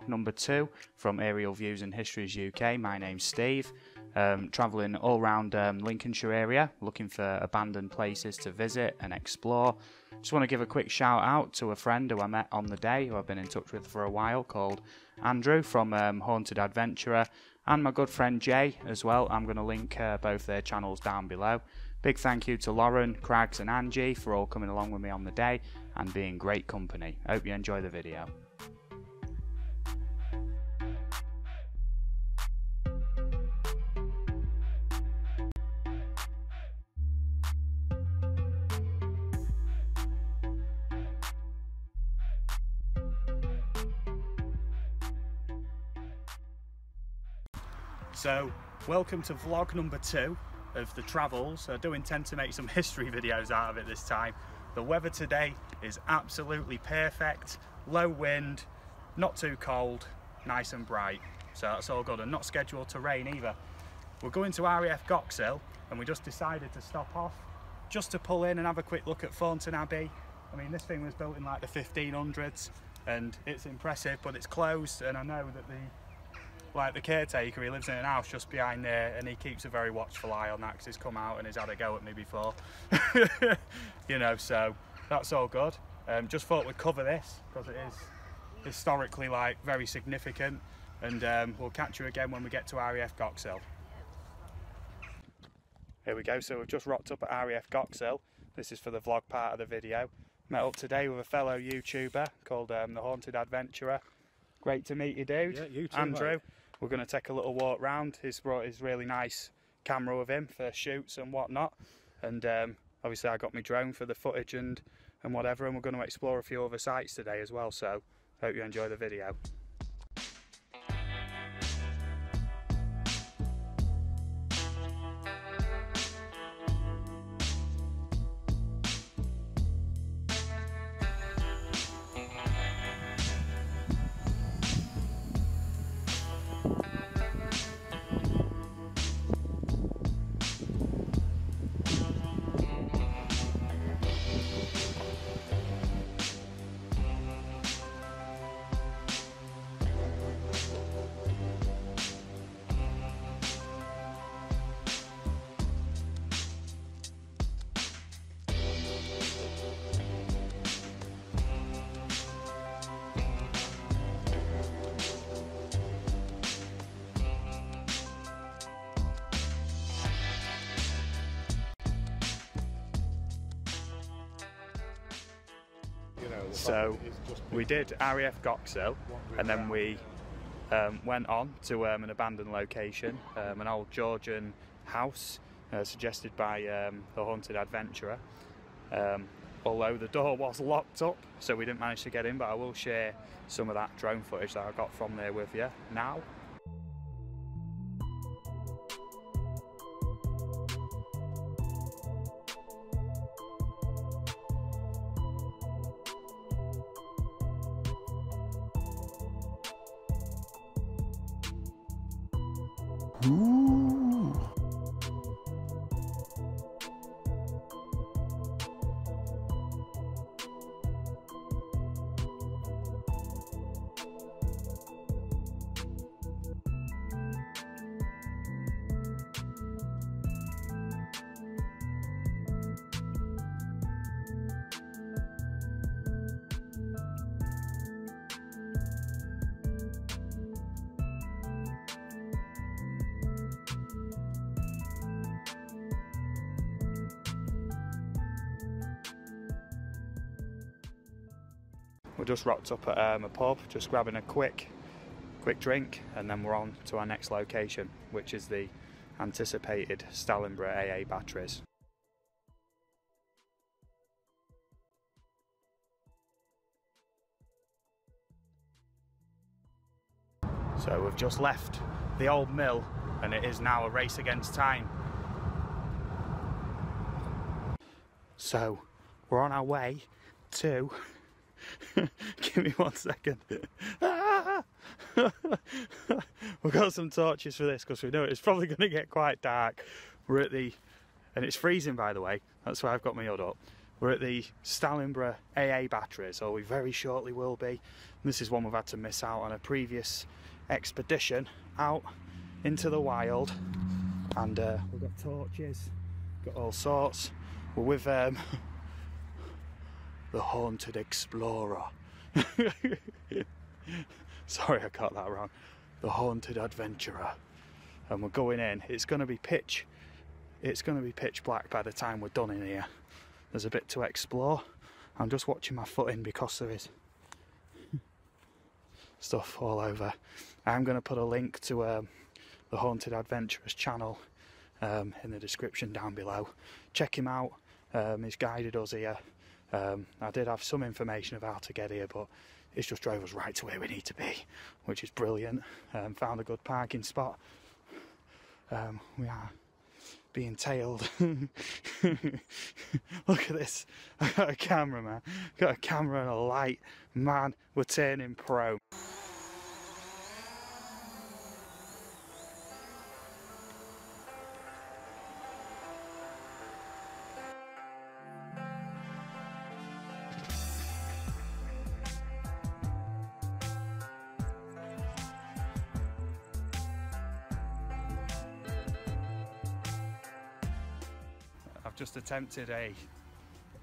vlog number 2 from Aerial Views and Histories UK. My name's Steve, travelling all around Lincolnshire area, looking for abandoned places to visit and explore. Just want to give a quick shout out to a friend who I met on the day, who I've been in touch with for a while, called Andrew from Haunted Adventurer, and my good friend Jay as well. I'm going to link both their channels down below. Big thank you to Lauren, Craggs and Angie for all coming along with me on the day and being great company. I hope you enjoy the video. So, welcome to vlog number 2 of the travels. I do intend to make some history videos out of it this time. The weather today is absolutely perfect, low wind, not too cold, nice and bright, so that's all good, and not scheduled to rain either. We're going to RAF Goxhill and we just decided to stop off just to pull in and have a quick look at Thornton Abbey. I mean, this thing was built in like the 1500s and it's impressive, but it's closed, and I know that the caretaker, he lives in an house just behind there and he keeps a very watchful eye on that because he's come out and he's had a go at me before. You know, so that's all good. Just thought we'd cover this because it is historically like very significant, and we'll catch you again when we get to RAF Goxhill. Here we go, so we've just rocked up at RAF Goxhill. This is for the vlog part of the video. Met up today with a fellow YouTuber called The Haunted Adventurer. Great to meet you, dude. Yeah, you too, Andrew. mate. We're going to take a little walk round. He's brought his really nice camera with him for shoots and whatnot, and obviously I got my drone for the footage and whatever, and we're going to explore a few other sites today as well, so hope you enjoy the video. So we did RAF Goxhill, and then we went on to an abandoned location, an old Georgian house suggested by the Haunted Adventurer. Although the door was locked up, so we didn't manage to get in, but I will share some of that drone footage that I got from there with you now. Ooh. We just rocked up at a pub, just grabbing a quick drink, and then we're on to our next location, which is the anticipated Stalinborough AA batteries. So we've just left the old mill and it is now a race against time. So we're on our way to give me 1 second. We've got some torches for this because we know it's probably going to get quite dark. We're at the, and it's freezing by the way, that's why I've got my hood up. We're at the Stalinborough AA batteries, or we very shortly will be. This is one we've had to miss out on a previous expedition out into the wild, and we've got torches, got all sorts. We're with the Haunted Explorer. Sorry, I got that wrong. The Haunted Adventurer. And we're going in. It's going to be pitch black by the time we're done in here. There's a bit to explore. I'm just watching my footing because there is stuff all over. I'm going to put a link to the Haunted Adventurers channel in the description down below. Check him out. He's guided us here. I did have some information of how to get here, but it's just drove us right to where we need to be, which is brilliant. Found a good parking spot. We are being tailed. Look at this. I got a camera, man. Got a camera and a light. Man, we're turning pro. Just attempted a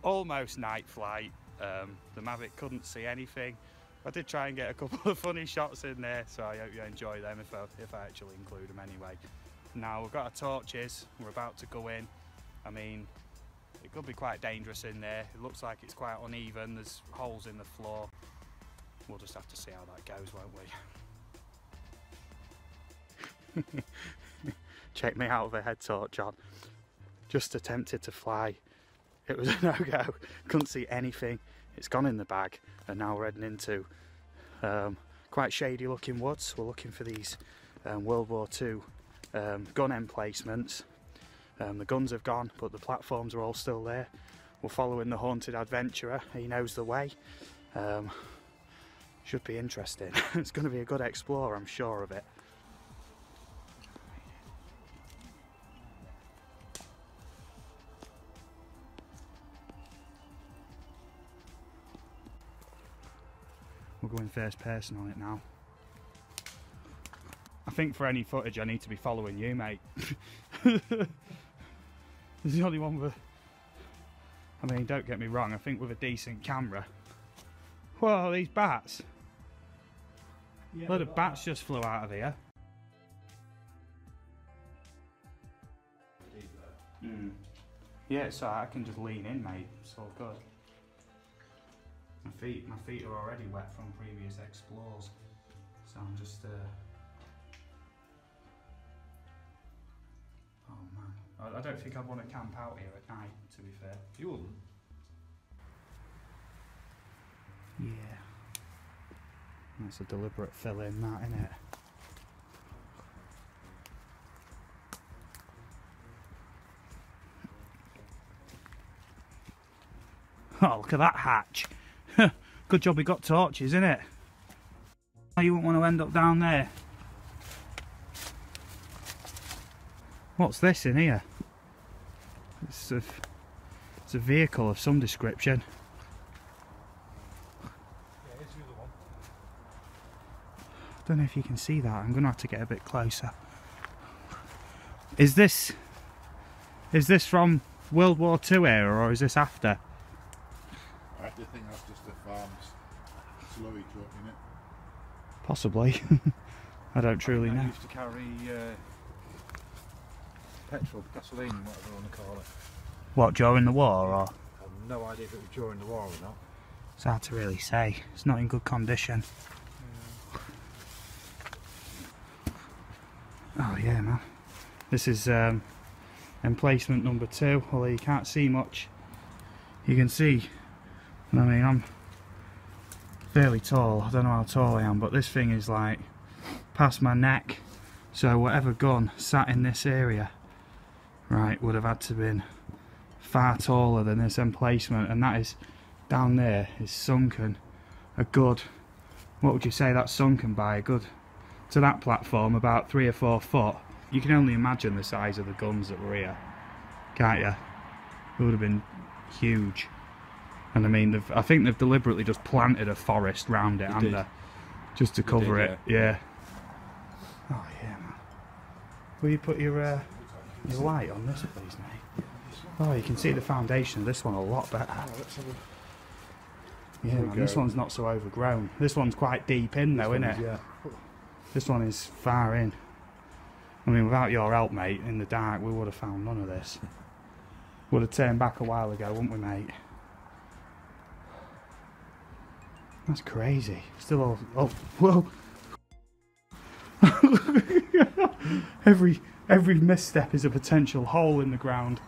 almost night flight. The Mavic couldn't see anything. I did try and get a couple of funny shots in there, so I hope you enjoy them if I actually include them anyway. Now we've got our torches, we're about to go in. I mean, it could be quite dangerous in there. It looks like it's quite uneven, there's holes in the floor. We'll just have to see how that goes, won't we? Check me out with a head torch on. Just attempted to fly. It was a no-go. Couldn't see anything. It's gone in the bag, and now we're heading into quite shady looking woods. We're looking for these World War II gun emplacements. The guns have gone, but the platforms are all still there. We're following the Haunted Adventurer. He knows the way. Should be interesting. It's going to be a good explore, I'm sure of it. We're going first person on it now. I think for any footage I need to be following you, mate. This is the only one with... I mean, don't get me wrong, I think with a decent camera. Whoa, these bats. Yeah, a load of bats just flew out of here. Yeah, so I can just lean in, mate. It's all good. My feet are already wet from previous explores, so I'm just oh man, I don't think I'd want to camp out here at night, to be fair. You wouldn't? Yeah, that's a deliberate fill in, that, isn't it? Oh, look at that hatch. Good job we got torches, isn't it? You wouldn't want to end up down there. What's this in here? It's a vehicle of some description. Yeah, it's the other one. I don't know if you can see that. I'm going to have to get a bit closer. Is this from World War II era, or is this after? I think that's just a farm's slurry truck, isn't it? Possibly. I don't truly know. I used to carry petrol, gasoline, whatever you want to call it. What, during the war, or? I have no idea if it was during the war or not. It's hard to really say. It's not in good condition. Oh yeah, man. This is emplacement number 2, although you can't see much. You can see, I mean, I'm fairly tall. I don't know how tall I am, but this thing is like past my neck. So whatever gun sat in this area, right, would have had to have been far taller than this emplacement, and that is down there is sunken a good, what would you say that's sunken by? A good, to that platform, about 3 or 4 foot. You can only imagine the size of the guns that were here, can't you? It would have been huge. And I mean, I think they've deliberately just planted a forest round it, haven't they? Just to cover it, yeah. Oh yeah, man. Will you put your light on this, please, mate? Oh, you can see the foundation of this one a lot better. Yeah, man, this one's not so overgrown. This one's quite deep in, though, isn't it? Yeah. This one is far in. I mean, without your help, mate, in the dark, we would have found none of this. Would have turned back a while ago, wouldn't we, mate? That's crazy. Still all... Oh, whoa! every misstep is a potential hole in the ground.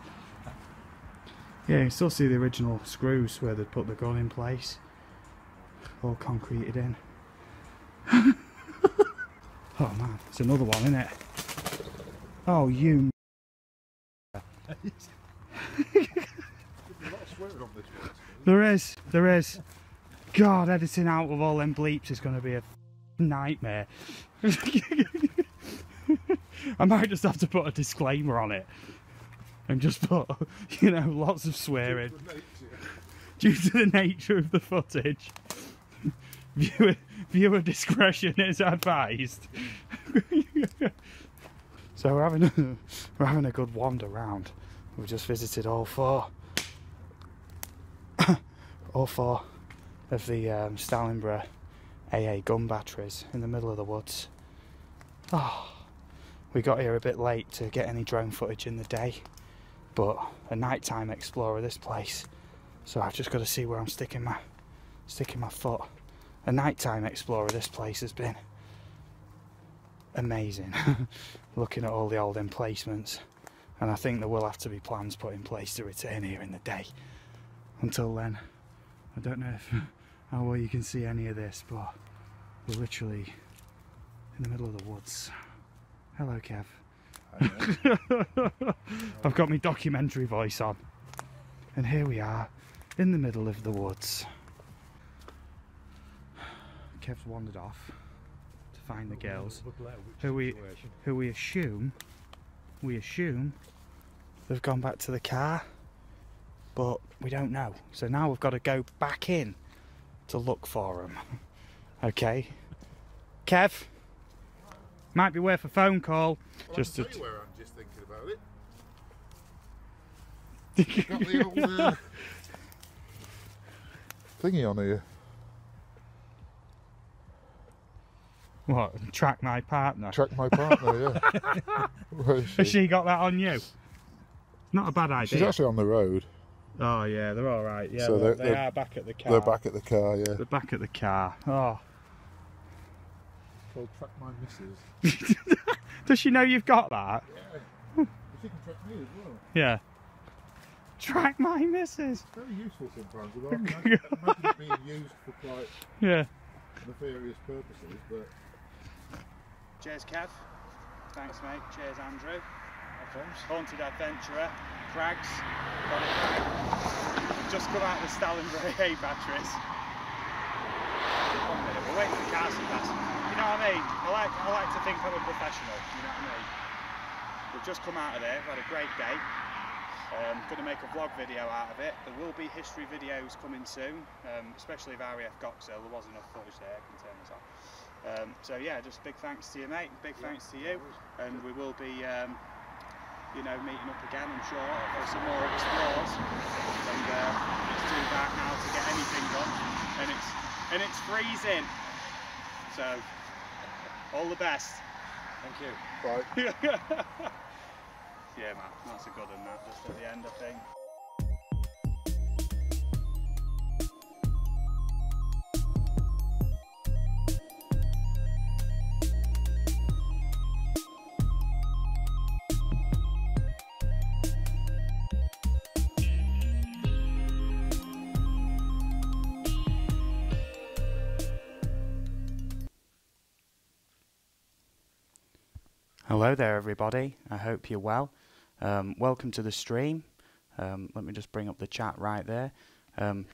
Yeah, you can still see the original screws where they put the gun in place. All concreted in. Oh man, it's another one, isn't it? Oh, you... There is. God, editing out of all them bleeps is going to be a nightmare. I might just have to put a disclaimer on it and just put, you know, lots of swearing. Due to the nature of the footage, viewer discretion is advised. So we're having a good wander round. We've just visited all four of the Stalinborough AA gun batteries in the middle of the woods. Oh, we got here a bit late to get any drone footage in the day, but a nighttime explorer this place. So I've just got to see where I'm sticking my foot. A nighttime explorer this place has been amazing. Looking at all the old emplacements, and I think there will have to be plans put in place to return here in the day. Until then, I don't know how well you can see any of this, but we're literally in the middle of the woods. Hello, Kev. I've got my documentary voice on, and here we are in the middle of the woods. Kev's wandered off to find the girls, who we assume they've gone back to the car, but we don't know. So now we've got to go back in to look for them. Okay, Kev, might be worth a phone call. Well, just I can tell you where I'm just thinking about it. Got the old thingy on here. What? Track my partner. Track my partner, yeah. Where is she? Has she got that on you? Not a bad idea. She's actually on the road. Oh yeah, they're all right. Yeah, So they are back at the car. They're back at the car, yeah. They're back at the car. Oh. Called Track My Missus. Does she know you've got that? Yeah. She can track me as well. Yeah. Track my missus. It's very useful sometimes. I imagine it being used for quite nefarious purposes, but... Cheers, Kev. Thanks, mate. Cheers, Andrew. Haunted Adventurer. Crags. Got it back. Just come out of the Stalinborough AA batteries. 1 minute, we're waiting for the cars to pass. You know what I mean? I like to think I'm a professional, you know what I mean? We've just come out of there, we've had a great day. Going to make a vlog video out of it. There will be history videos coming soon, especially of RAF Goxhill. There was enough footage there, I can turn this off. So yeah, just big thanks to you, mate, big thanks to you, and we will be you know, meeting up again, I'm sure, for some more explores. And it's too dark now to get anything done, and it's freezing. So all the best. Thank you. Bye. Yeah, man, that's a good one, that, just at the end, I think. Hello there, everybody. I hope you're well. Welcome to the stream. Let me just bring up the chat right there.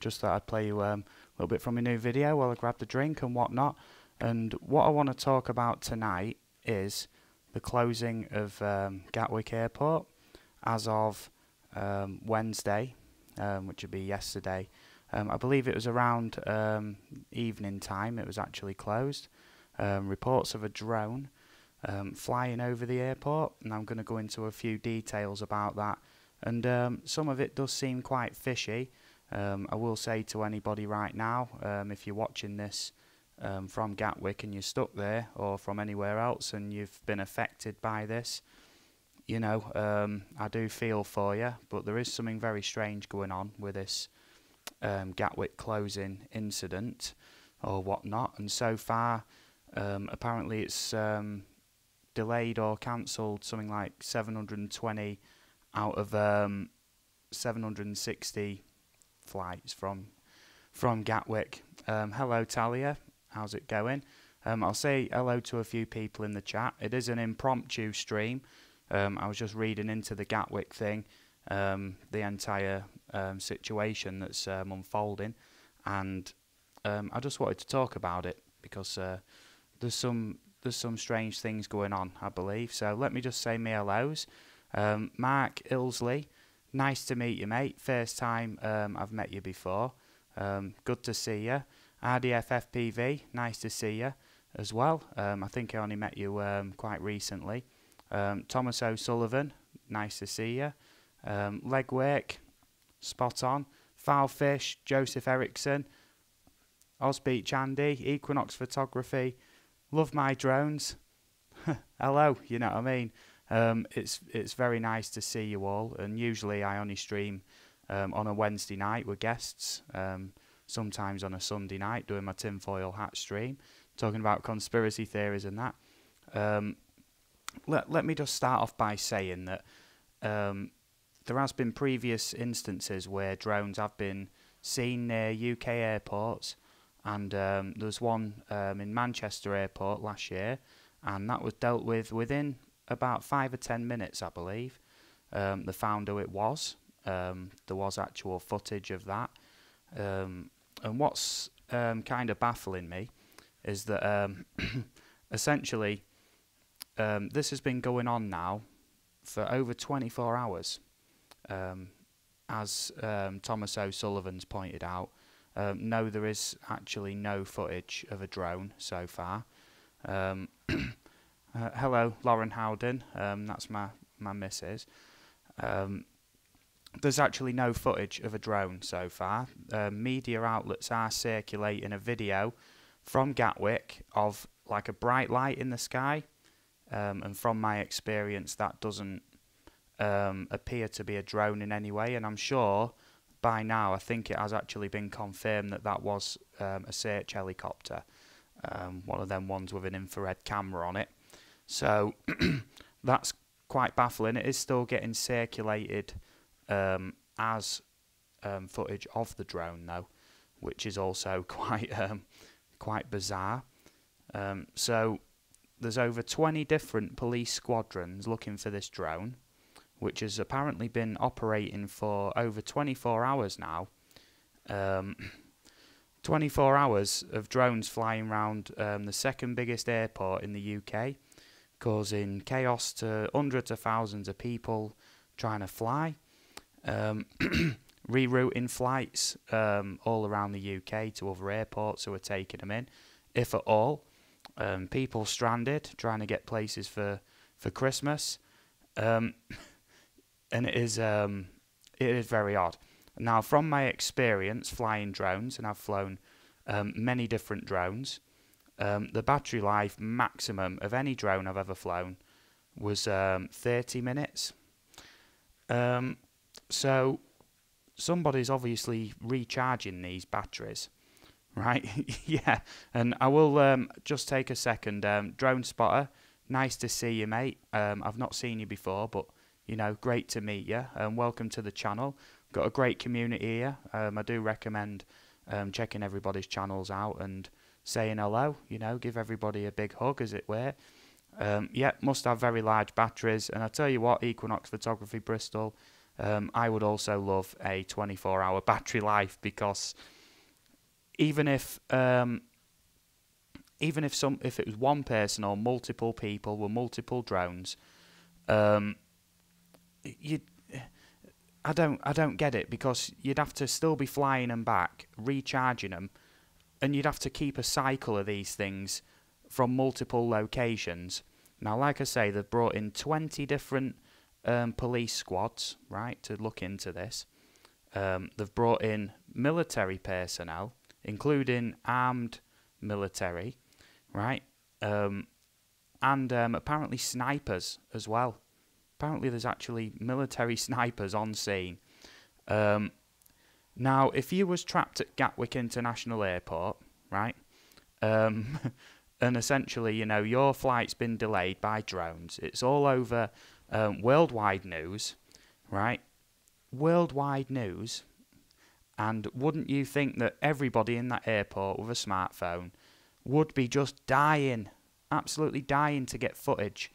Just thought I'd play you a little bit from a new video while I grab the drink and whatnot. And what I want to talk about tonight is the closing of Gatwick Airport as of Wednesday, which would be yesterday. I believe it was around evening time it was actually closed. Reports of a drone flying over the airport, and I'm going to go into a few details about that. And some of it does seem quite fishy. I will say to anybody right now, if you're watching this from Gatwick and you're stuck there, or from anywhere else and you've been affected by this, you know, I do feel for you, but there is something very strange going on with this Gatwick closing incident or whatnot, and so far apparently it's delayed or cancelled something like 720 out of 760 flights from Gatwick. Hello Talia, how's it going? I'll say hello to a few people in the chat. It is an impromptu stream. I was just reading into the Gatwick thing, the entire situation that's unfolding, and I just wanted to talk about it because there's some strange things going on, I believe. So let me just say me hellos. Mark Ilsley, nice to meet you, mate. First time I've met you before. Good to see you. RDF FPV, nice to see you as well. I think I only met you quite recently. Thomas O'Sullivan, nice to see you. Legwork, spot on. Foulfish, Joseph Erickson, Osbeach Andy, Equinox Photography, love my drones. Hello, you know what I mean. It's very nice to see you all, and usually I only stream on a Wednesday night with guests, sometimes on a Sunday night doing my tinfoil hat stream, talking about conspiracy theories and that. Let me just start off by saying that there has been previous instances where drones have been seen near UK airports, and there's one in Manchester Airport last year, and that was dealt with within about 5 or 10 minutes, I believe. They found who it was. There was actual footage of that. And what's kind of baffling me is that essentially this has been going on now for over 24 hours. As Thomas O'Sullivan's pointed out, no, there is actually no footage of a drone so far. Hello, Lauren Howden. That's my missus. There's actually no footage of a drone so far. Media outlets are circulating a video from Gatwick of like a bright light in the sky, and from my experience, that doesn't appear to be a drone in any way. And I'm sure by now, I think it has actually been confirmed that that was a search helicopter, one of them ones with an infrared camera on it. So that's quite baffling. It is still getting circulated as footage of the drone, though, which is also quite bizarre. So there's over 20 different police squadrons looking for this drone, which has apparently been operating for over 24 hours now. 24 hours of drones flying around the second biggest airport in the UK, causing chaos to hundreds of thousands of people trying to fly, rerouting flights all around the UK to other airports who are taking them in, if at all. People stranded trying to get places for Christmas, and it is very odd. Now, from my experience flying drones, and I've flown many different drones, the battery life maximum of any drone I've ever flown was 30 minutes. So somebody's obviously recharging these batteries, right? Yeah, and I will just take a second. Drone Spotter, nice to see you, mate. I've not seen you before, but, you know, great to meet you, and welcome to the channel. Got a great community here. I do recommend checking everybody's channels out and saying hello, you know, give everybody a big hug, as it were. Yeah, must have very large batteries, and I tell you what, Equinox Photography Bristol, I would also love a 24-hour battery life, because even if it was one person or multiple people with multiple drones, I don't get it, because you'd have to still be flying them back, recharging them, and you'd have to keep a cycle of these things from multiple locations. Now, like I say, they've brought in 20 different police squads, right, to look into this. They've brought in military personnel, including armed military, right, and apparently snipers as well. Apparently there's actually military snipers on scene. Now, if you was trapped at Gatwick International Airport, right, and essentially, you know, your flight's been delayed by drones, it's all over worldwide news, right, worldwide news, and wouldn't you think that everybody in that airport with a smartphone would be just dying, absolutely dying to get footage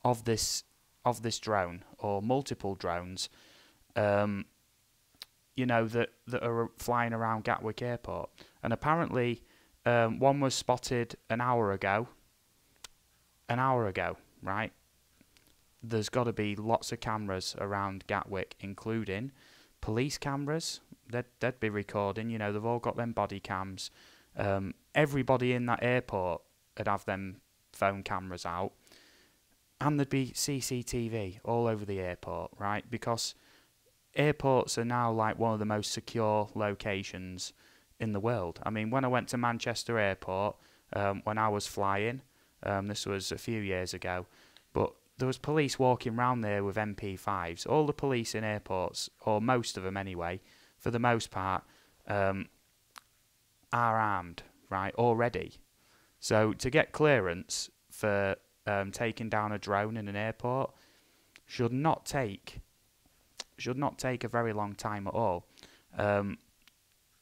of this drone, or multiple drones, you know, that are flying around Gatwick Airport. And apparently one was spotted an hour ago, right? There's got to be lots of cameras around Gatwick, including police cameras. They'd be recording, you know, they've all got them body cams. Everybody in that airport would have them phone cameras out. And there'd be CCTV all over the airport, right? Because airports are now like one of the most secure locations in the world. I mean, when I went to Manchester Airport, when I was flying, this was a few years ago, but there was police walking around there with MP5s. All the police in airports, or most of them anyway, for the most part, are armed, right, already. So to get clearance for taking down a drone in an airport should not take a very long time at all.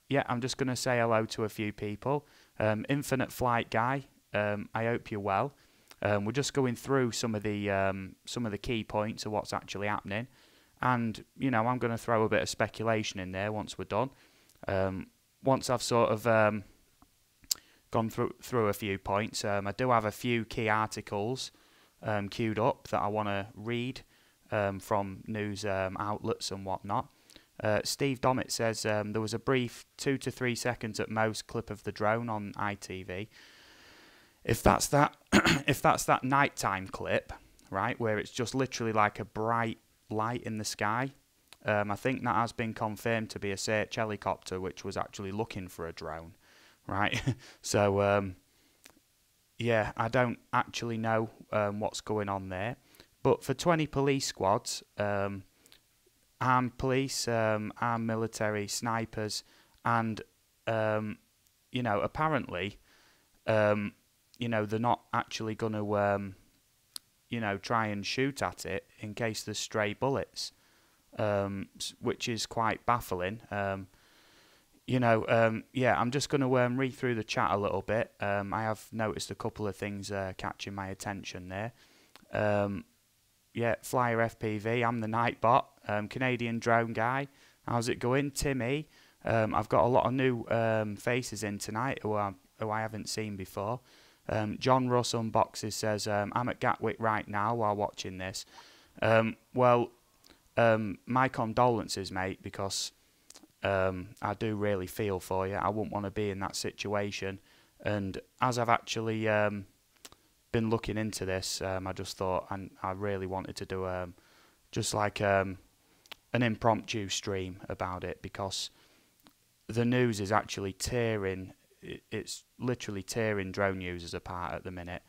Yeah, I'm just going to say hello to a few people. Infinite Flight Guy, I hope you're well. We're just going through some of the key points of what's actually happening, and you know, I'm going to throw a bit of speculation in there once we're done. Once I've sort of gone through a few points, I do have a few key articles queued up that I want to read from news outlets and whatnot. Steve Dommett says there was a brief 2 to 3 seconds at most clip of the drone on ITV. If that's that, if that's that nighttime clip, right, where it's just literally like a bright light in the sky, I think that has been confirmed to be a search helicopter which was actually looking for a drone, right? So yeah, I don't actually know what's going on there, but for 20 police squads, armed police, armed military, snipers, and you know, apparently, you know, they're not actually going to, you know, try and shoot at it in case there's stray bullets, which is quite baffling. You know, yeah, I'm just going to read through the chat a little bit. I have noticed a couple of things catching my attention there. Yeah, Flyer FPV, I'm the Nightbot, Canadian Drone Guy. How's it going? Timmy. I've got a lot of new faces in tonight who I haven't seen before. John Russ Unboxes says, I'm at Gatwick right now while watching this. Well, my condolences, mate, because I do really feel for you. I wouldn't want to be in that situation. And as I've actually been looking into this, I just thought, and I really wanted to do just like an impromptu stream about it, because the news is actually tearing. It's literally tearing drone users apart at the minute.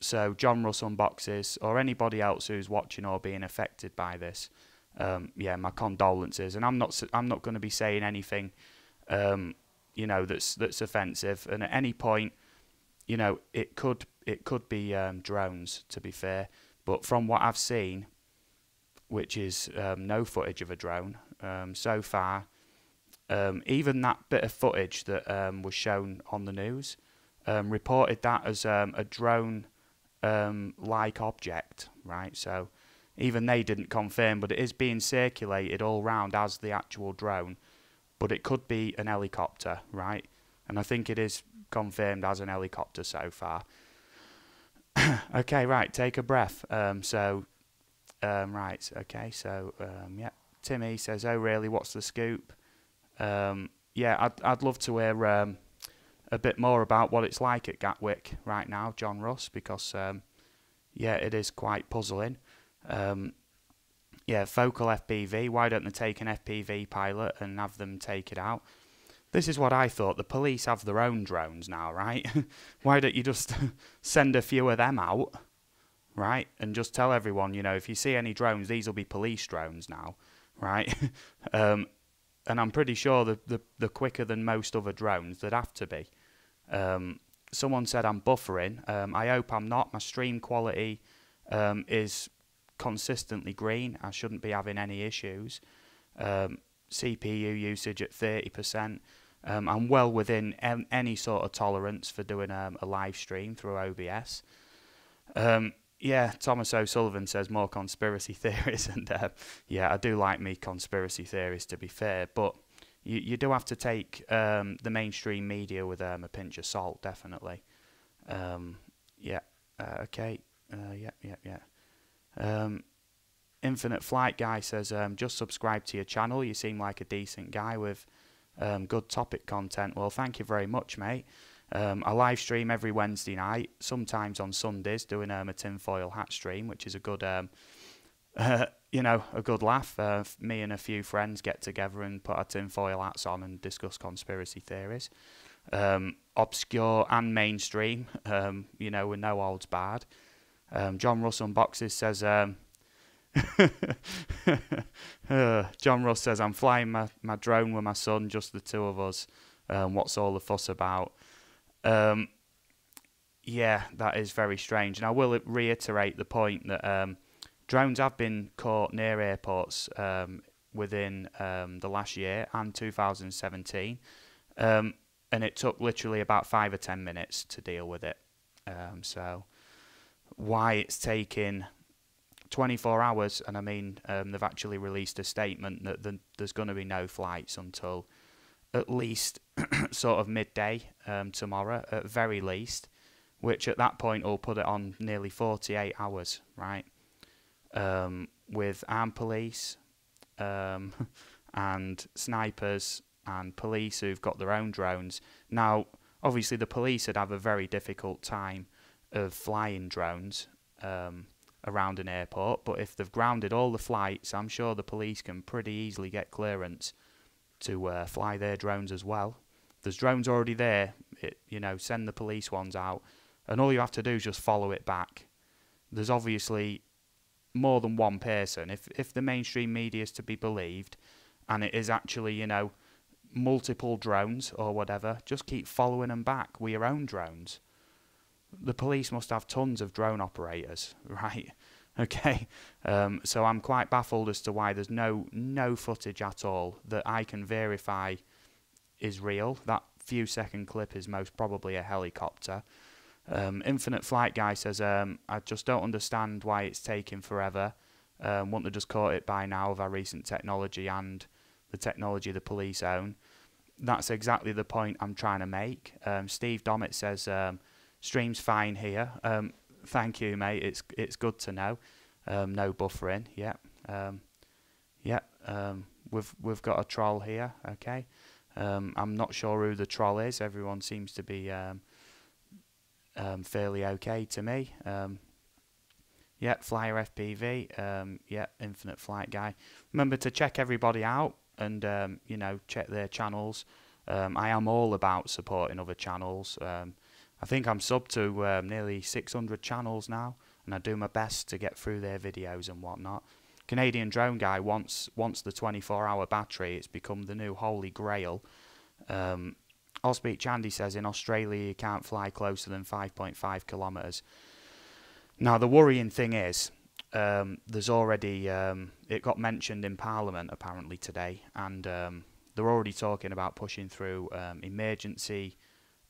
So John Russ Unboxes, or anybody else who's watching or being affected by this, yeah, my condolences. And I'm not going to be saying anything, you know, that's offensive. And at any point, you know, it could be drones, to be fair. But from what I've seen, which is no footage of a drone so far. Even that bit of footage that was shown on the news reported that as a drone-like object, right? So even they didn't confirm, but it is being circulated all round as the actual drone. But it could be an helicopter, right? And I think it is confirmed as an helicopter so far. Okay, right, take a breath. Right, okay, so, yeah, Timmy says, "Oh really? What's the scoop?" Yeah, I'd love to hear a bit more about what it's like at Gatwick right now, John Russ, because yeah, it is quite puzzling. Yeah, focal FPV. Why don't they take an FPV pilot and have them take it out? This is what I thought. The police have their own drones now, right? Why don't you just send a few of them out, right? And just tell everyone, you know, if you see any drones, these will be police drones now, right? And I'm pretty sure they're quicker than most other drones. They'd have to be. Someone said I'm buffering. I hope I'm not. My stream quality is consistently green. I shouldn't be having any issues. CPU usage at 30%. I'm well within any sort of tolerance for doing a live stream through OBS. Yeah, Thomas O'Sullivan says more conspiracy theories, and yeah, I do like me conspiracy theories, to be fair, but you do have to take the mainstream media with a pinch of salt, definitely. Yeah, okay, yeah. Infinite Flight Guy says, just subscribe to your channel. You seem like a decent guy with good topic content. Well, thank you very much, mate. I live stream every Wednesday night, sometimes on Sundays, doing a tinfoil hat stream, which is a good, you know, a good laugh. Me and a few friends get together and put our tinfoil hats on and discuss conspiracy theories. Obscure and mainstream, you know, with no holds barred. John Russ Unboxes says, John Russ says, I'm flying my drone with my son, just the two of us. What's all the fuss about? Yeah, that is very strange. And I will reiterate the point that drones have been caught near airports within the last year and 2017. And it took literally about 5 or 10 minutes to deal with it. So why it's taking 24 hours, and I mean, they've actually released a statement that there's going to be no flights until at least sort of midday tomorrow, at very least, which at that point will put it on nearly 48 hours, right? With armed police and snipers and police who've got their own drones. Now, obviously, the police would have a very difficult time of flying drones around an airport, but if they've grounded all the flights, I'm sure the police can pretty easily get clearance to fly their drones as well. There's drones already there, you know, send the police ones out, and all you have to do is just follow it back. There's obviously more than one person. If the mainstream media is to be believed, and it is actually, you know, multiple drones or whatever, just keep following them back with your own drones. The police must have tons of drone operators, right? Okay, so I'm quite baffled as to why there's no footage at all that I can verify is real. That few second clip is most probably a helicopter. Infinite Flight Guy says, I just don't understand why it's taking forever. Wouldn't have just caught it by now with our recent technology and the technology the police own. That's exactly the point I'm trying to make. Steve Dommett says, stream's fine here. Thank you, mate. It's good to know. No buffering. Yeah. Yeah. We've got a troll here. Okay. I'm not sure who the troll is. Everyone seems to be fairly okay to me. Yeah. Flyer FPV. Yeah. Infinite Flight Guy. Remember to check everybody out and you know, check their channels. I am all about supporting other channels. I think I'm sub to nearly 600 channels now, and I do my best to get through their videos and whatnot. Canadian Drone Guy wants the 24-hour battery. It's become the new holy grail. Allspeak Chandy says in Australia you can't fly closer than 5.5 kilometres. Now the worrying thing is, there's already it got mentioned in Parliament apparently today, and they're already talking about pushing through emergency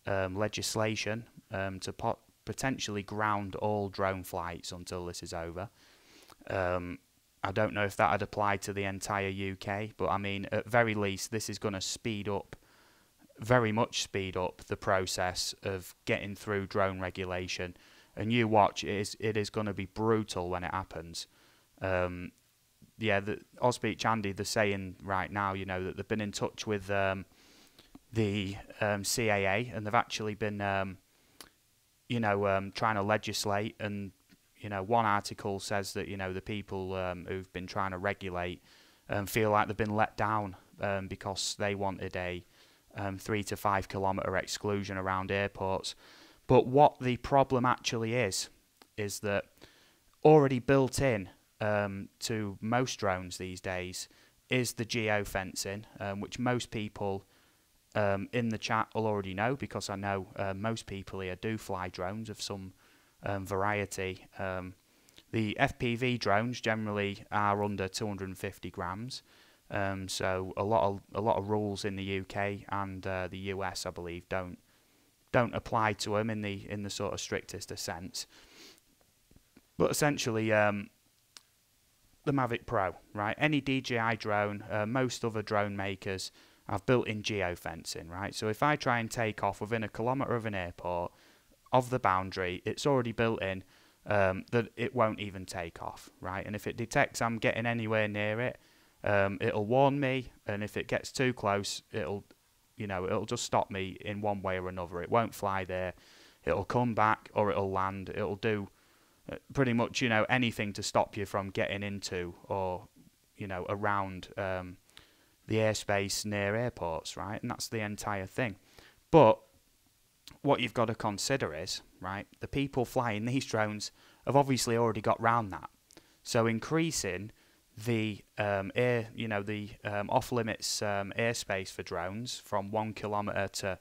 legislation to potentially ground all drone flights until this is over. I don't know if that would apply to the entire UK, but I mean, at very least, this is going to speed up, very much speed up the process of getting through drone regulation. And you watch, it is going to be brutal when it happens. yeah, the Ozbeach Andy, they're saying right now, you know, that they've been in touch with the CAA, and they've actually been, you know, trying to legislate. And you know, one article says that, you know, the people who've been trying to regulate feel like they've been let down because they wanted a 3 to 5 kilometre exclusion around airports. But what the problem actually is that already built in to most drones these days is the geofencing, which most people in the chat will already know, because I know most people here do fly drones of some variety. The FPV drones generally are under 250 grams. So a lot of rules in the UK and the US, I believe, don't apply to them in the sort of strictest of sense. But essentially, the Mavic Pro, right? Any DJI drone, most other drone makers have built-in geofencing, right? So if I try and take off within a kilometre of an airport, of the boundary, it's already built in that it won't even take off, right? And if it detects I'm getting anywhere near it, it'll warn me, and if it gets too close, it'll just stop me in one way or another. It won't fly there. It'll come back, or it'll land. It'll do pretty much, you know, anything to stop you from getting into or, you know, around the airspace near airports, right? And that's the entire thing. But what you've got to consider is, right, the people flying these drones have obviously already got round that. So increasing the off limits airspace for drones from 1 kilometre to,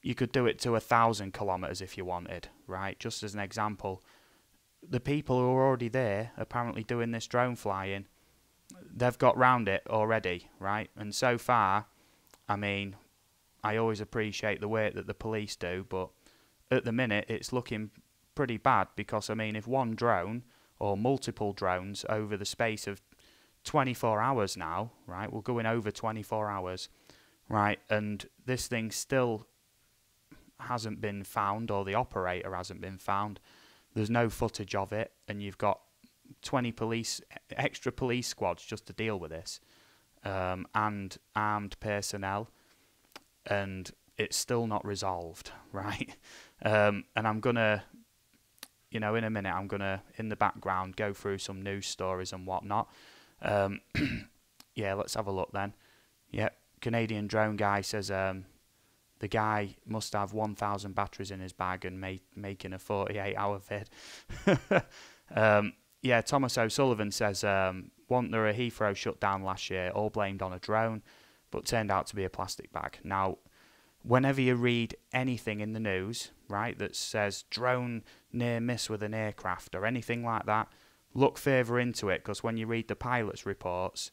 you could do it to 1,000 kilometres if you wanted, right? Just as an example, the people who are already there apparently doing this drone flying, they've got round it already, right? And so far, I mean, I always appreciate the work that the police do, but at the minute it's looking pretty bad, because I mean, if one drone or multiple drones over the space of 24 hours now, right, we're going over 24 hours, right, and this thing still hasn't been found, or the operator hasn't been found, there's no footage of it, and you've got 20 extra police squads just to deal with this, and armed personnel, and it's still not resolved, right? And I'm gonna, you know, in a minute, I'm gonna, in the background, go through some news stories and whatnot. Yeah, let's have a look then. Yeah, Canadian drone guy says the guy must have 1,000 batteries in his bag and making a 48-hour vid. Yeah, Thomas O'Sullivan says, wasn't there a Heathrow shutdown last year, all blamed on a drone, but turned out to be a plastic bag. Now, whenever you read anything in the news, right, that says drone near miss with an aircraft or anything like that, look further into it, because when you read the pilot's reports,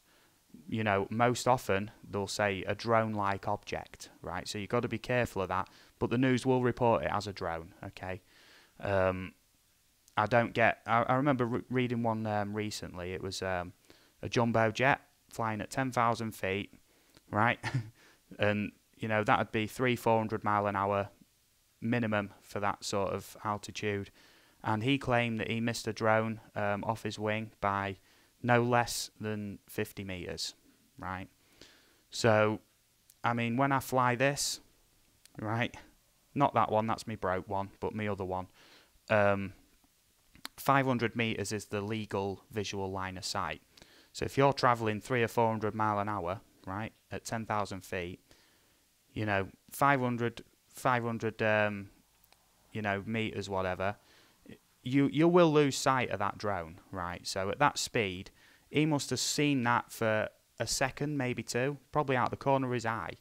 you know, most often they'll say a drone-like object, right? So you've got to be careful of that, but the news will report it as a drone, okay? I remember reading one recently. It was a jumbo jet flying at 10,000 feet, right? And, you know, that would be 300-400 mile an hour minimum for that sort of altitude. And he claimed that he missed a drone off his wing by no less than 50 meters, right? So, I mean, when I fly this, right, not that one, that's me broke one, but me other one, 500 meters is the legal visual line of sight. So if you're traveling 300 or 400 mile an hour, right, at 10,000 feet, you know, 500 you know, meters, whatever, you will lose sight of that drone, right? So at that speed, he must have seen that for a second, maybe two, probably out the corner of his eye.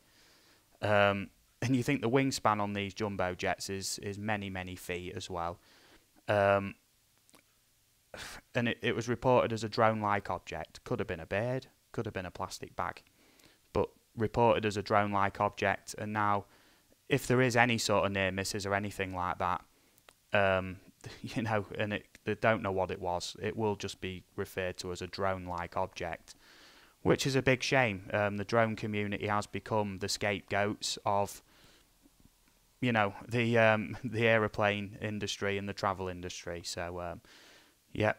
And you think the wingspan on these jumbo jets is many, many feet as well. And it was reported as a drone-like object. Could have been a bird, could have been a plastic bag, but reported as a drone-like object. And now, if there is any sort of near misses or anything like that, you know, and they don't know what it was, it will just be referred to as a drone-like object, which is a big shame. The drone community has become the scapegoats of, you know, the aeroplane industry and the travel industry. So, yeah,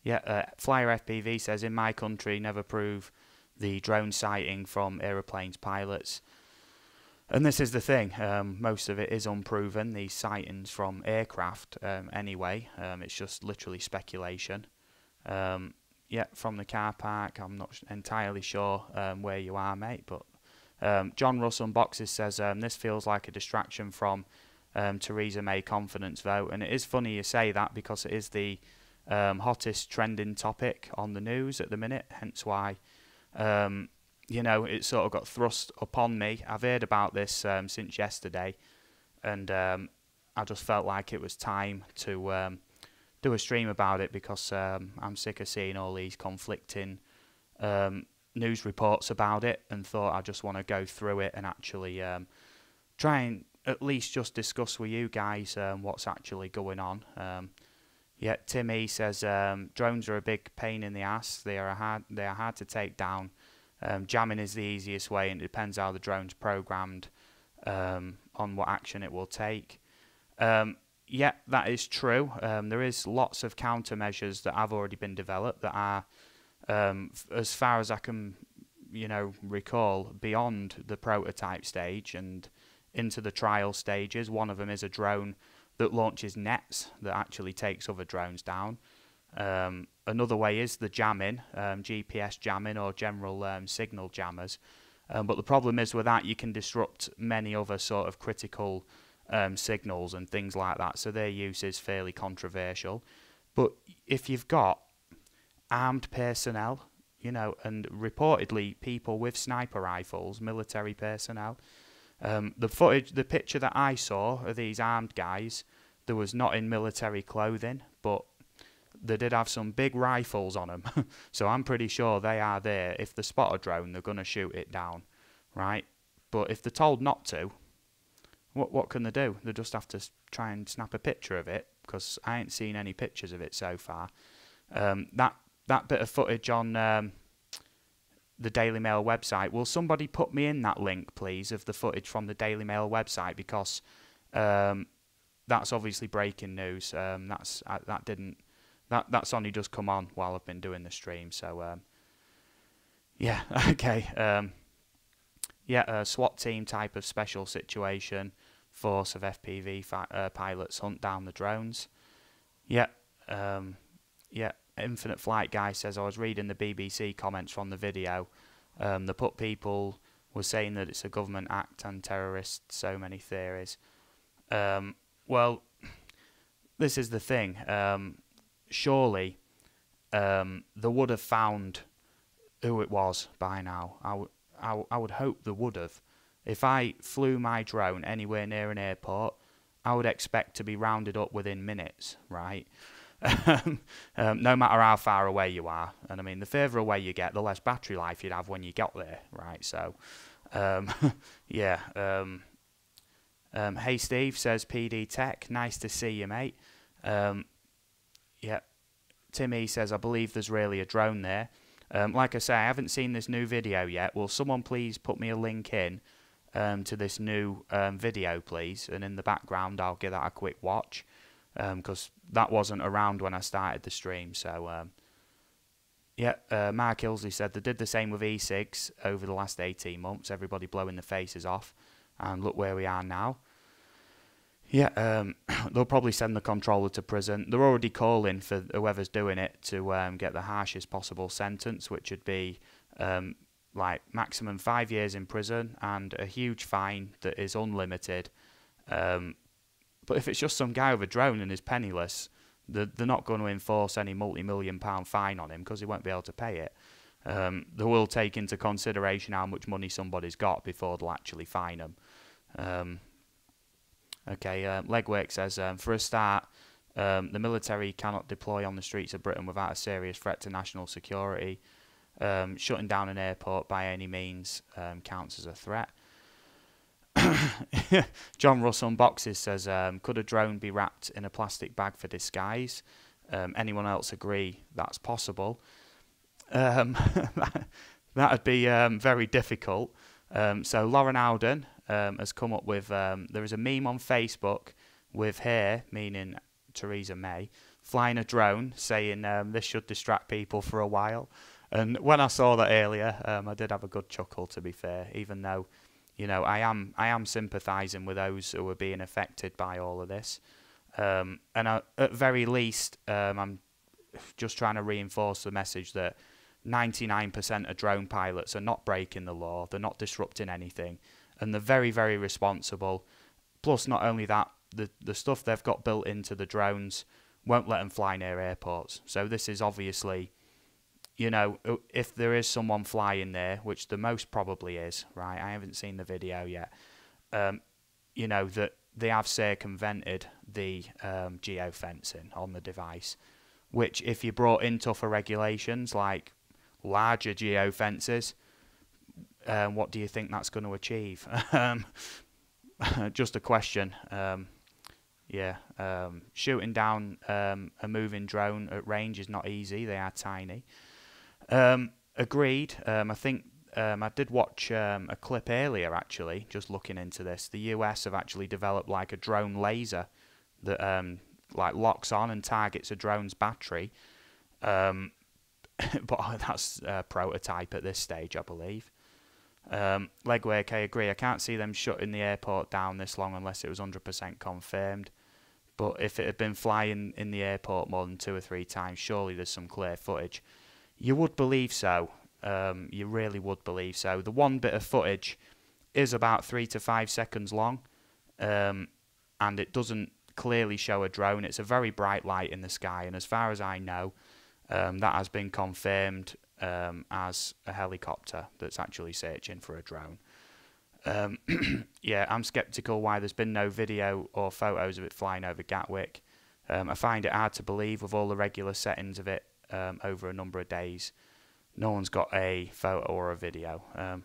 Yeah, Flyer FPV says, in my country, never prove the drone sighting from aeroplanes pilots. And this is the thing, most of it is unproven, these sightings from aircraft anyway. It's just literally speculation. Yeah, from the car park, I'm not entirely sure where you are, mate, but John Russell Boxes says, this feels like a distraction from Theresa May confidence vote. And it is funny you say that, because it is the hottest trending topic on the news at the minute, hence why you know, it sort of got thrust upon me. I've heard about this since yesterday, and I just felt like it was time to do a stream about it, because I'm sick of seeing all these conflicting news reports about it, and thought I just want to go through it and actually try and at least just discuss with you guys what's actually going on. Yeah, Tim E says drones are a big pain in the ass. They are hard to take down. Jamming is the easiest way, and it depends how the drone's programmed on what action it will take. Yeah, that is true. There is lots of countermeasures that have already been developed that are, as far as I can, you know, recall, beyond the prototype stage and into the trial stages. One of them is a drone that launches nets that actually takes other drones down. Another way is the jamming, GPS jamming or general signal jammers. But the problem is with that, you can disrupt many other sort of critical signals and things like that. So their use is fairly controversial. But if you've got armed personnel, you know, and reportedly people with sniper rifles, military personnel, the picture that I saw of these armed guys, there was not in military clothing, but they did have some big rifles on them. So I'm pretty sure they are there. If they spot a drone, they're going to shoot it down, right? But if they're told not to, what can they do? They just have to try and snap a picture of it, because I ain't seen any pictures of it so far. That bit of footage on the Daily Mail website, will somebody put me in that link, please, of the footage from the Daily Mail website, because that's obviously breaking news. That's only just come on while I've been doing the stream. So yeah, okay. Yeah, a SWAT team type of special situation. Force of FPV pilots hunt down the drones. Yeah, yeah. Infinite Flight Guy says, I was reading the BBC comments from the video. The put people were saying that it's a government act and terrorists, so many theories. Well, this is the thing. Surely they would have found who it was by now. I would hope they would have. If I flew my drone anywhere near an airport, I would expect to be rounded up within minutes, right? No matter how far away you are. And I mean, the further away you get, the less battery life you'd have when you got there, right? So, yeah. Hey Steve, says PD Tech, nice to see you, mate. Yeah. Timmy says, I believe there's really a drone there. Like I say, I haven't seen this new video yet. Will someone please put me a link in to this new video, please? And in the background, I'll give that a quick watch, because that wasn't around when I started the stream. So, yeah, Mark Ilsley said they did the same with e-cigs over the last 18 months. Everybody blowing their faces off. And look where we are now. Yeah, they'll probably send the controller to prison. They're already calling for whoever's doing it to get the harshest possible sentence, which would be like maximum 5 years in prison and a huge fine that is unlimited. But if it's just some guy with a drone and is penniless, they're not going to enforce any multi-million-pound fine on him, because he won't be able to pay it. They will take into consideration how much money somebody's got before they'll actually fine them. Okay, Legwork says, for a start, the military cannot deploy on the streets of Britain without a serious threat to national security. Shutting down an airport by any means counts as a threat. John Russell Boxes says, could a drone be wrapped in a plastic bag for disguise? Anyone else agree that's possible? That'd be very difficult. So Lauren Alden has come up with, there is a meme on Facebook with hair, meaning Theresa May, flying a drone, saying this should distract people for a while. And when I saw that earlier, I did have a good chuckle, to be fair, even though, you know, I am sympathising with those who are being affected by all of this. And at very least, I'm just trying to reinforce the message that 99% of drone pilots are not breaking the law, they're not disrupting anything, and they're very, very responsible. Plus, not only that, the stuff they've got built into the drones won't let them fly near airports. So this is obviously, you know, if there is someone flying there, which the most probably is, right? I haven't seen the video yet. You know, that they have circumvented the geofencing on the device, which if you brought in tougher regulations like larger geofences, what do you think that's going to achieve? Just a question. Shooting down a moving drone at range is not easy. They are tiny. Agreed. I think I did watch a clip earlier, actually, just looking into this. The US have actually developed like a drone laser that like locks on and targets a drone's battery. But that's a prototype at this stage, I believe. Legwork, I agree. I can't see them shutting the airport down this long unless it was 100% confirmed. But if it had been flying in the airport more than 2 or 3 times, surely there's some clear footage. You would believe so. You really would believe so. The one bit of footage is about 3 to 5 seconds long, and it doesn't clearly show a drone. It's a very bright light in the sky, and as far as I know, that has been confirmed as a helicopter that's actually searching for a drone. Yeah, I'm sceptical why there's been no video or photos of it flying over Gatwick. I find it hard to believe with all the regular settings of it over a number of days. No one's got a photo or a video. And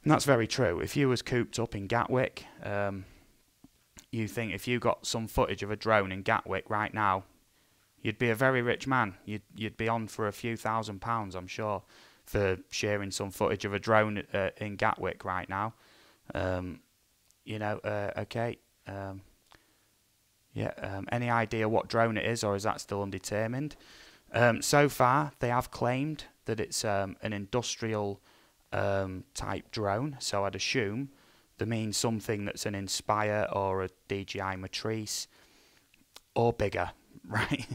that's very true. If you was cooped up in Gatwick, you think if you got some footage of a drone in Gatwick right now, you'd be a very rich man. You'd be on for a few £1,000s, I'm sure, for sharing some footage of a drone in Gatwick right now. You know, okay. Any idea what drone it is, or is that still undetermined? So far, they have claimed that it's an industrial type drone, so I'd assume they mean something that's an Inspire or a DJI Matrice or bigger, right?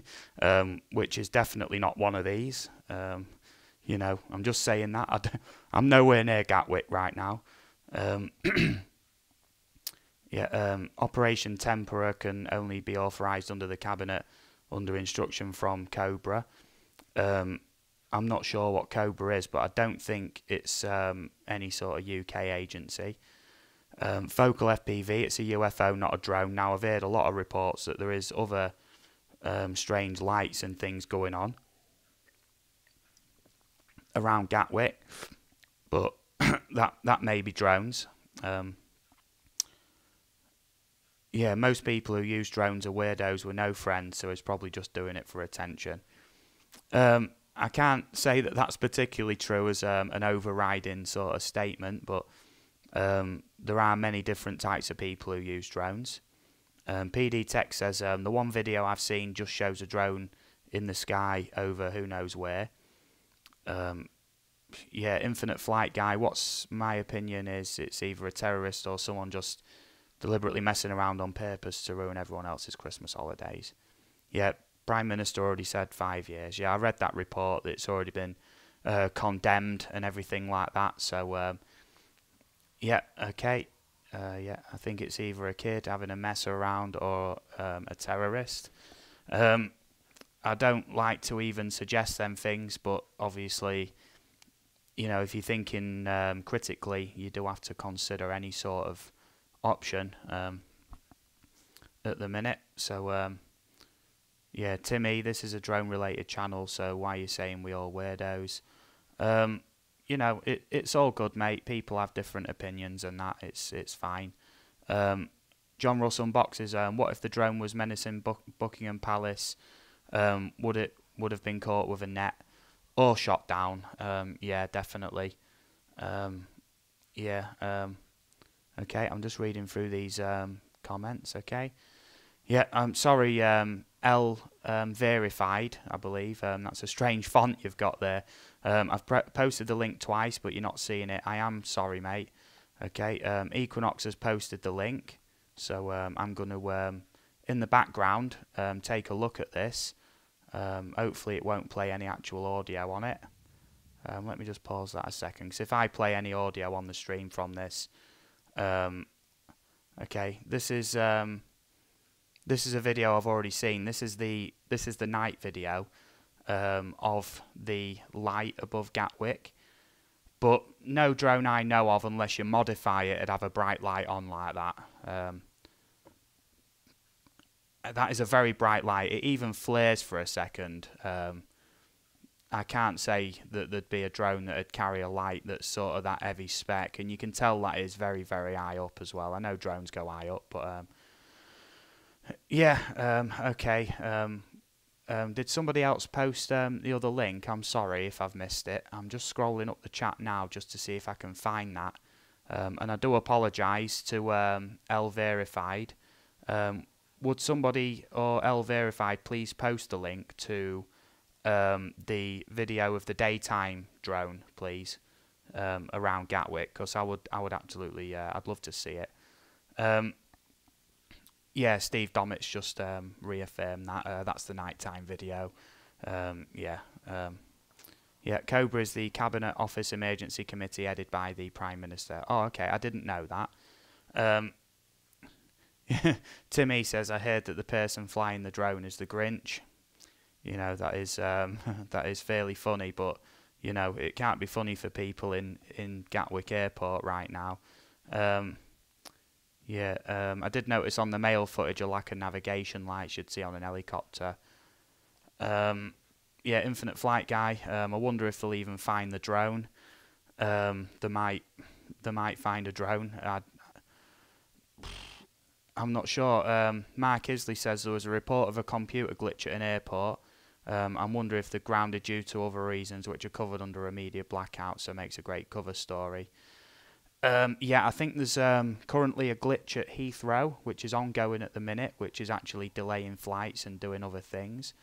Which is definitely not one of these. You know, I'm just saying that. I'm nowhere near Gatwick right now. Operation Tempera can only be authorised under the Cabinet under instruction from Cobra. I'm not sure what Cobra is, but I don't think it's any sort of UK agency. Focal FPV, it's a UFO, not a drone. Now, I've heard a lot of reports that there is other strange lights and things going on around Gatwick, but that may be drones. Yeah, most people who use drones are weirdos with no friends, so it's probably just doing it for attention. I can't say that that's particularly true as an overriding sort of statement, but there are many different types of people who use drones. PD Tech says the one video I've seen just shows a drone in the sky over who knows where. Yeah, Infinite Flight Guy, what's my opinion is it's either a terrorist or someone just deliberately messing around on purpose to ruin everyone else's Christmas holidays. Yeah, Prime Minister already said 5 years. Yeah, I read that report that it's already been condemned and everything like that. So, yeah, okay. Yeah, I think it's either a kid having a mess around or a terrorist. I don't like to even suggest them things, but obviously, you know, if you're thinking critically, you do have to consider any sort of option at the minute. So, yeah, Timmy, this is a drone-related channel, so why are you saying we all weirdos? You know, it's all good, mate. People have different opinions and that. It's fine. John Russell Unboxes, what if the drone was menacing Buckingham Palace? Would it have been caught with a net or shot down? Yeah, definitely. Yeah. Okay, I'm just reading through these comments. Okay. Yeah, I'm sorry, L verified, I believe. That's a strange font you've got there. I've posted the link twice, but you're not seeing it. I am sorry, mate. Okay, Equinox has posted the link, so I'm going to, in the background, take a look at this. Hopefully it won't play any actual audio on it. Let me just pause that a second, because if I play any audio on the stream from this, okay, this is a video I've already seen. This is the night video of the light above Gatwick, but no drone I know of, unless you modify it, it'd have a bright light on like that. That is a very bright light. It even flares for a second. I can't say that there'd be a drone that'd carry a light that's sort of that heavy spec, and you can tell that is very, very high up as well. I know drones go high up, but yeah, okay. Did somebody else post the other link? I'm sorry if I've missed it. I'm just scrolling up the chat now just to see if I can find that. And I do apologise to L Verified. Would somebody or L Verified please post a link to the video of the daytime drone, please, around Gatwick? Because I would absolutely, I'd love to see it. Yeah, Steve Domit's just reaffirmed that. That's the nighttime video. Yeah, Cobra is the Cabinet Office Emergency Committee headed by the Prime Minister. Oh, okay, I didn't know that. Timmy says, I heard that the person flying the drone is the Grinch. You know, that is that is fairly funny, but you know, it can't be funny for people in Gatwick Airport right now. Yeah, I did notice on the mail footage a lack of navigation lights you'd see on an helicopter. Yeah, Infinite Flight Guy, I wonder if they'll even find the drone. They might find a drone. I'm not sure. Mark Isley says there was a report of a computer glitch at an airport. I wonder if they're grounded due to other reasons which are covered under a media blackout, so it makes a great cover story. Yeah, I think there's currently a glitch at Heathrow, which is ongoing at the minute, which is actually delaying flights and doing other things.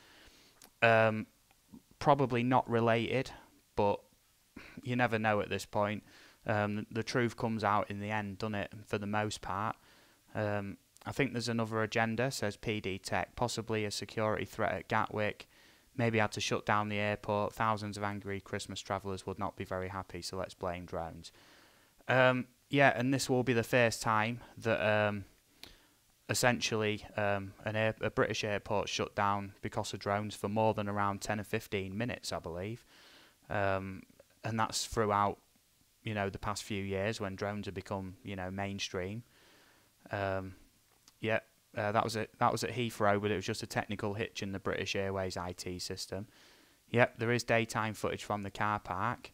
Probably not related, but you never know at this point. The truth comes out in the end, doesn't it, for the most part. I think there's another agenda, says PD Tech, possibly a security threat at Gatwick. Maybe had to shut down the airport. Thousands of angry Christmas travellers would not be very happy, so let's blame drones. Yeah, and this will be the first time that essentially a British airport shut down because of drones for more than around 10 or 15 minutes, I believe. And that's throughout, you know, the past few years when drones have become, you know, mainstream. Yeah, that was at Heathrow, but it was just a technical hitch in the British Airways IT system. Yep, there is daytime footage from the car park.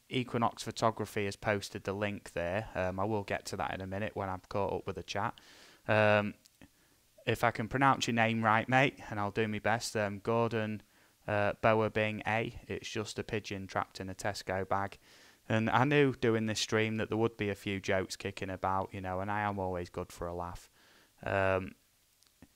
Equinox Photography has posted the link there. I will get to that in a minute when I'm caught up with the chat. If I can pronounce your name right, mate, and I'll do my best. Gordon Boabing A. It's just a pigeon trapped in a Tesco bag. And I knew doing this stream that there would be a few jokes kicking about, you know, and I am always good for a laugh. Yeah,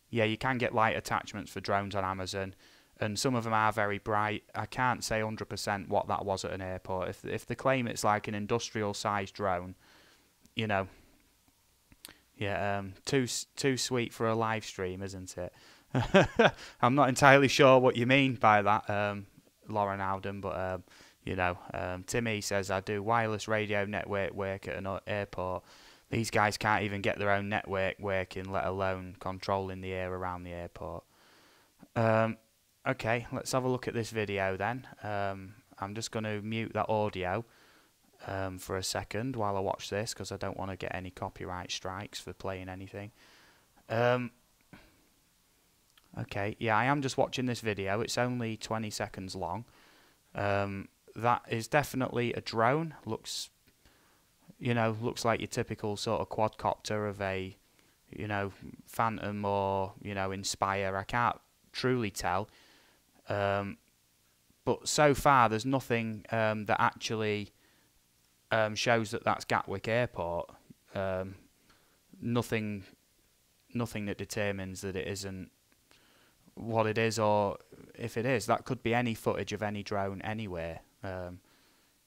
you can get light attachments for drones on Amazon, and some of them are very bright. I can't say 100% what that was at an airport. If they claim it's like an industrial-sized drone, you know, yeah, too sweet for a live stream, isn't it? I'm not entirely sure what you mean by that, Lauren Alden, but you know, Timmy says, I do wireless radio network work at an airport. These guys can't even get their own network working, let alone controlling the air around the airport. Okay, let's have a look at this video then. I'm just going to mute that audio for a second while I watch this, because I don't want to get any copyright strikes for playing anything. Okay, yeah, I am just watching this video. It's only 20 seconds long. That is definitely a drone. Looks like your typical sort of quadcopter of a, you know, Phantom or, you know, Inspire. I can't truly tell. But so far, there's nothing that actually shows that that's Gatwick Airport. Nothing nothing that determines that it isn't what it is, or if it is, that could be any footage of any drone anywhere.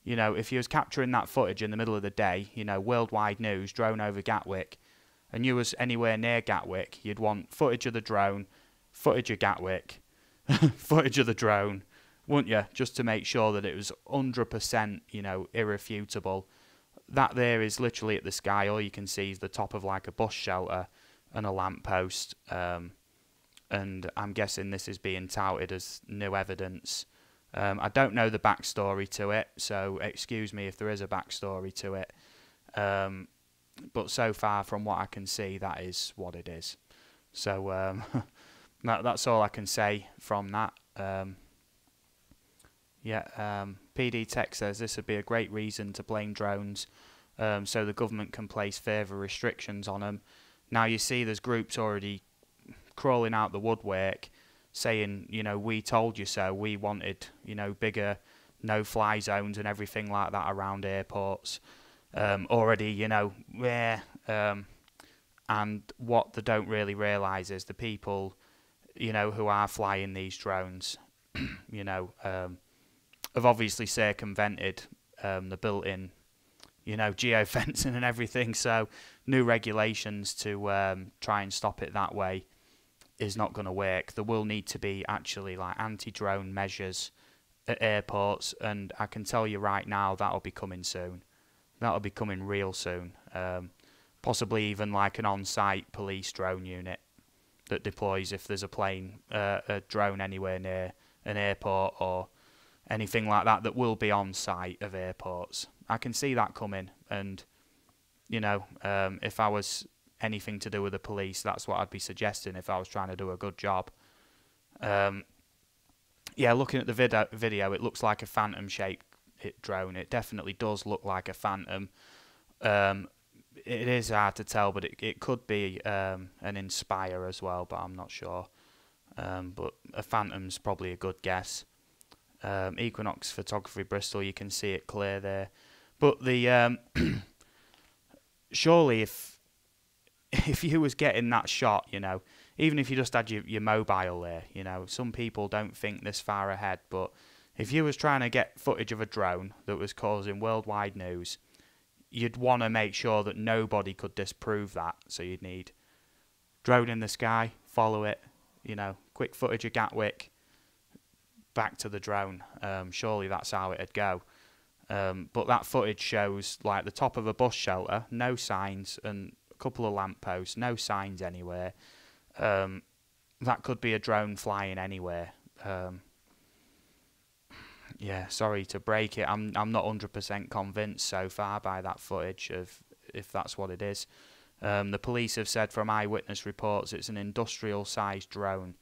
You know, if you was capturing that footage in the middle of the day, you know, worldwide news, drone over Gatwick, and you was anywhere near Gatwick, you'd want footage of the drone, footage of Gatwick, footage of the drone, wouldn't you? Just to make sure that it was 100%, you know, irrefutable. That there is literally at the sky. All you can see is the top of like a bus shelter and a lamppost. And I'm guessing this is being touted as new evidence. I don't know the backstory to it, so excuse me if there is a backstory to it. But so far, from what I can see, that is what it is. So that's all I can say from that. PD Tech says this would be a great reason to blame drones, so the government can place further restrictions on them. Now you see there's groups already crawling out the woodwork saying, you know, we told you so, we wanted, you know, bigger no-fly zones and everything like that around airports already, you know, and what they don't really realise is the people, you know, who are flying these drones, you know, have obviously circumvented the built-in, you know, geofencing and everything, so new regulations to try and stop it that way is not going to work. There will need to be actually like anti-drone measures at airports, and I can tell you right now that'll be coming soon. That'll be coming real soon. Possibly even like an on-site police drone unit that deploys if there's a plane, a drone anywhere near an airport or anything like that, that will be on site of airports. I can see that coming, and you know, if I was anything to do with the police, that's what I'd be suggesting if I was trying to do a good job. Yeah, looking at the video, it looks like a phantom-shaped drone. It definitely does look like a phantom. It is hard to tell, but it could be an Inspire as well, but I'm not sure. But a phantom's probably a good guess. Equinox Photography Bristol, you can see it clear there. But the surely if you was getting that shot, you know, even if you just had your mobile there, you know, some people don't think this far ahead, but if you was trying to get footage of a drone that was causing worldwide news, you'd want to make sure that nobody could disprove that. So you'd need drone in the sky, follow it, you know, quick footage of Gatwick, back to the drone. Surely that's how it'd go. But that footage shows like the top of a bus shelter, no signs, and a couple of lampposts, no signs anywhere. That could be a drone flying anywhere. Yeah, sorry to break it. I'm not 100% convinced so far by that footage of if that's what it is. The police have said from eyewitness reports it's an industrial-sized drone.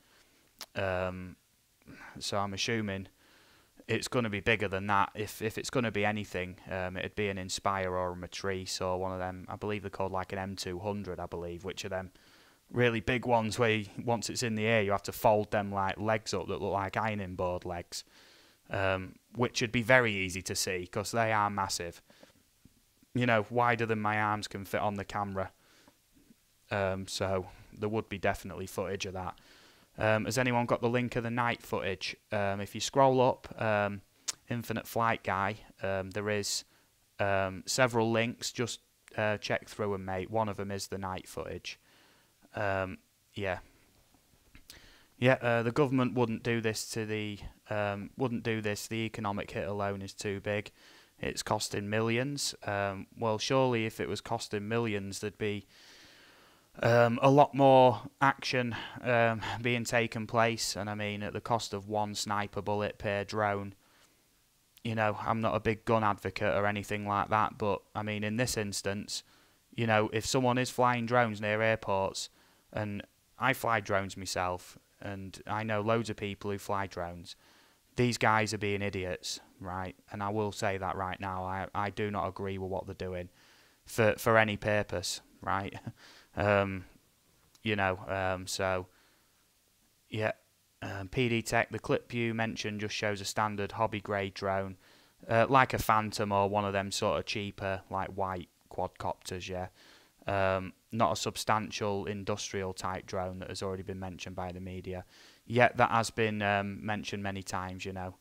So I'm assuming it's going to be bigger than that. If it's going to be anything, it'd be an Inspire or a Matrice or one of them. I believe they're called like an M200, I believe, which are them really big ones where once it's in the air you have to fold them like legs up that look like ironing board legs, which would be very easy to see because they are massive. You know, wider than my arms can fit on the camera. So there would be definitely footage of that. Has anyone got the link of the night footage? If you scroll up, Infinite Flight Guy, there is several links. Just check through them, mate. One of them is the night footage. Yeah. The government wouldn't do this to the The economic hit alone is too big. It's costing millions. Well, surely if it was costing millions, there'd be a lot more action being taken place. And I mean, at the cost of one sniper bullet per drone. You know, I'm not a big gun advocate or anything like that, but I mean, in this instance, you know, if someone is flying drones near airports, and I fly drones myself, and I know loads of people who fly drones, these guys are being idiots, right? And I will say that right now. I do not agree with what they're doing for any purpose, right? You know, so, yeah. PD Tech, the clip you mentioned just shows a standard hobby-grade drone, like a Phantom or one of them sort of cheaper, like white quadcopters, yeah. not a substantial industrial type drone that has already been mentioned by the media. Yet that has been mentioned many times, you know.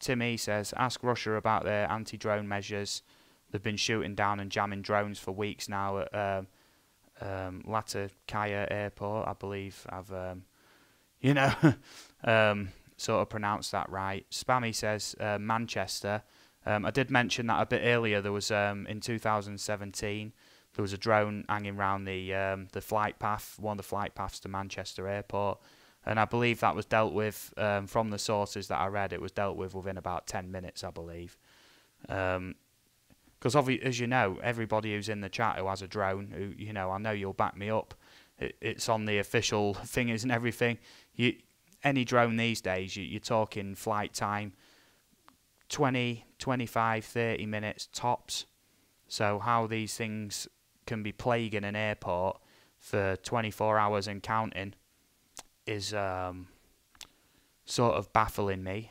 Tim E says, ask Russia about their anti-drone measures. They've been shooting down and jamming drones for weeks now at Gatwick Airport, I believe. I've, sort of pronounced that right. Spammy says Manchester. I did mention that a bit earlier. There was in 2017 there was a drone hanging around the flight path, one of the flight paths to Manchester Airport, and I believe that was dealt with from the sources that I read. It was dealt with within about 10 minutes, I believe. Because as you know, everybody who's in the chat who has a drone, who, you know, I know you'll back me up. It's on the official thingers and everything. Any drone these days, you're talking flight time 20, 25, 30 minutes tops. So how these things can be plaguing an airport for 24 hours and counting is sort of baffling me.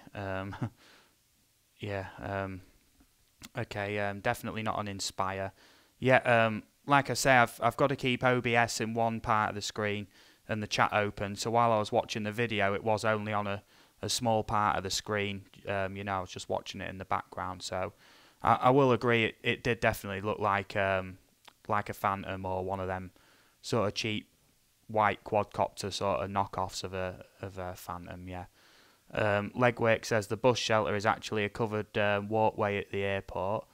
Definitely not on Inspire. Like I say, I've got to keep OBS in one part of the screen and the chat open. So while I was watching the video, it was only on a small part of the screen. I was just watching it in the background. So I will agree, it did definitely look like a Phantom or one of them sort of cheap white quadcopter sort of knockoffs of a Phantom. Legwork says the bus shelter is actually a covered walkway at the airport.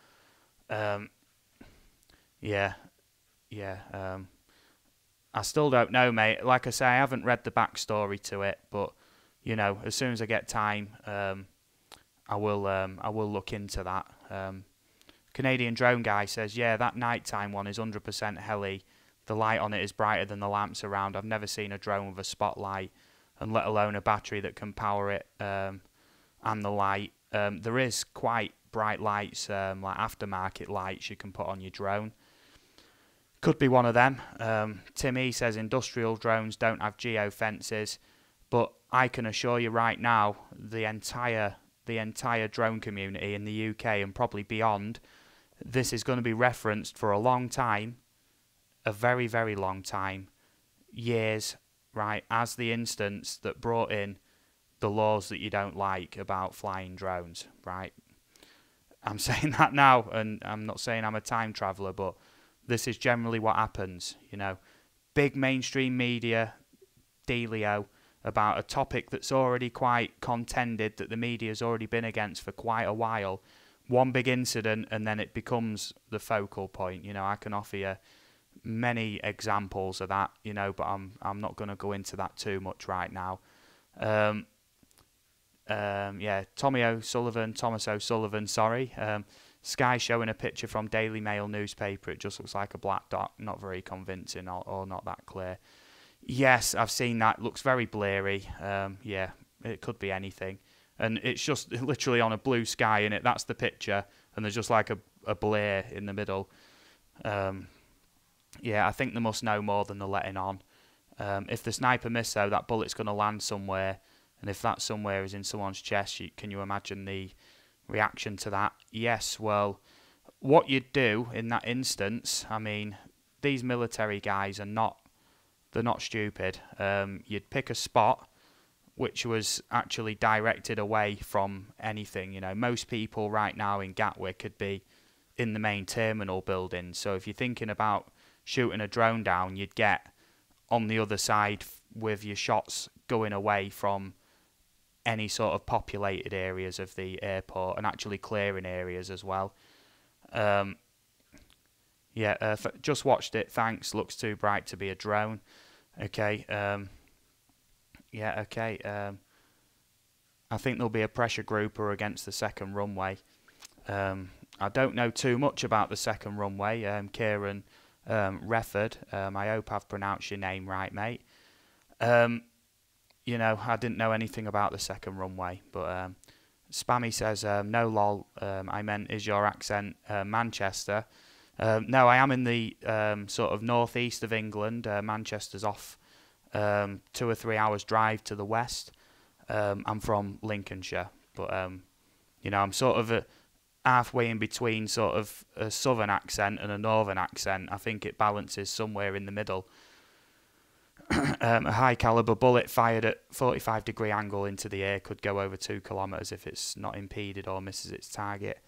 I still don't know, mate. Like I say, I haven't read the backstory to it, but you know, as soon as I get time, I will look into that. Canadian Drone Guy says, yeah, that nighttime one is 100% heli. The light on it is brighter than the lamps around. I've never seen a drone with a spotlight, and let alone a battery that can power it and the light. There is quite bright lights, like aftermarket lights you can put on your drone. Could be one of them. Tim E says industrial drones don't have geo-fences, but I can assure you right now, the entire drone community in the UK and probably beyond, this is going to be referenced for a long time, a very, very long time, years, right, as the instance that brought in the laws that you don't like about flying drones, right? I'm saying that now, and I'm not saying I'm a time traveller, but this is generally what happens, you know. Big mainstream media dealio about a topic that's already quite contended, that the media's already been against for quite a while. One big incident and then it becomes the focal point. You know, I can offer you many examples of that, you know, but I'm not going to go into that too much right now. Thomas O'Sullivan, sorry. Sky showing a picture from Daily Mail newspaper. It just looks like a black dot, not very convincing or not that clear. Yes, I've seen that. Looks very blurry. It could be anything. And it's just literally on a blue sky in it. That's the picture. And there's just like a blur in the middle. I think they must know more than they're letting on. If the sniper missed, though, that bullet's going to land somewhere. And if that somewhere is in someone's chest, can you imagine the reaction to that? Yes, well, what you'd do in that instance, I mean, these military guys they're not stupid. You'd pick a spot which was actually directed away from anything. You know, most people right now in Gatwick could be in the main terminal building. So if you're thinking about shooting a drone down, you'd get on the other side with your shots going away from any sort of populated areas of the airport and actually clearing areas as well. Just watched it. Thanks. Looks too bright to be a drone. Okay. I think there'll be a pressure grouper against the second runway. I don't know too much about the second runway. Kieran Refford. I hope I've pronounced your name right, mate. You know, I didn't know anything about the second runway, but Spammy says, no lol, I meant, is your accent Manchester? No, I am in the sort of northeast of England. Manchester's off 2 or 3 hours drive to the west. I'm from Lincolnshire, but, you know, I'm sort of halfway in between sort of a southern accent and a northern accent. I think it balances somewhere in the middle. A high caliber bullet fired at 45-degree angle into the air could go over 2 kilometers if it's not impeded or misses its target.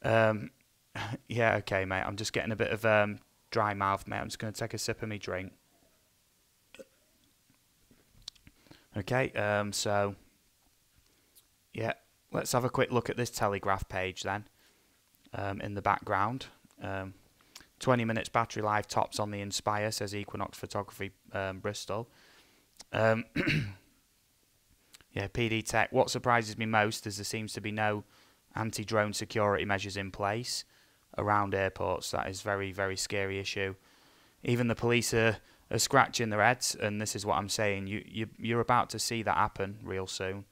Yeah, okay, mate. I'm just getting a bit of dry mouth, mate. I'm just going to take a sip of my drink. Okay, so yeah, let's have a quick look at this Telegraph page then. In the background, 20 minutes battery life tops on the Inspire, says Equinox Photography Bristol. Yeah, PD Tech. What surprises me most is there seems to be no anti-drone security measures in place around airports. That is very, very scary issue. Even the police are scratching their heads, and this is what I'm saying. You're about to see that happen real soon.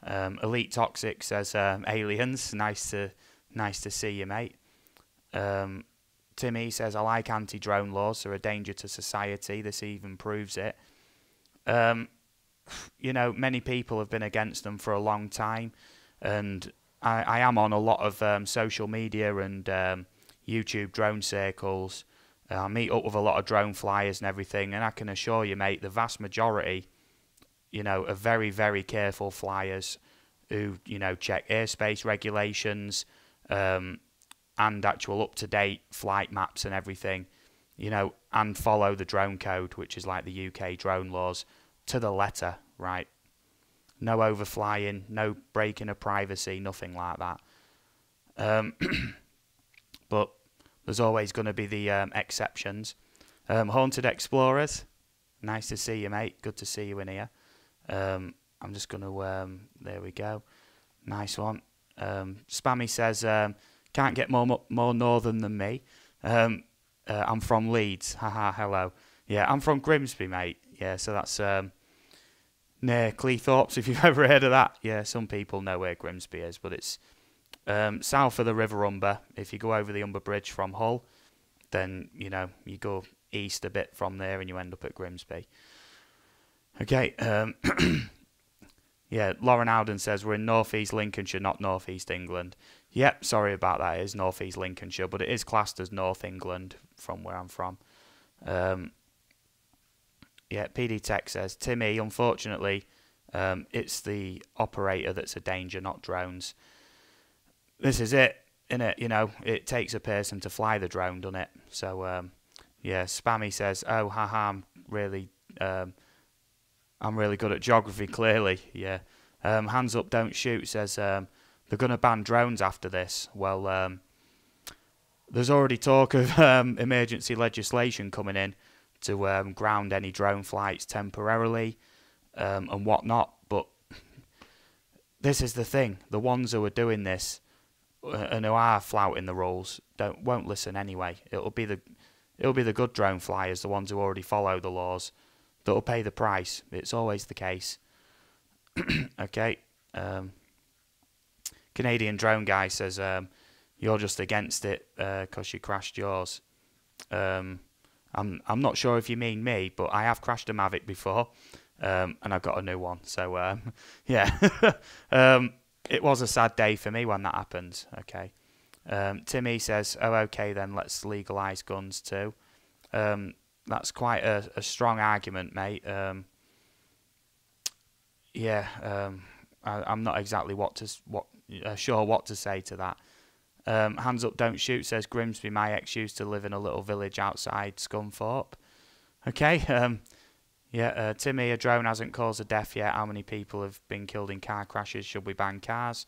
Elite Toxic says aliens. Nice to see you, mate. Timmy says, I like anti-drone laws. They're a danger to society. This even proves it. You know, many people have been against them for a long time, and I am on a lot of social media and YouTube drone circles. I meet up with a lot of drone flyers and everything, and I can assure you, mate, the vast majority, you know, are very, very careful flyers who, you know, check airspace regulations, and actual up-to-date flight maps and everything, you know, and follow the drone code, which is like the UK drone laws, to the letter, right? No overflying, no breaking of privacy, nothing like that. But there's always going to be the exceptions. Haunted Explorers, nice to see you, mate. Good to see you in here. I'm just going to, there we go. Nice one. Spammy says, can't get more northern than me. I'm from Leeds. Haha, hello. Yeah, I'm from Grimsby, mate. Yeah, so that's near Cleethorpes, if you've ever heard of that. Yeah, some people know where Grimsby is, but it's south of the River Humber. If you go over the Humber Bridge from Hull, then, you know, you go east a bit from there and you end up at Grimsby. Okay, yeah, Lauren Howden says we're in North East Lincolnshire, not North East England. Yep, sorry about that. It is North East Lincolnshire, but it is classed as North England from where I'm from. Yeah, PD Tech says, Timmy, unfortunately, it's the operator that's a danger, not drones. This is it, innit? You know, it takes a person to fly the drone, doesn't it? So, yeah, Spammy says, oh, haha, I'm really good at geography, clearly. Yeah. Hands up, don't shoot says, they're going to ban drones after this. Well, there's already talk of emergency legislation coming in to ground any drone flights temporarily and whatnot. But this is the thing: the ones who are doing this and who are flouting the rules won't listen anyway. It'll be the good drone flyers, the ones who already follow the laws, that'll pay the price. It's always the case. Okay. Canadian drone guy says you're just against it because you crashed yours. I'm not sure if you mean me, but I have crashed a Mavic before, and I've got a new one. So yeah, it was a sad day for me when that happened. Okay, Timmy says, "Oh, okay, then let's legalise guns too." That's quite a strong argument, mate. Yeah, I'm not exactly sure what to say to that. Hands up, don't shoot says Grimsby. My ex used to live in a little village outside Scunthorpe. Okay, yeah, Timmy, a drone hasn't caused a death yet. How many people have been killed in car crashes? Should we ban cars?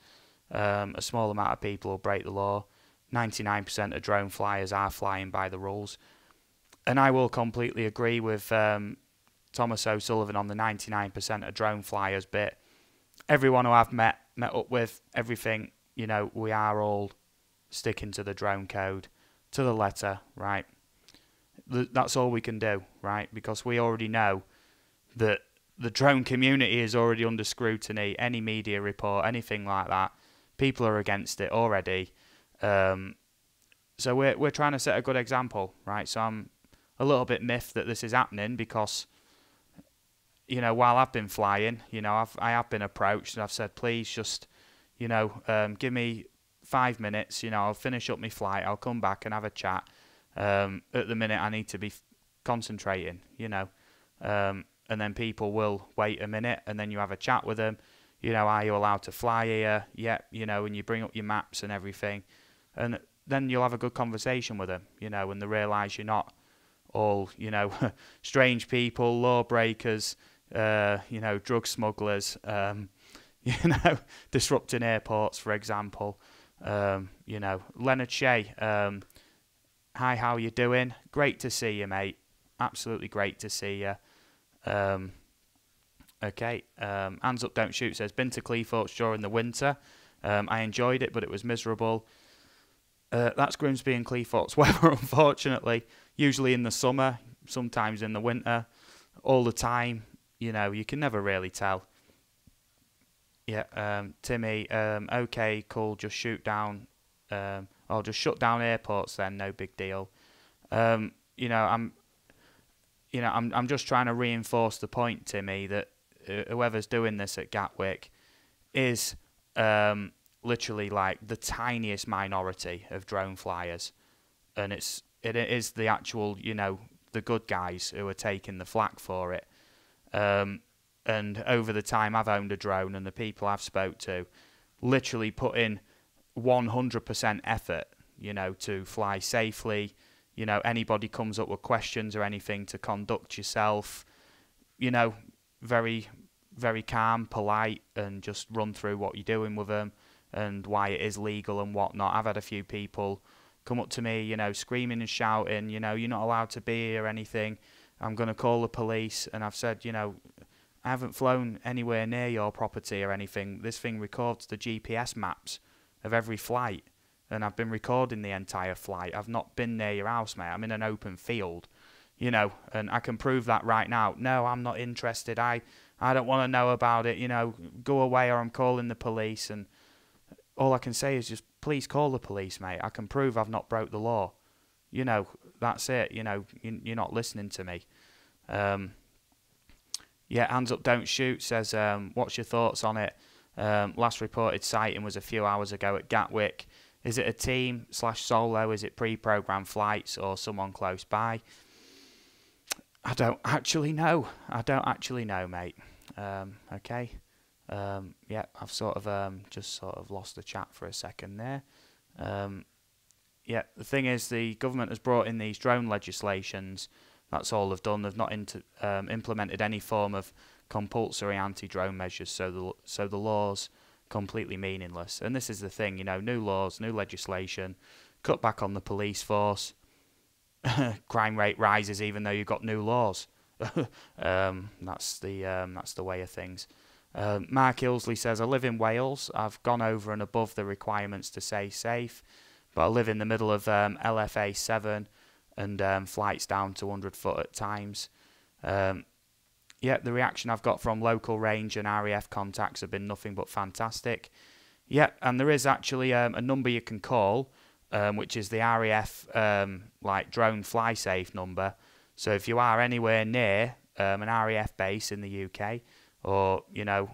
A small amount of people will break the law. 99% of drone flyers are flying by the rules. And I will completely agree with Thomas O'Sullivan on the 99% of drone flyers bit. Everyone who I've met up with, everything, you know, we are all sticking to the drone code, to the letter, right? That's all we can do, right? Because we already know that the drone community is already under scrutiny. Any media report, anything like that, people are against it already. So we're trying to set a good example, right? So I'm a little bit miffed that this is happening because, you know, while I've been flying, you know, I have been approached and I've said, please just, you know, give me 5 minutes, you know, I'll finish up my flight, I'll come back and have a chat. At the minute I need to be concentrating, you know. And then people will wait a minute, and then you have a chat with them. You know, are you allowed to fly here? Yep, you know, and you bring up your maps and everything. And then you'll have a good conversation with them, you know, and they realise you're not all, you know, strange people, lawbreakers, you know, drug smugglers, you know, disrupting airports, for example. You know, Leonard Shea, hi, how you doing? Great to see you, mate. Absolutely great to see you. Okay, Hands Up Don't Shoot says, been to Cleethorpes during the winter. I enjoyed it, but it was miserable. That's Grimsby and Cleethorpes weather, unfortunately. Usually in the summer, sometimes in the winter, all the time. You know, you can never really tell. Yeah, Timmy, okay, cool, just shoot down, or just shut down airports then, no big deal. You know, I'm just trying to reinforce the point, Timmy, that whoever's doing this at Gatwick is literally like the tiniest minority of drone flyers, and it is the actual, you know, the good guys who are taking the flak for it. And over the time I've owned a drone, and the people I've spoke to literally put in 100% effort, you know, to fly safely. You know, anybody comes up with questions or anything, to conduct yourself, you know, very, very calm, polite, and just run through what you're doing with them and why it is legal and whatnot. I've had a few people come up to me, you know, screaming and shouting, you know, you're not allowed to be here or anything. I'm going to call the police. And I've said, you know, I haven't flown anywhere near your property or anything. This thing records the GPS maps of every flight, and I've been recording the entire flight. I've not been near your house, mate. I'm in an open field, you know, and I can prove that right now. No, I'm not interested. I don't want to know about it. You know, go away, or I'm calling the police. And all I can say is just, please call the police, mate. I can prove I've not broke the law. You know, that's it. You know, you're not listening to me. Yeah, Hands Up Don't Shoot says, what's your thoughts on it? Last reported sighting was a few hours ago at Gatwick. Is it a team / solo? Is it pre-programmed flights or someone close by? I don't actually know. I don't actually know, mate. Okay. Yeah, I've sort of just sort of lost the chat for a second there. Yeah, the thing is, the government has brought in these drone legislations. That's all they've done. They've not implemented any form of compulsory anti-drone measures, so the law's completely meaningless. And this is the thing, you know, new laws, new legislation, cut back on the police force, crime rate rises even though you've got new laws. That's the way of things. Mark Ilsley says, I live in Wales. I've gone over and above the requirements to stay safe, but I live in the middle of LFA 7 and flights down to 100 foot at times. Yeah, the reaction I've got from local range and RAF contacts have been nothing but fantastic. Yeah, and there is actually a number you can call, which is the RAF like drone fly safe number. So if you are anywhere near an RAF base in the UK, or you know,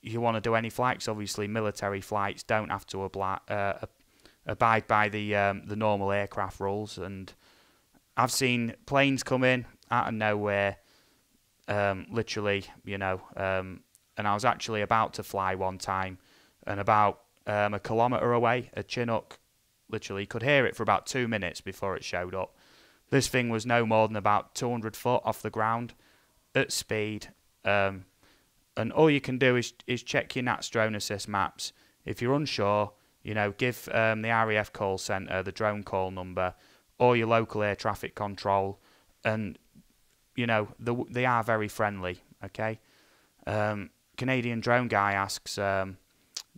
you want to do any flights, obviously military flights don't have to abide by the normal aircraft rules. And I've seen planes come in out of nowhere, literally, you know, and I was actually about to fly one time, and about a kilometre away, a Chinook, literally could hear it for about 2 minutes before it showed up. This thing was no more than about 200 foot off the ground at speed, and all you can do is check your NATS drone assist maps. If you're unsure, you know, give the RAF call centre the drone call number or your local air traffic control, and you know, they are very friendly. Okay. Canadian drone guy asks,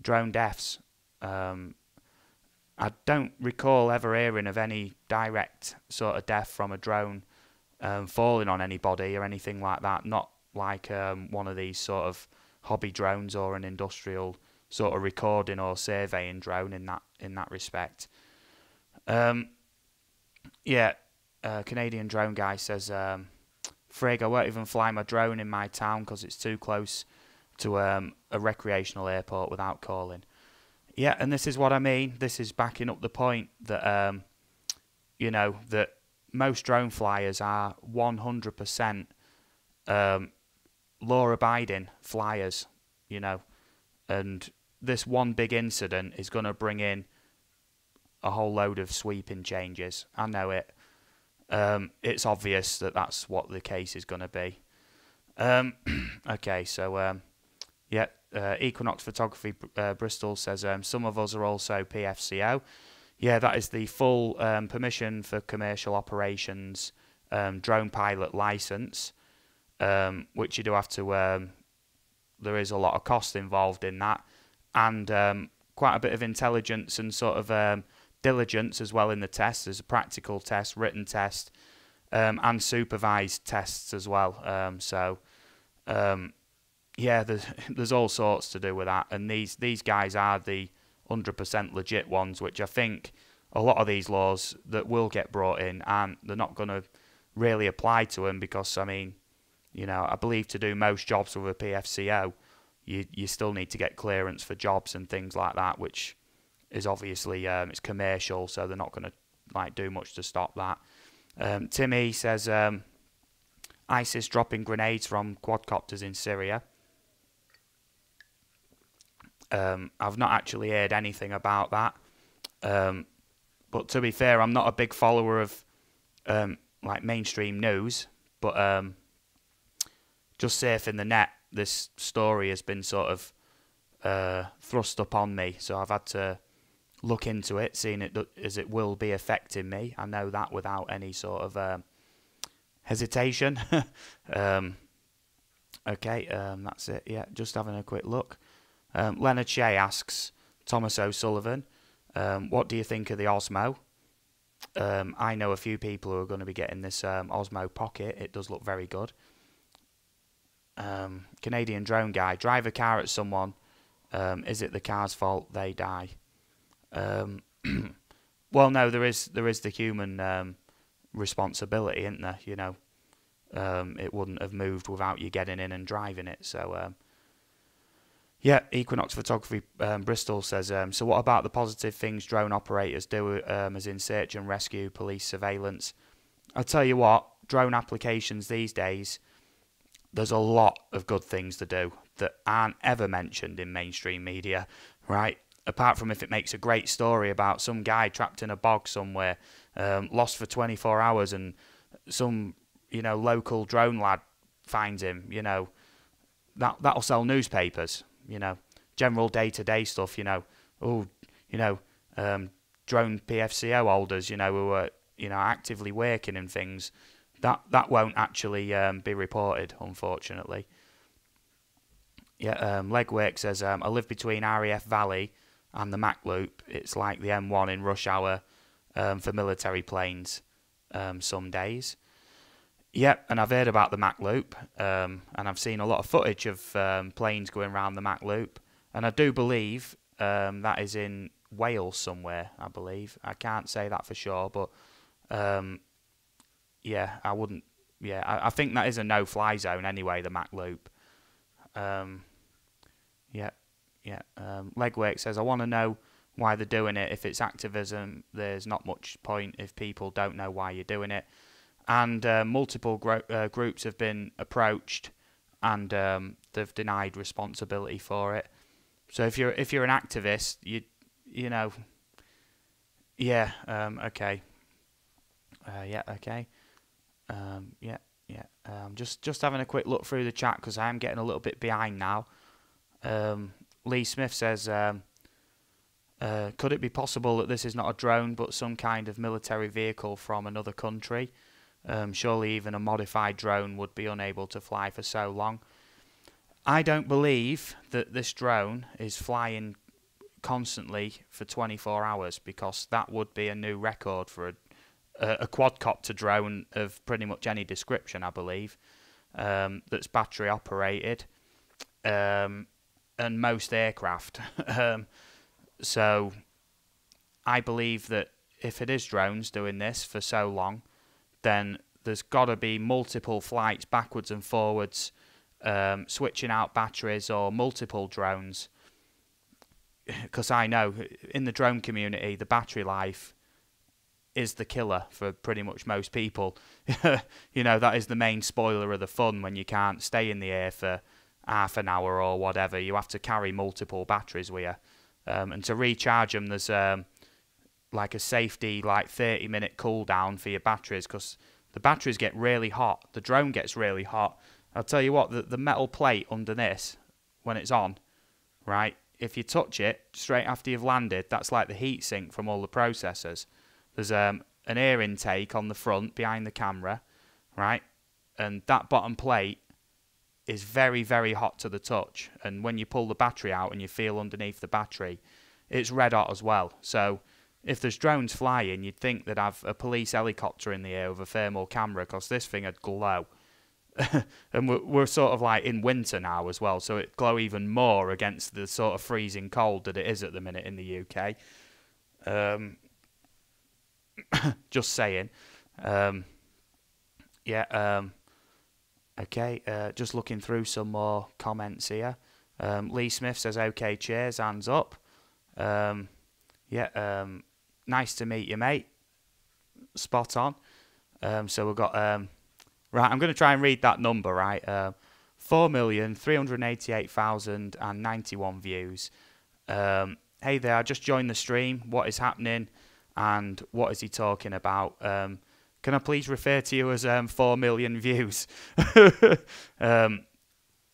drone deaths. I don't recall ever hearing of any direct sort of death from a drone falling on anybody or anything like that. Not like one of these sort of hobby drones or an industrial sort of recording or surveying drone in that respect. Yeah, Canadian drone guy says, Frig, I won't even fly my drone in my town because it's too close to a recreational airport without calling. Yeah, and this is what I mean. This is backing up the point that, you know, that most drone flyers are 100% law-abiding flyers, you know, and this one big incident is going to bring in a whole load of sweeping changes. I know it. It's obvious that that's what the case is going to be. Okay, so yeah, Equinox Photography Bristol says some of us are also PFCO. Yeah, that is the full permission for commercial operations drone pilot license, which you do have to. There is a lot of cost involved in that, and quite a bit of intelligence and sort of diligence as well in the tests. There's a practical test, written test, and supervised tests as well. Yeah, there's all sorts to do with that, and these guys are the 100% legit ones, which I think a lot of these laws that will get brought in, and they're not going to really apply to them because, I mean, you know, I believe to do most jobs with a PFCO, you still need to get clearance for jobs and things like that, which is obviously it's commercial, so they're not going to like do much to stop that. Timmy says ISIS dropping grenades from quadcopters in Syria. I've not actually heard anything about that, but to be fair, I'm not a big follower of like mainstream news, but just surfing the net, this story has been sort of thrust upon me, so I've had to look into it, seeing it as it will be affecting me. I know that without any sort of hesitation. Okay, that's it. Yeah, just having a quick look. Leonard Shea asks Thomas O'Sullivan, what do you think of the Osmo? I know a few people who are going to be getting this Osmo Pocket. It does look very good. Canadian drone guy, drive a car at someone. Is it the car's fault they die? Well, no, there is the human responsibility, isn't there? You know, it wouldn't have moved without you getting in and driving it. So, yeah, Equinox Photography Bristol says, so what about the positive things drone operators do, as in search and rescue, police surveillance? I'll tell you what, drone applications these days, there's a lot of good things to do that aren't ever mentioned in mainstream media, right? Apart from if it makes a great story about some guy trapped in a bog somewhere, lost for 24 hours, and some, you know, local drone lad finds him, you know, that'll sell newspapers, you know. General day-to-day stuff, you know, drone PFCO holders, you know, who are, you know, actively working and things, that won't actually be reported, unfortunately. Yeah, Legwork says, I live between RAF Valley and the Mac Loop. It's like the M1 in rush hour for military planes some days. Yep, and I've heard about the Mac Loop, and I've seen a lot of footage of planes going around the Mac Loop, and I do believe that is in Wales somewhere, I believe. I can't say that for sure, but yeah, I wouldn't. Yeah, I think that is a no-fly zone anyway, the Mac Loop. Legwork says, I want to know why they're doing it. If it's activism, there's not much point if people don't know why you're doing it. And multiple groups have been approached, and they've denied responsibility for it. So if you're an activist, you know, yeah, okay, okay, just having a quick look through the chat because I am getting a little bit behind now. Lee Smith says, could it be possible that this is not a drone but some kind of military vehicle from another country? Surely even a modified drone would be unable to fly for so long. I don't believe that this drone is flying constantly for 24 hours because that would be a new record for a quadcopter drone of pretty much any description, I believe, that's battery operated, and most aircraft. So I believe that if it is drones doing this for so long, then there's got to be multiple flights backwards and forwards, switching out batteries, or multiple drones. because I know in the drone community, the battery life is the killer for pretty much most people. You know, that is the main spoiler of the fun when you can't stay in the air for half an hour or whatever. You have to carry multiple batteries with you. And to recharge them, there's like a safety, like 30-minute cooldown for your batteries, because the batteries get really hot. The drone gets really hot. I'll tell you what, the metal plate under this, when it's on, right, if you touch it straight after you've landed, that's like the heat sink from all the processors. There's an air intake on the front behind the camera, right? And that bottom plate is very, very hot to the touch. And when you pull the battery out and you feel underneath the battery, it's red hot as well. So if there's drones flying, you'd think they'd have a police helicopter in the air with a thermal camera, because this thing would glow. And we're sort of like in winter now as well, so it'd glow even more against the sort of freezing cold that it is at the minute in the UK. Just saying. Okay, just looking through some more comments here. Lee Smith says, okay, cheers, hands up. Nice to meet you, mate. Spot on. So we've got, right, I'm going to try and read that number, right? 4,388,091 views. Hey there, I just joined the stream. What is happening? And what is he talking about? Can I please refer to you as 4 million views?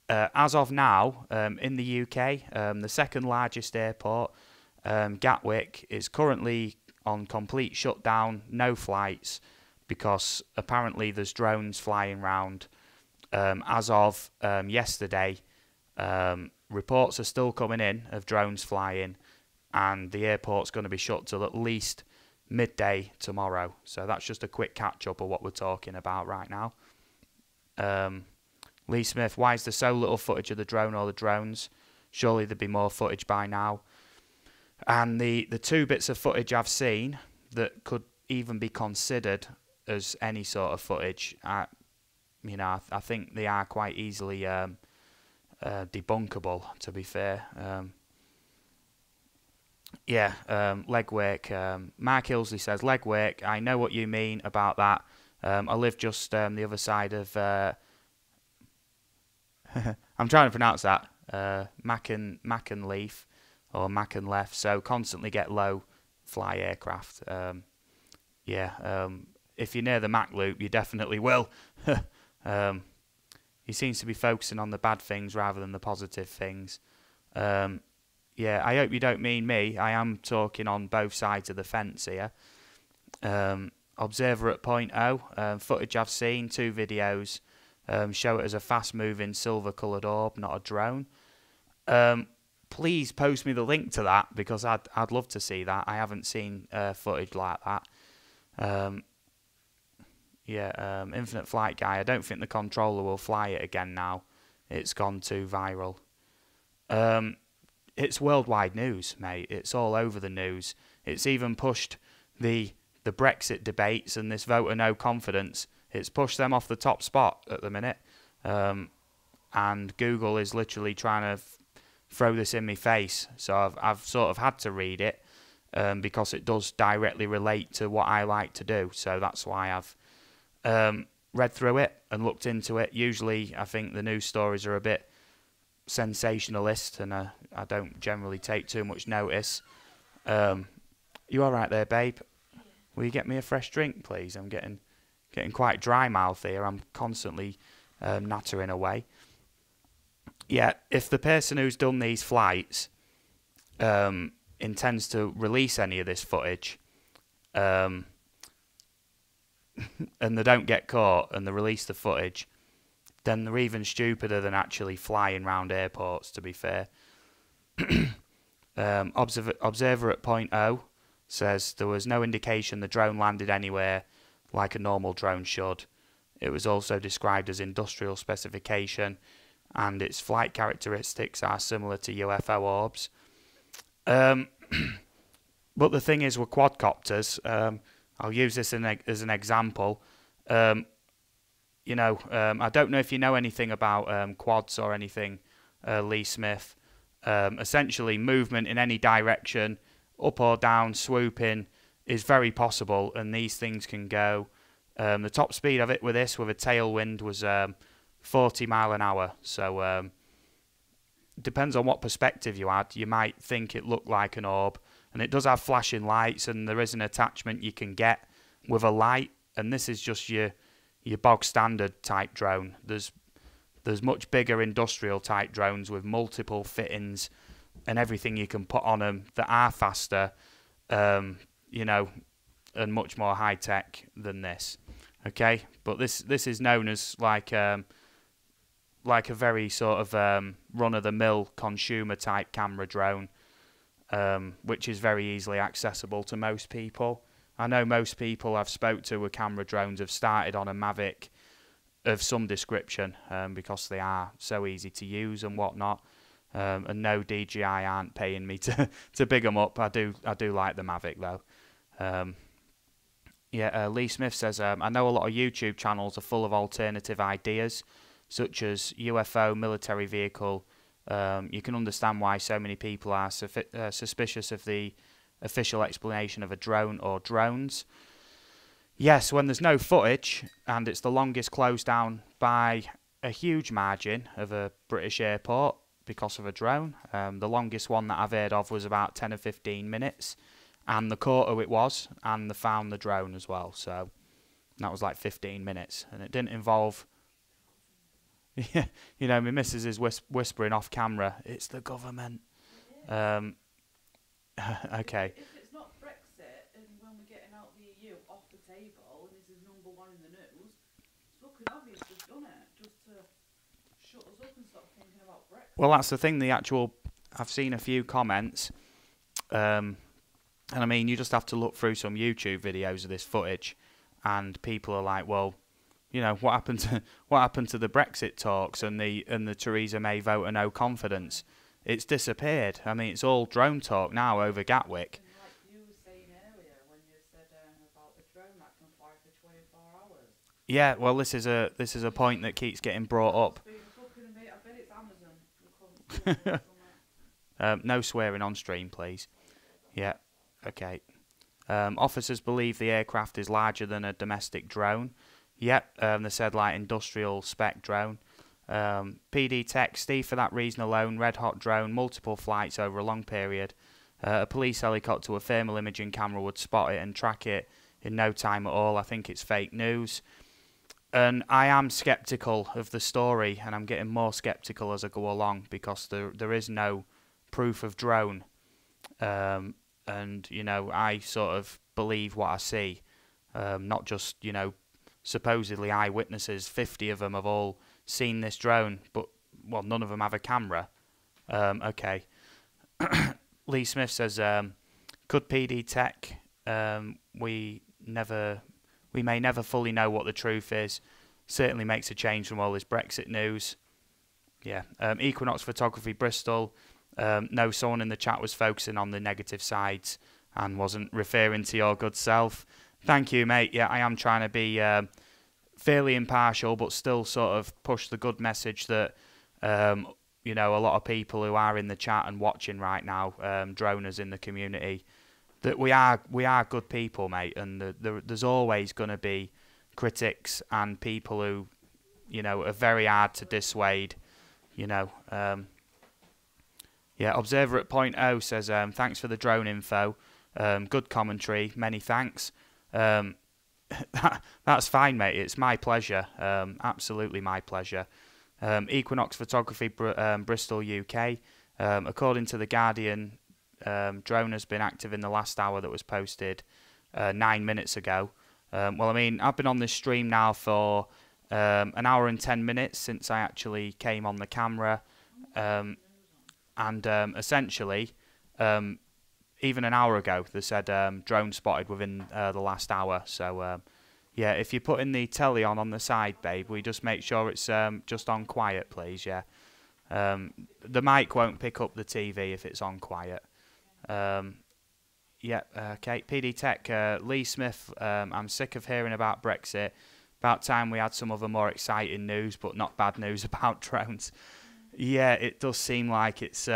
As of now, in the UK, the second largest airport, Gatwick, is currently on complete shutdown, no flights, because apparently there's drones flying around. As of yesterday, reports are still coming in of drones flying, and the airport's going to be shut till at least midday tomorrow. So that's just a quick catch-up of what we're talking about right now. Lee Smith, why is there so little footage of the drone or the drones? Surely there'd be more footage by now. And the two bits of footage I've seen that could even be considered as any sort of footage, I think they are quite easily debunkable, to be fair. Leg work. Mark Hillsley says, leg work, I know what you mean about that. I live just the other side of... I'm trying to pronounce that. Mac and Leaf, or Mac and Left, so constantly get low fly aircraft. If you're near the Mac loop, you definitely will. He seems to be focusing on the bad things rather than the positive things. I hope you don't mean me. I am talking on both sides of the fence here. Observer at point O, footage I've seen, 2 videos, show it as a fast-moving silver-coloured orb, not a drone. Please post me the link to that, because I'd love to see that. I haven't seen footage like that. Infinite Flight Guy, I don't think the controller will fly it again now. It's gone too viral. It's worldwide news, mate. It's all over the news. It's even pushed the Brexit debates and this vote of no confidence. It's pushed them off the top spot at the minute. And Google is literally trying to throw this in my face. So I've sort of had to read it because it does directly relate to what I like to do. So that's why I've read through it and looked into it. Usually I think the news stories are a bit sensationalist, and I don't generally take too much notice. You all right there, babe? Will you get me a fresh drink, please? I'm getting quite dry mouth here. I'm constantly nattering away. Yeah, if the person who's done these flights intends to release any of this footage, and they don't get caught and they release the footage, then they're even stupider than actually flying around airports, to be fair. Observer at point O says there was no indication the drone landed anywhere like a normal drone should. It was also described as industrial specification, and its flight characteristics are similar to UFO orbs. But the thing is with quadcopters, I'll use this as an example. I don't know if you know anything about quads or anything, Lee Smith. essentially movement in any direction, up or down, swooping, is very possible, and these things can go. The top speed of it with this, with a tailwind, was 40 mile an hour. So depends on what perspective you had. You might think it looked like an orb, and it does have flashing lights, and there is an attachment you can get with a light, and this is just your bog standard type drone. There's much bigger industrial type drones with multiple fittings and everything you can put on them that are faster, you know, and much more high tech than this. Okay, but this is known as like a very sort of run of the mill consumer type camera drone, which is very easily accessible to most people. I know most people I've spoke to with camera drones have started on a Mavic of some description, because they are so easy to use and whatnot. And no, DJI aren't paying me to big them up. I do like the Mavic though. Lee Smith says, I know a lot of YouTube channels are full of alternative ideas, such as UFO, military vehicle. You can understand why so many people are suspicious of the official explanation of a drone or drones. Yes, when there's no footage, and it's the longest closed down by a huge margin of a British airport because of a drone. The longest one that I've heard of was about 10 or 15 minutes, and the caught who it was, and they found the drone as well. So that was like 15 minutes, and it didn't involve... Yeah, you know, my missus is whispering off camera, it's the government. Okay. If it's not Brexit, and when we're getting out the EU off the table, and this is #1 in the news, it's fucking obvious they've done it, just to shut us up and stop thinking about Brexit. Well, that's the thing, I've seen a few comments, and I mean, you just have to look through some YouTube videos of this footage, and people are like, well, you know, what happened to the Brexit talks and the Theresa May vote of no confidence? It's disappeared. I mean, it's all drone talk now over Gatwick. And like you were saying earlier when you said about the drone that can fly for 24 hours. Yeah, well, this is a point that keeps getting brought up. I bet it's Amazon. No swearing on stream, please. Yeah, okay. Officers believe the aircraft is larger than a domestic drone. Yep, they said like industrial spec drone. PD Tech, Steve, for that reason alone, red hot drone, multiple flights over a long period. A police helicopter with thermal imaging camera would spot it and track it in no time at all. I think it's fake news. And I am sceptical of the story, and I'm getting more sceptical as I go along, because there is no proof of drone. And, you know, I sort of believe what I see, not just, you know, supposedly eyewitnesses. 50 of them have all seen this drone, but, well, none of them have a camera. Okay. Lee Smith says, could PD Tech, we may never fully know what the truth is. Certainly makes a change from all this Brexit news. Yeah. Equinox Photography Bristol. No, someone in the chat was focusing on the negative sides and wasn't referring to your good self. Thank you, mate. Yeah, I am trying to be fairly impartial, but still sort of push the good message that, you know, a lot of people who are in the chat and watching right now, droners in the community, that we are good people, mate, and there's always going to be critics and people who, you know, are very hard to dissuade, you know. Yeah, Observer at Point O says, thanks for the drone info. Good commentary, many thanks. That's fine, mate. It's my pleasure. Absolutely my pleasure. Equinox Photography Bristol UK. According to The Guardian, drone has been active in the last hour that was posted 9 minutes ago. Well, I mean, I've been on this stream now for an hour and 10 minutes since I actually came on the camera. And essentially, even an hour ago, they said drone spotted within the last hour. So, yeah, if you put in the telly on the side, babe, we just make sure it's just on quiet, please, yeah. The mic won't pick up the TV if it's on quiet. Yeah, okay, PD Tech, Lee Smith, I'm sick of hearing about Brexit. About time we had some other more exciting news, but not bad news about drones. Yeah, it does seem like it's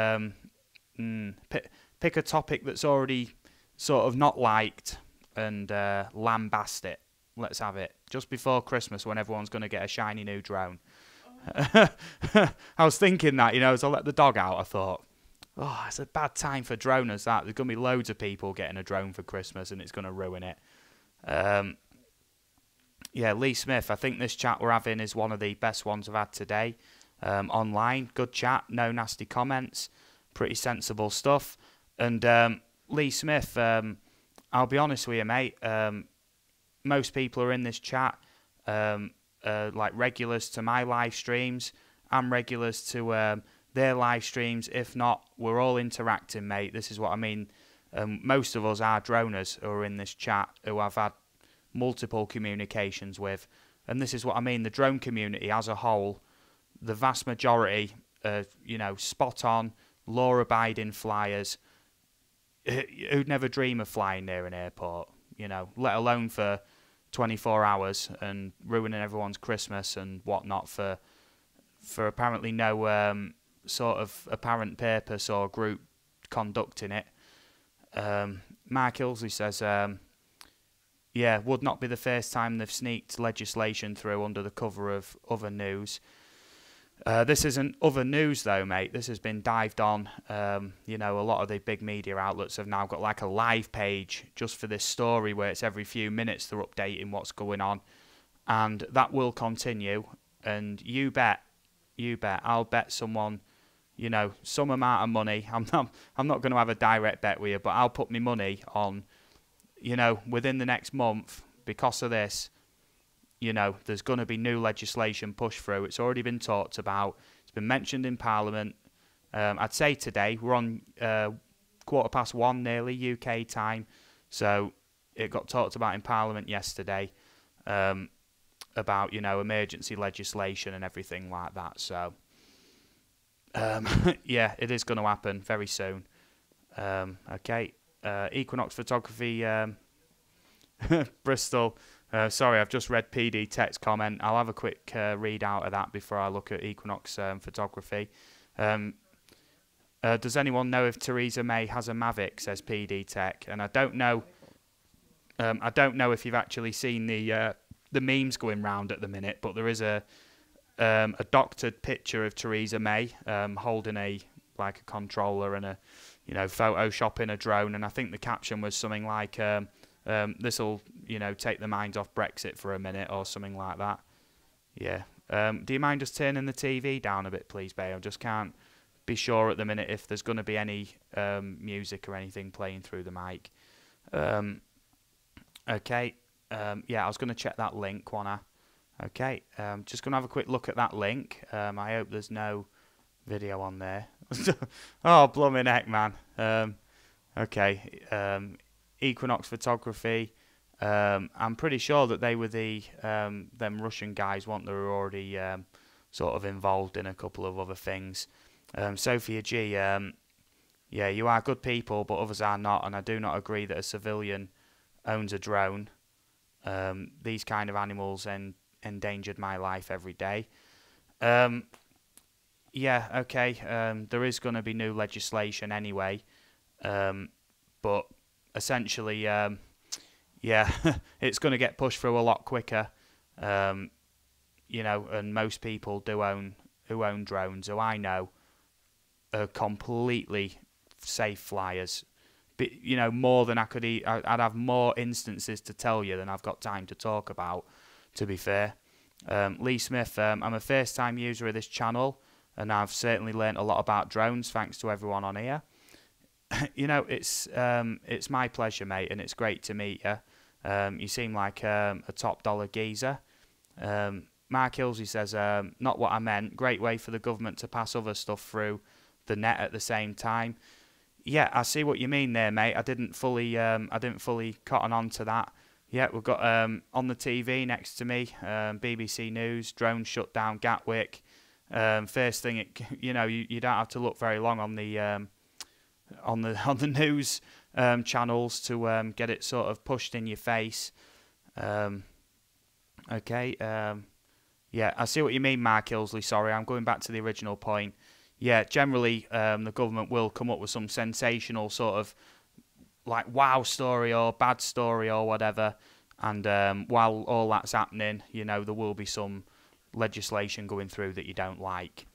pick a topic that's already sort of not liked and lambast it. Let's have it just before Christmas when everyone's going to get a shiny new drone. I was thinking that, as I let the dog out, I thought, oh, it's a bad time for droners. There's going to be loads of people getting a drone for Christmas, and it's going to ruin it. Yeah, Lee Smith, I think this chat we're having is one of the best ones I've had today. Online, good chat, no nasty comments, pretty sensible stuff. And Lee Smith, I'll be honest with you, mate. Most people are in this chat like regulars to my live streams. I'm regulars to their live streams. If not, we're all interacting, mate. This is what I mean. Most of us are droners who are in this chat who I've had multiple communications with. And this is what I mean. The drone community as a whole, the vast majority, spot on, law-abiding flyers who'd never dream of flying near an airport, let alone for 24 hours and ruining everyone's Christmas and whatnot for apparently no sort of apparent purpose or group conducting it. Mark Ilsley says, yeah, would not be the first time they've sneaked legislation through under the cover of other news. This isn't other news though, mate. This has been dived on. A lot of the big media outlets have now got like a live page just for this story where it's every few minutes they're updating what's going on. And that will continue. And you bet, I'll bet someone, some amount of money. I'm not going to have a direct bet with you, but I'll put my money on, within the next month, because of this, there's going to be new legislation pushed through. It's already been talked about. It's been mentioned in Parliament. I'd say today, we're on 1:15 nearly UK time. So it got talked about in Parliament yesterday about, emergency legislation and everything like that. So, yeah, it is going to happen very soon. Okay. Equinox Photography, Bristol. Sorry, I've just read PD Tech's comment. I'll have a quick read out of that before I look at Equinox Photography. Does anyone know if Theresa May has a Mavic? Says PD Tech, and I don't know. I don't know if you've actually seen the memes going round at the minute, but there is a doctored picture of Theresa May holding a controller and photoshopping a drone, and I think the caption was something like. This will, take the mind off Brexit for a minute or something like that. Yeah. Do you mind just turning the TV down a bit, please, Bay? I just can't be sure at the minute if there's going to be any music or anything playing through the mic. Okay. Yeah, I was going to check that link, wasn't I? Okay. Just going to have a quick look at that link. I hope there's no video on there. Oh, blooming heck, man. Okay. Equinox Photography. I'm pretty sure that they were them Russian guys, that were already sort of involved in a couple of other things. Sophia G. Yeah, you are good people, but others are not, and I do not agree that a civilian owns a drone. These kind of animals endangered my life every day. Yeah, okay. There is going to be new legislation anyway, but essentially, yeah, it's going to get pushed through a lot quicker, and most people who own drones, who I know, are completely safe flyers. But, more than I'd have more instances to tell you than I've got time to talk about, to be fair. Lee Smith, I'm a first-time user of this channel, and I've certainly learnt a lot about drones, thanks to everyone on here. It's my pleasure, mate, and it's great to meet you. You seem like a top dollar geezer. Mark Ilsley says, not what I meant. Great way for the government to pass other stuff through the net at the same time. Yeah, I see what you mean there, mate. I didn't fully cotton on to that. Yeah, we've got on the TV next to me, BBC News, drones shut down Gatwick. First thing, you don't have to look very long on the news channels to get it sort of pushed in your face. Okay. Yeah, I see what you mean, Mark Ilsley. Sorry, I'm going back to the original point. Yeah, generally, the government will come up with some sensational sort of like wow story or bad story or whatever, and while all that's happening, you know, there will be some legislation going through that you don't like.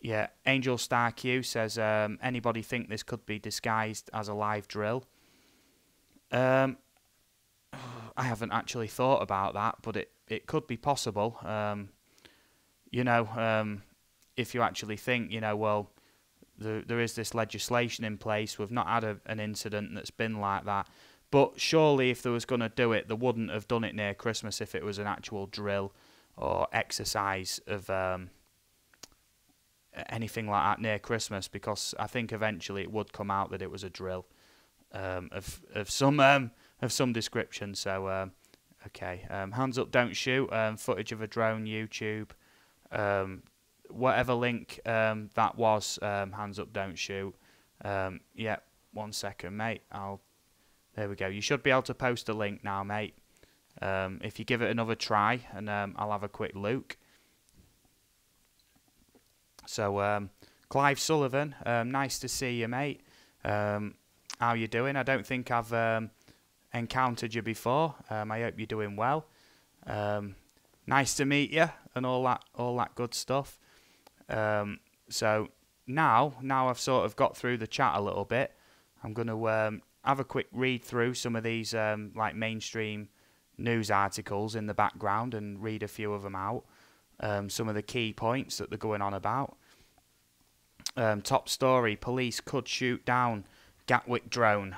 Yeah, Angel Star Q says, anybody think this could be disguised as a live drill? I haven't actually thought about that, but it could be possible. You know, if you actually think, you know, well, there is this legislation in place. We've not had an incident that's been like that. But surely if there was going to do it, they wouldn't have done it near Christmas if it was an actual drill or exercise of anything like that near Christmas, because I think eventually it would come out that it was a drill of some description. So okay, hands up, don't shoot. Footage of a drone, YouTube. Whatever link that was, hands up, don't shoot. Yeah, 1 second, mate. There we go. You should be able to post a link now, mate. If you give it another try, and I'll have a quick look. So, Clive Sullivan, nice to see you, mate. How you doing? I don't think I've encountered you before. I hope you're doing well. Nice to meet you, and all that good stuff. So now I've sort of got through the chat a little bit, I'm going to have a quick read through some of these like mainstream news articles in the background and read a few of them out. Some of the key points that they're going on about. Top story, police could shoot down Gatwick drone.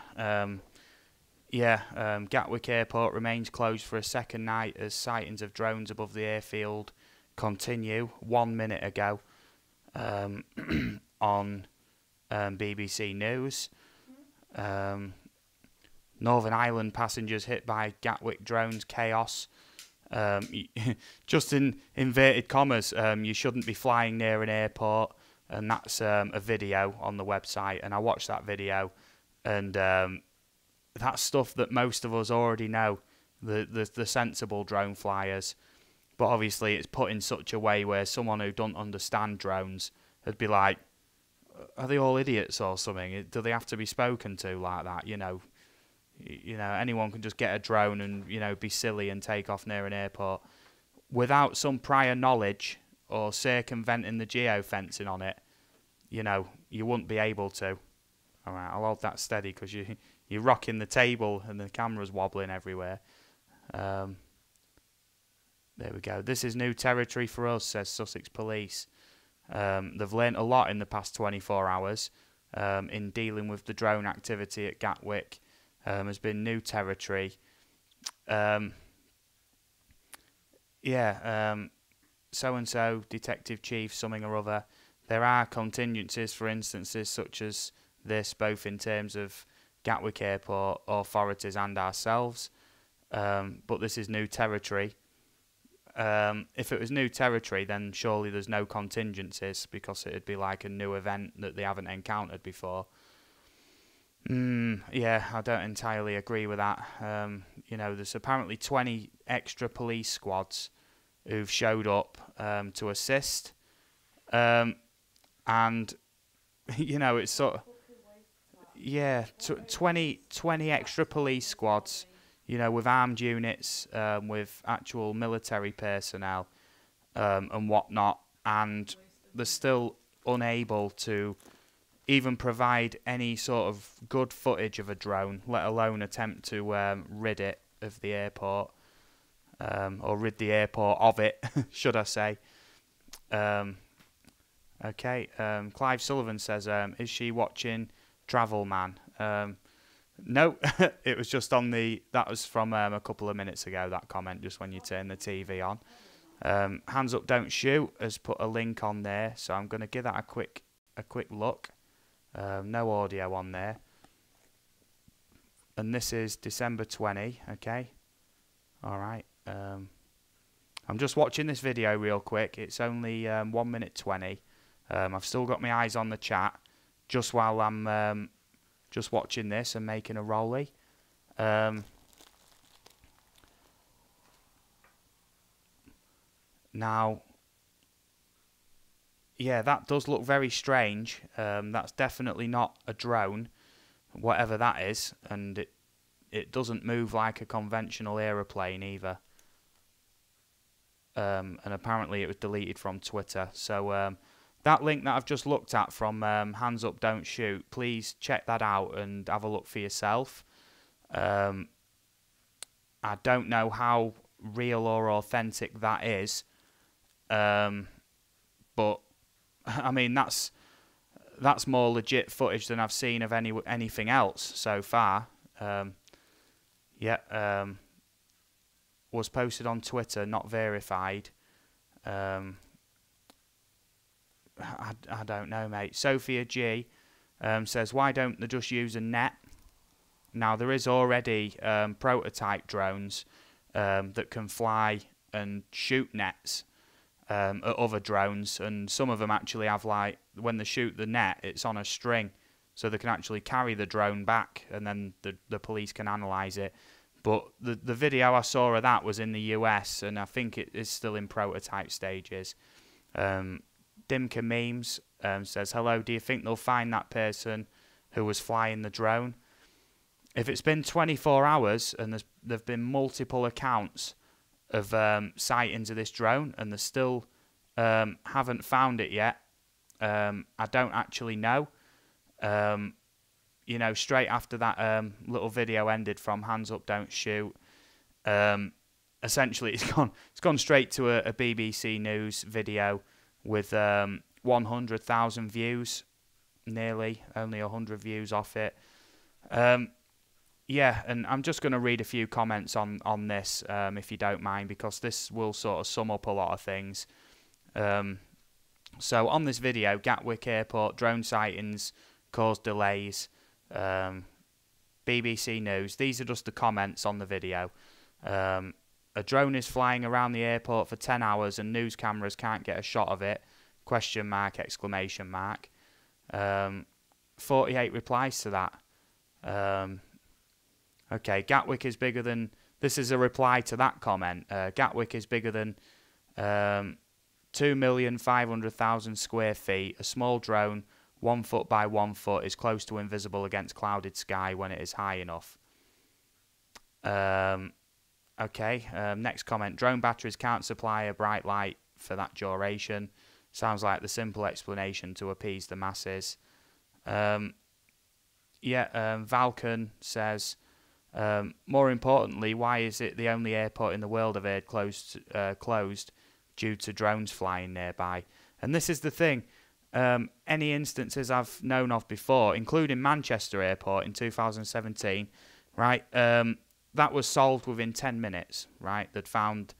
Gatwick Airport remains closed for a second night as sightings of drones above the airfield continue. 1 minute ago on BBC News. Northern Ireland passengers hit by Gatwick drones, chaos. Just in inverted commas, you shouldn't be flying near an airport, and that's a video on the website, and I watched that video, and that's stuff that most of us already know, the sensible drone flyers, but obviously it's put in such a way where someone who don't understand drones would be like, are they all idiots or something? Do they have to be spoken to like that? You know, anyone can just get a drone and, you know, be silly and take off near an airport without some prior knowledge or circumventing the geofencing on it. You know, you wouldn't be able to. All right, I'll hold that steady because you're rocking the table and the camera's wobbling everywhere. There we go. This is new territory for us, says Sussex Police. They've learnt a lot in the past 24 hours in dealing with the drone activity at Gatwick. Has been new territory. So-and-so, detective chief, something or other. There are contingencies for instances such as this, both in terms of Gatwick Airport authorities and ourselves. But this is new territory. If it was new territory, then surely there's no contingencies because it'd be like a new event that they haven't encountered before. Yeah, I don't entirely agree with that. You know, there's apparently 20 extra police squads who've showed up to assist. And, you know, it's sort of... Yeah, 20 extra police squads, you know, with armed units, with actual military personnel and whatnot. And they're still unable to even provide any sort of good footage of a drone, let alone attempt to rid it of the airport, or rid the airport of it, should I say. Okay, Clive Sullivan says, is she watching Travel Man? No, it was just on that was from a couple of minutes ago, that comment, just when you turn the TV on. Hands Up Don't Shoot has put a link on there, so I'm going to give that a quick look. No audio on there. And this is December 20, okay? Alright. I'm just watching this video real quick. It's only 1 minute 20. I've still got my eyes on the chat just while I'm just watching this and making a rollie. Now, yeah, that does look very strange. That's definitely not a drone, whatever that is, and it doesn't move like a conventional aeroplane either. And apparently it was deleted from Twitter. So that link that I've just looked at from Hands Up Don't Shoot, please check that out and have a look for yourself. I don't know how real or authentic that is, but I mean that's more legit footage than I've seen of anything else so far. Was posted on Twitter, not verified. I don't know, mate. Sophia G says, why don't they just use a net? Now, there is already prototype drones that can fly and shoot nets at other drones, and some of them actually have, like, when they shoot the net, it's on a string, so they can actually carry the drone back, and then the police can analyse it. But the video I saw of that was in the US, and I think it is still in prototype stages. Dimka Memes says, hello, do you think they'll find that person who was flying the drone? If it's been 24 hours and there've been multiple accounts of sightings of this drone and they still haven't found it yet, I don't actually know. You know, straight after that little video ended from Hands Up Don't Shoot, essentially it's gone straight to a BBC News video with 100,000 views, nearly, only 100 views off it. Yeah, and I'm just going to read a few comments on this, if you don't mind, because this will sort of sum up a lot of things. So on this video, Gatwick Airport drone sightings caused delays. BBC News, these are just the comments on the video. A drone is flying around the airport for 10 hours and news cameras can't get a shot of it, ? 48 replies to that. Okay, Gatwick is bigger than, this is a reply to that comment. Gatwick is bigger than 2,500,000 square feet. A small drone 1 foot by 1 foot is close to invisible against clouded sky when it is high enough. Okay, next comment. Drone batteries can't supply a bright light for that duration. Sounds like the simple explanation to appease the masses. Valken says, more importantly, why is it the only airport in the world I've heard closed due to drones flying nearby? And this is the thing. Any instances I've known of before, including Manchester Airport in 2017, right, that was solved within 10 minutes, right? They'd found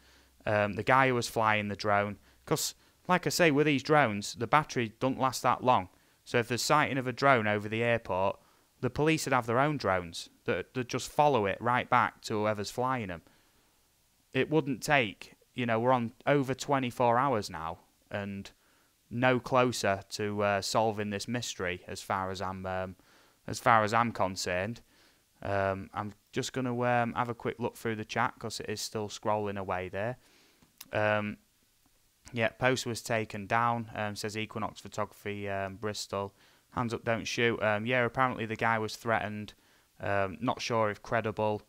the guy who was flying the drone. Because, like I say, with these drones, the battery don't last that long. So if there's sighting of a drone over the airport, the police would have their own drones that just follow it right back to whoever's flying them. It wouldn't take, you know, we're on over 24 hours now, and no closer to solving this mystery as far as I'm concerned. I'm just going to have a quick look through the chat because it is still scrolling away there. Post was taken down, says Equinox Photography, Bristol. Hands Up Don't Shoot. Apparently the guy was threatened. Not sure if credible.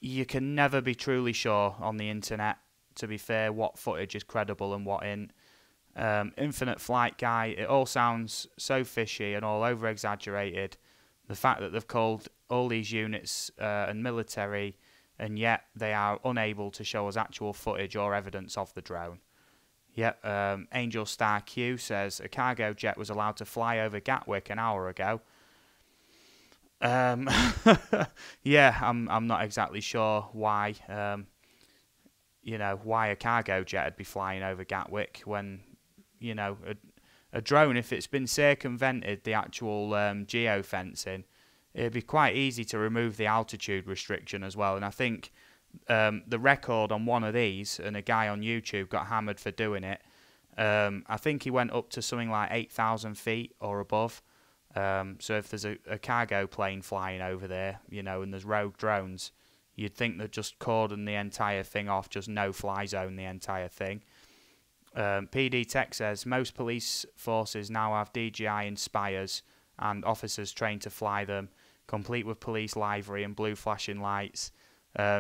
You can never be truly sure on the internet, to be fair, what footage is credible and what isn't. Infinite Flight guy, it all sounds so fishy and all over exaggerated. The fact that they've called all these units and military, and yet they are unable to show us actual footage or evidence of the drone. Angel Star Q says a cargo jet was allowed to fly over Gatwick an hour ago. I'm not exactly sure why. Why a cargo jet would be flying over Gatwick when, a drone, if it's been circumvented the actual geofencing, it'd be quite easy to remove the altitude restriction as well. And I think the record on one of these, and a guy on YouTube got hammered for doing it, I think he went up to something like 8,000 feet or above. So if there's a cargo plane flying over there, and there's rogue drones, You'd think they'd just cordon the entire thing off, just no-fly zone the entire thing. PD Tech says, most police forces now have DJI Inspires and officers trained to fly them, complete with police livery and blue flashing lights.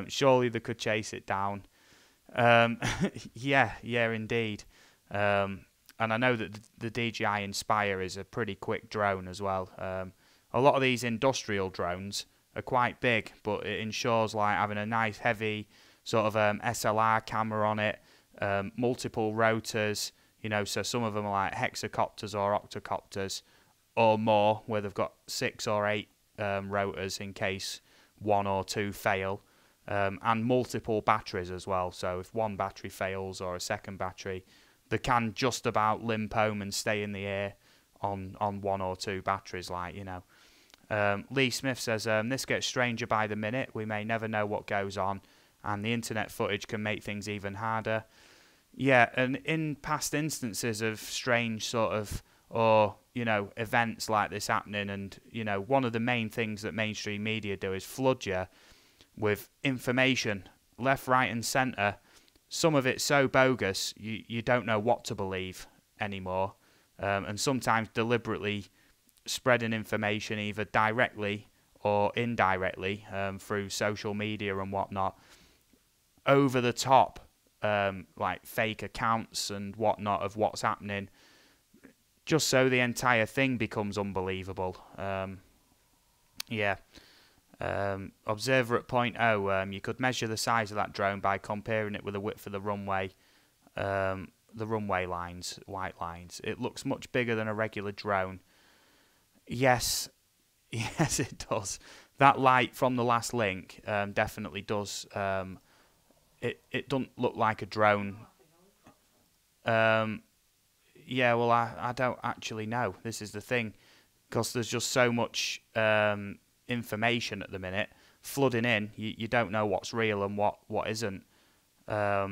Surely they could chase it down. Yeah, indeed. And I know that the DJI Inspire is a pretty quick drone as well. A lot of these industrial drones are quite big, but it ensures like having a nice heavy sort of SLR camera on it, multiple rotors, you know, so some of them are like hexacopters or octocopters or more, where they've got 6 or 8 rotors in case 1 or 2 fail, and multiple batteries as well. So if one battery fails or a second battery, they can just about limp home and stay in the air on 1 or 2 batteries, like, you know. Lee Smith says, this gets stranger by the minute. We may never know what goes on, and the internet footage can make things even harder. Yeah, and in past instances of strange sort of, or, you know, events like this happening, and, you know, one of the main things that mainstream media do is flood you with information, left, right and centre. Some of it's so bogus, you don't know what to believe anymore, and sometimes deliberately spreading information either directly or indirectly through social media and whatnot, over the top, like fake accounts and whatnot of what's happening, just so the entire thing becomes unbelievable. Yeah. Observer at point O, you could measure the size of that drone by comparing it with the width of the runway lines, white lines. It looks much bigger than a regular drone. Yes, yes, it does. That light from the last link definitely does. It doesn't look like a drone. Yeah, well, I don't actually know. This is the thing, because there's just so much information at the minute flooding in. You don't know what's real and what isn't. Yeah,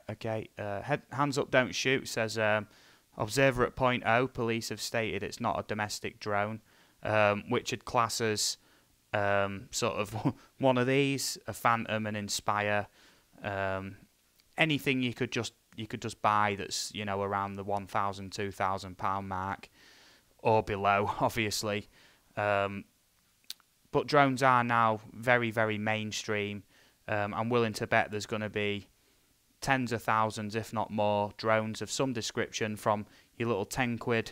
okay. Hands up, don't shoot, says observer at point O. Police have stated it's not a domestic drone, which would class as sort of one of these, a Phantom, an Inspire, anything you could just buy that's, you know, around the £1,000, £2,000 mark or below, obviously. But drones are now very, very mainstream. I'm willing to bet there's going to be tens of thousands, if not more, drones of some description, from your little 10 quid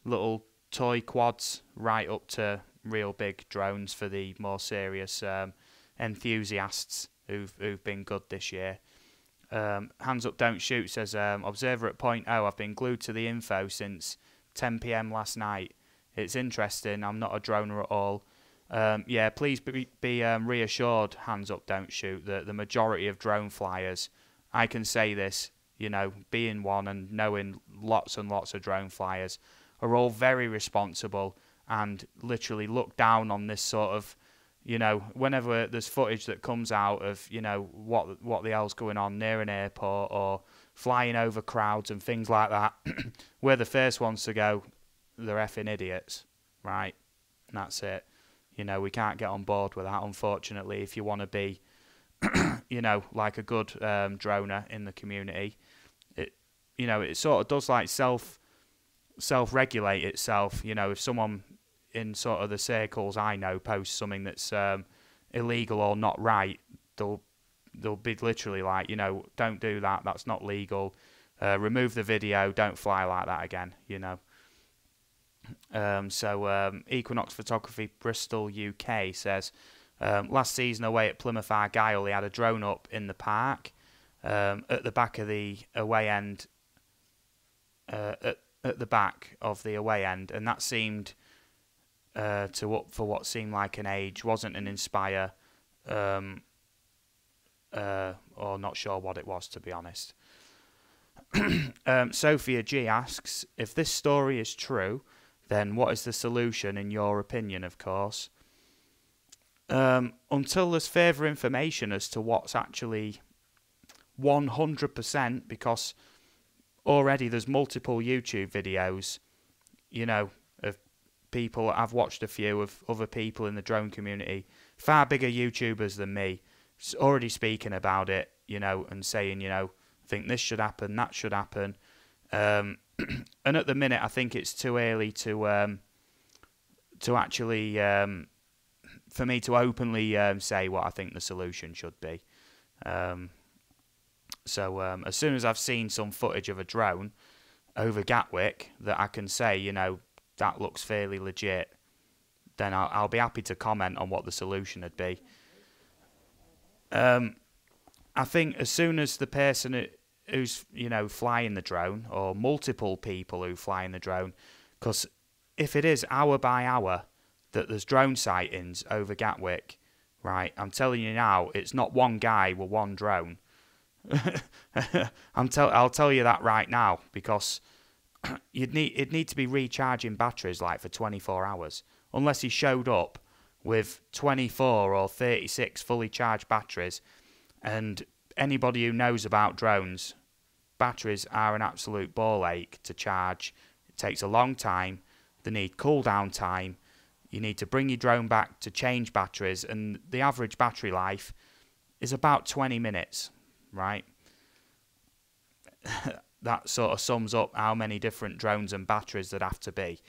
little toy quads right up to real big drones for the more serious enthusiasts who've been good this year. Hands up, don't shoot, says observer at point O. I've been glued to the info since 10 PM last night. It's interesting. I'm not a droner at all. Yeah, please be reassured, hands up, don't shoot, that the majority of drone flyers, I can say this, you know, being one and knowing lots and lots of drone flyers, are all very responsible and literally look down on this sort of, you know, whenever there's footage that comes out of, you know, what the hell's going on near an airport or flying over crowds and things like that, we're the first ones to go, they're effing idiots, right? And that's it. You know, we can't get on board with that, unfortunately, if you want to be, you know, like a good droner in the community. It, you know, it sort of does like self-regulate itself. You know, if someone in sort of the circles I know posts something that's illegal or not right, they'll be literally like, you know, don't do that, that's not legal, remove the video, don't fly like that again, you know. Equinox Photography Bristol UK says, last season away at Plymouth Argyle, they had a drone up in the park at the back of the away end, at the back of the away end, and that seemed to up for what seemed like an age. Wasn't an Inspire, or not sure what it was, to be honest. Sophia G asks, if this story is true, then what is the solution in your opinion, of course? Until there's further information as to what's actually 100%, because already there's multiple YouTube videos, you know, of people, I've watched a few of other people in the drone community far bigger YouTubers than me already speaking about it, you know, and saying, you know, I think this should happen, that should happen. And at the minute, I think it's too early to actually for me to openly say what I think the solution should be. So as soon as I've seen some footage of a drone over Gatwick that I can say, you know, that looks fairly legit, then I'll be happy to comment on what the solution would be. I think as soon as the person who's, you know, flying the drone, or multiple people who fly in the drone, because if it is hour by hour that there's drone sightings over Gatwick, right, I'm telling you now, it's not one guy with one drone. I'll tell you that right now, because it'd need to be recharging batteries like for 24 hours, unless he showed up with 24 or 36 fully charged batteries. And anybody who knows about drones, batteries are an absolute ball ache to charge. It takes a long time. They need cool down time. You need to bring your drone back to change batteries, and the average battery life is about 20 minutes, right? That sort of sums up how many different drones and batteries there'd have to be.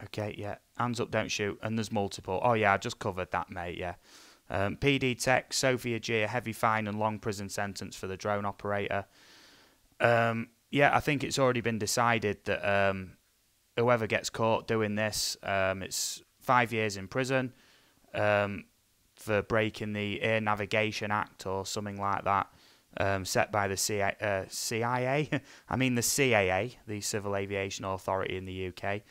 Okay, yeah. Hands up, don't shoot. And there's multiple. Oh, yeah, I just covered that, mate, yeah. PD Tech, Sophia G, a heavy fine and long prison sentence for the drone operator. Yeah, I think it's already been decided that whoever gets caught doing this, it's 5 years in prison for breaking the Air Navigation Act or something like that, set by the CIA. I mean the CAA, the Civil Aviation Authority in the UK.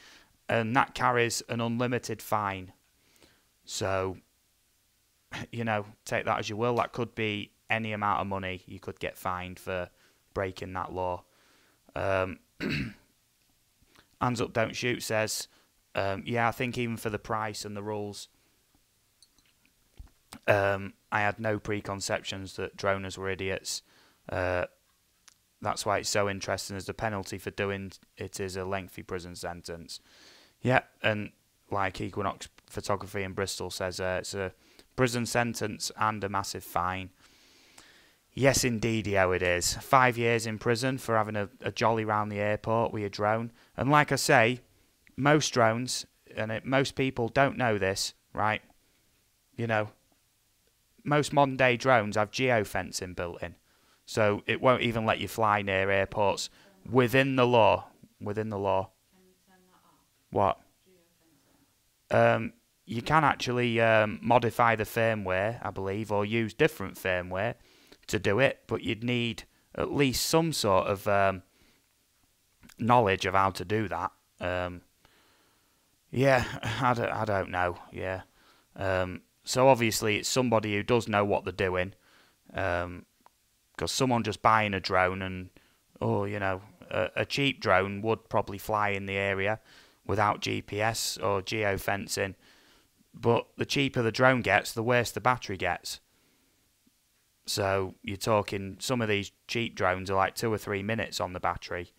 And that carries an unlimited fine. So, you know, take that as you will. That could be any amount of money you could get fined for breaking that law. Hands Up Don't Shoot says, yeah, I think even for the price and the rules, I had no preconceptions that droners were idiots. That's why it's so interesting, as the penalty for doing it is a lengthy prison sentence. Yeah, and like Equinox Photography in Bristol says, it's a prison sentence and a massive fine. Yes, indeed, yeah, it is. 5 years in prison for having a jolly round the airport with your drone. And like I say, most drones, and most people don't know this, right? You know, most modern day drones have geofencing built in. So it won't even let you fly near airports within the law. Within the law. What? You can actually modify the firmware, I believe, or use different firmware to do it, but you'd need at least some sort of knowledge of how to do that. Yeah, I don't know. Yeah. So obviously it's somebody who does know what they're doing, because someone just buying a drone and, oh, you know, a cheap drone would probably fly in the area without GPS or geofencing, but the cheaper the drone gets, the worse the battery gets. So you're talking, some of these cheap drones are like 2 or 3 minutes on the battery.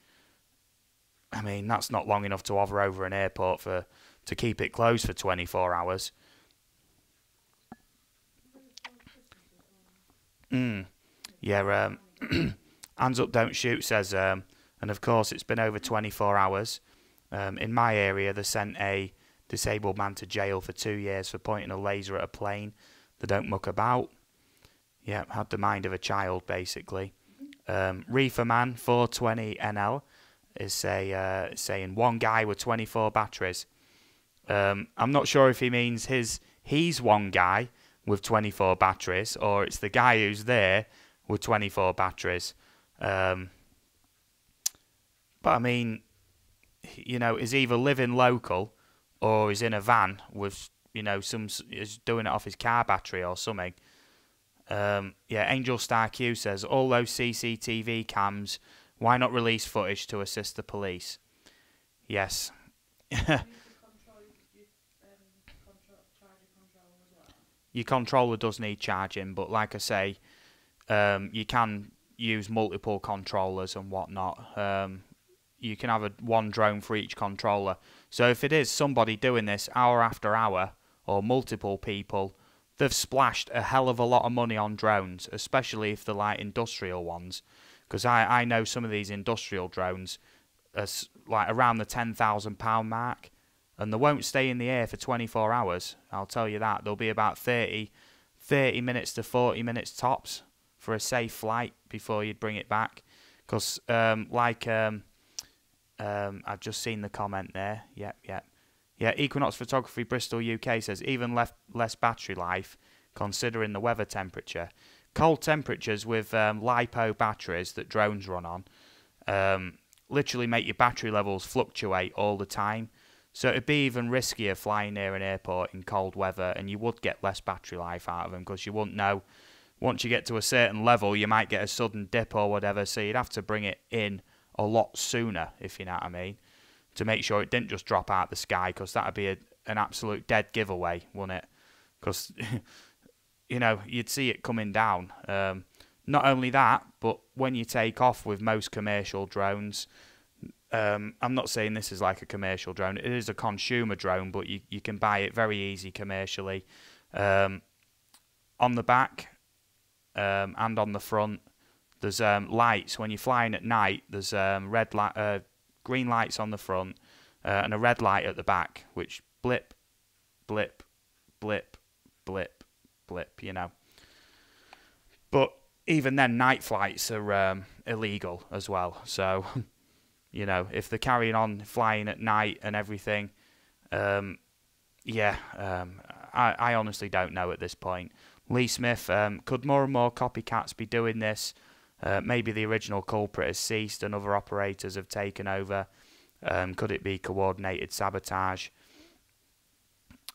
I mean, that's not long enough to hover over an airport to keep it closed for 24 hours. Yeah, Hands Up Don't Shoot says, and of course it's been over 24 hours. In my area, they sent a disabled man to jail for 2 years for pointing a laser at a plane. They don't muck about. Yeah, had the mind of a child, basically. Reefer Man 420 NL is saying one guy with 24 batteries. I'm not sure if he means he's one guy with 24 batteries, or it's the guy who's there with 24 batteries. But I mean, you know, is either living local or is in a van with, you know, is doing it off his car battery or something. Yeah, Angel Star Q says, all those CCTV cams, why not release footage to assist the police? Yes. Your controller does need charging, but like I say, you can use multiple controllers and whatnot. you can have one drone for each controller. So if it is somebody doing this hour after hour, or multiple people, they've splashed a hell of a lot of money on drones, especially if they're like industrial ones. Because I know some of these industrial drones are like around the £10,000 mark, and they won't stay in the air for 24 hours. I'll tell you that. They'll be about 30 minutes to 40 minutes tops for a safe flight before you'd bring it back. Because I've just seen the comment there. Yep. Yeah, Equinox Photography Bristol UK says even less battery life considering the weather temperature. Cold temperatures with LiPo batteries that drones run on literally make your battery levels fluctuate all the time. So it'd be even riskier flying near an airport in cold weather, and you would get less battery life out of them because you wouldn't know. Once you get to a certain level, you might get a sudden dip or whatever, so you'd have to bring it in a lot sooner, if you know what I mean, to make sure it didn't just drop out the sky, because that would be an absolute dead giveaway, wouldn't it? Because, you'd see it coming down. Not only that, but when you take off with most commercial drones, I'm not saying this is like a commercial drone, it is a consumer drone, but you can buy it very easy commercially. On the back and on the front, there's lights. When you're flying at night, there's green lights on the front and a red light at the back, which blip, blip, blip, blip, blip, But even then, night flights are illegal as well. So, if they're carrying on flying at night and everything, I honestly don't know at this point. Lee Smith, could more and more copycats be doing this? Maybe the original culprit has ceased and other operators have taken over. Could it be coordinated sabotage?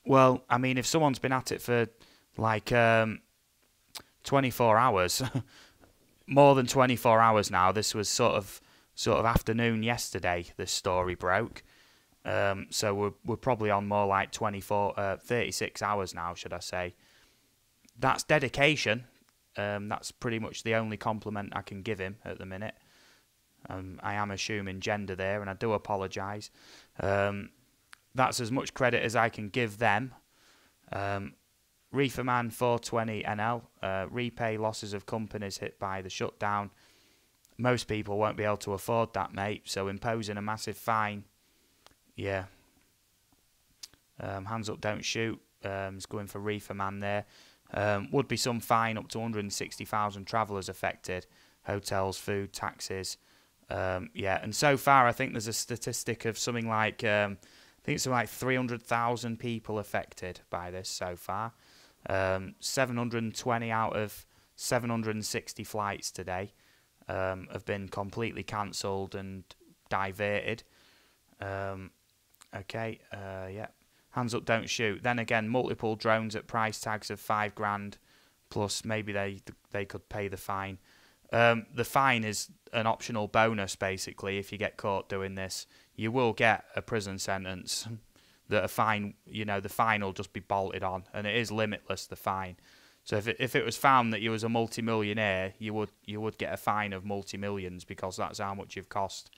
Well, I mean, if someone's been at it for like 24 hours, more than 24 hours now, this was sort of afternoon yesterday this story broke. So we're probably on more like 36 hours now, should I say. That's dedication. That's pretty much the only compliment I can give him at the minute. I am assuming gender there, and I do apologise. That's as much credit as I can give them. Reeferman 420 NL, repay losses of companies hit by the shutdown. Most people won't be able to afford that, mate, so imposing a massive fine, yeah. Hands up, don't shoot, is going for Reeferman there. Would be some fine up to 160,000 travellers affected, hotels, food, taxes. And so far I think there's a statistic of something like, 300,000 people affected by this so far. 720 out of 760 flights today have been completely cancelled and diverted. Hands up, don't shoot. Then again, multiple drones at price tags of $5,000 plus maybe they could pay the fine. The fine is an optional bonus, basically. If you get caught doing this, you will get a prison sentence. The fine will just be bolted on, and it is limitless, the fine. So if it was found that you was a multi-millionaire, you would get a fine of multi-millions, because that's how much you've cost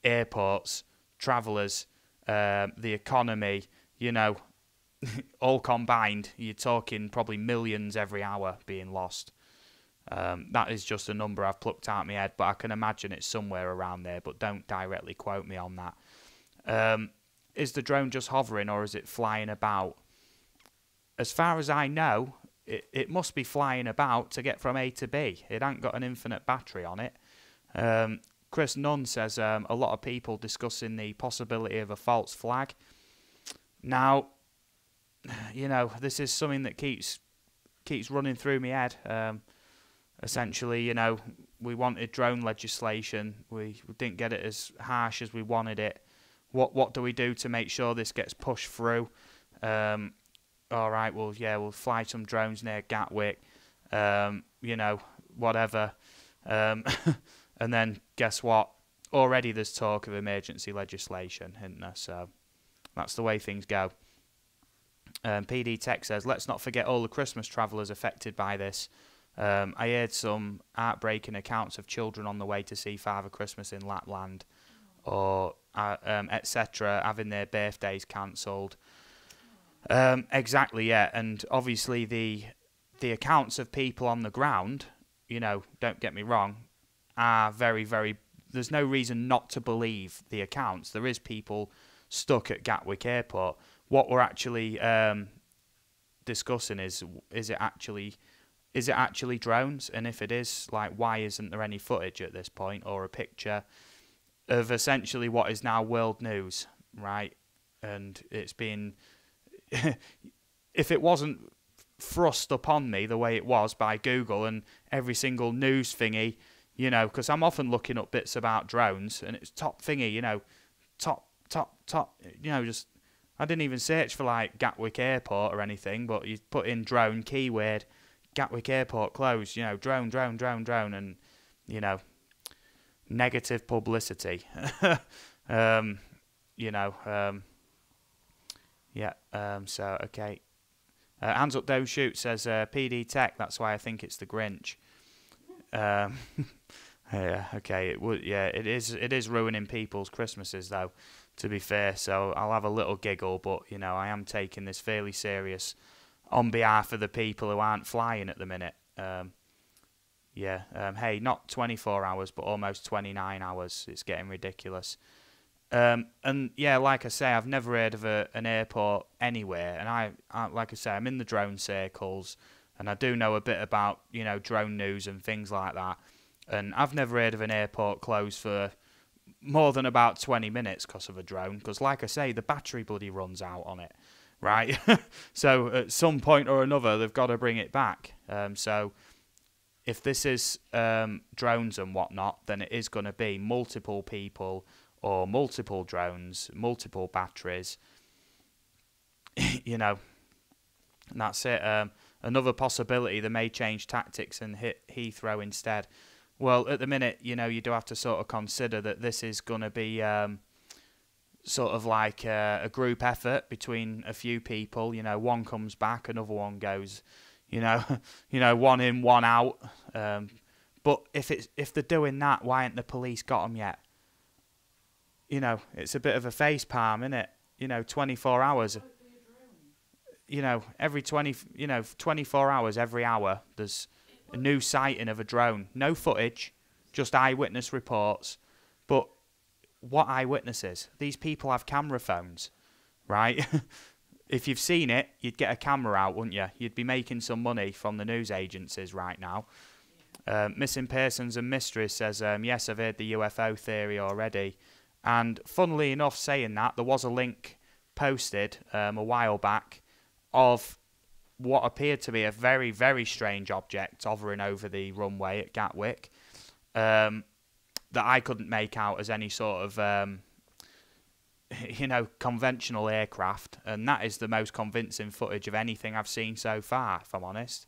airports, travellers, the economy. All combined, you're talking probably millions every hour being lost. That is just a number I've plucked out of my head, but I can imagine it's somewhere around there, but don't directly quote me on that. Is the drone just hovering, or is it flying about? As far as I know, it must be flying about to get from A to B. It ain't got an infinite battery on it. Chris Nunn says a lot of people discussing the possibility of a false flag. Now, this is something that keeps running through my head. Essentially, we wanted drone legislation. We didn't get it as harsh as we wanted it. What do we do to make sure this gets pushed through? All right, we'll fly some drones near Gatwick. Whatever. And then guess what? Already there's talk of emergency legislation, isn't there? So that's the way things go. PD Tech says, let's not forget all the Christmas travellers affected by this. I heard some heartbreaking accounts of children on the way to see Father Christmas in Lapland. or etc., having their birthdays cancelled. Exactly, yeah, and obviously the accounts of people on the ground, you know, don't get me wrong, are very, very. There's no reason not to believe the accounts. There is people stuck at Gatwick Airport. What we're actually discussing is it actually drones? And if it is, like, why isn't there any footage at this point or a picture of essentially what is now world news, right? And it's been, if it wasn't thrust upon me the way it was by Google and every single news thingy, you know, because I'm often looking up bits about drones and it's top thingy, you know, top, you know, just, I didn't even search for like Gatwick Airport or anything, but you put in drone keyword, Gatwick Airport closed, you know, drone, and, you know, negative publicity. You know, yeah, so, okay. Hands Up Don't Shoot says, PD Tech, that's why I think it's the Grinch. Yeah, okay, it is ruining people's Christmases, though, to be fair, so I'll have a little giggle, but, you know, I am taking this fairly serious on behalf of the people who aren't flying at the minute. Yeah, hey, not 24 hours, but almost 29 hours. It's getting ridiculous. And yeah, like I say, I've never heard of an airport anywhere, and I like I say, I'm in the drone circles, and I do know a bit about, you know, drone news and things like that, and I've never heard of an airport closed for more than about 20 minutes because of a drone, because like I say, the battery bloody runs out on it, right? So at some point or another, they've got to bring it back. So if this is drones and whatnot, then it is going to be multiple people or multiple drones, multiple batteries, you know, and that's it. Another possibility, they may change tactics and hit Heathrow instead. Well, at the minute, you know, you do have to sort of consider that this is going to be sort of like a group effort between a few people. You know, one comes back, another one goes, you know, one in, one out. But if they're doing that, why ain't the police got them yet? You know, it's a bit of a face palm, isn't it? You know, 24 hours. You know, 24 hours, every hour, there's a new sighting of a drone. No footage, just eyewitness reports. But what eyewitnesses? These people have camera phones, right? If you've seen it, you'd get a camera out, wouldn't you? You'd be making some money from the news agencies right now. Missing Persons and Mysteries says, yes, I've heard the UFO theory already. And funnily enough, saying that, there was a link posted a while back of what appeared to be a very, very strange object hovering over the runway at Gatwick that I couldn't make out as any sort of, you know, conventional aircraft. And that is the most convincing footage of anything I've seen so far, if I'm honest.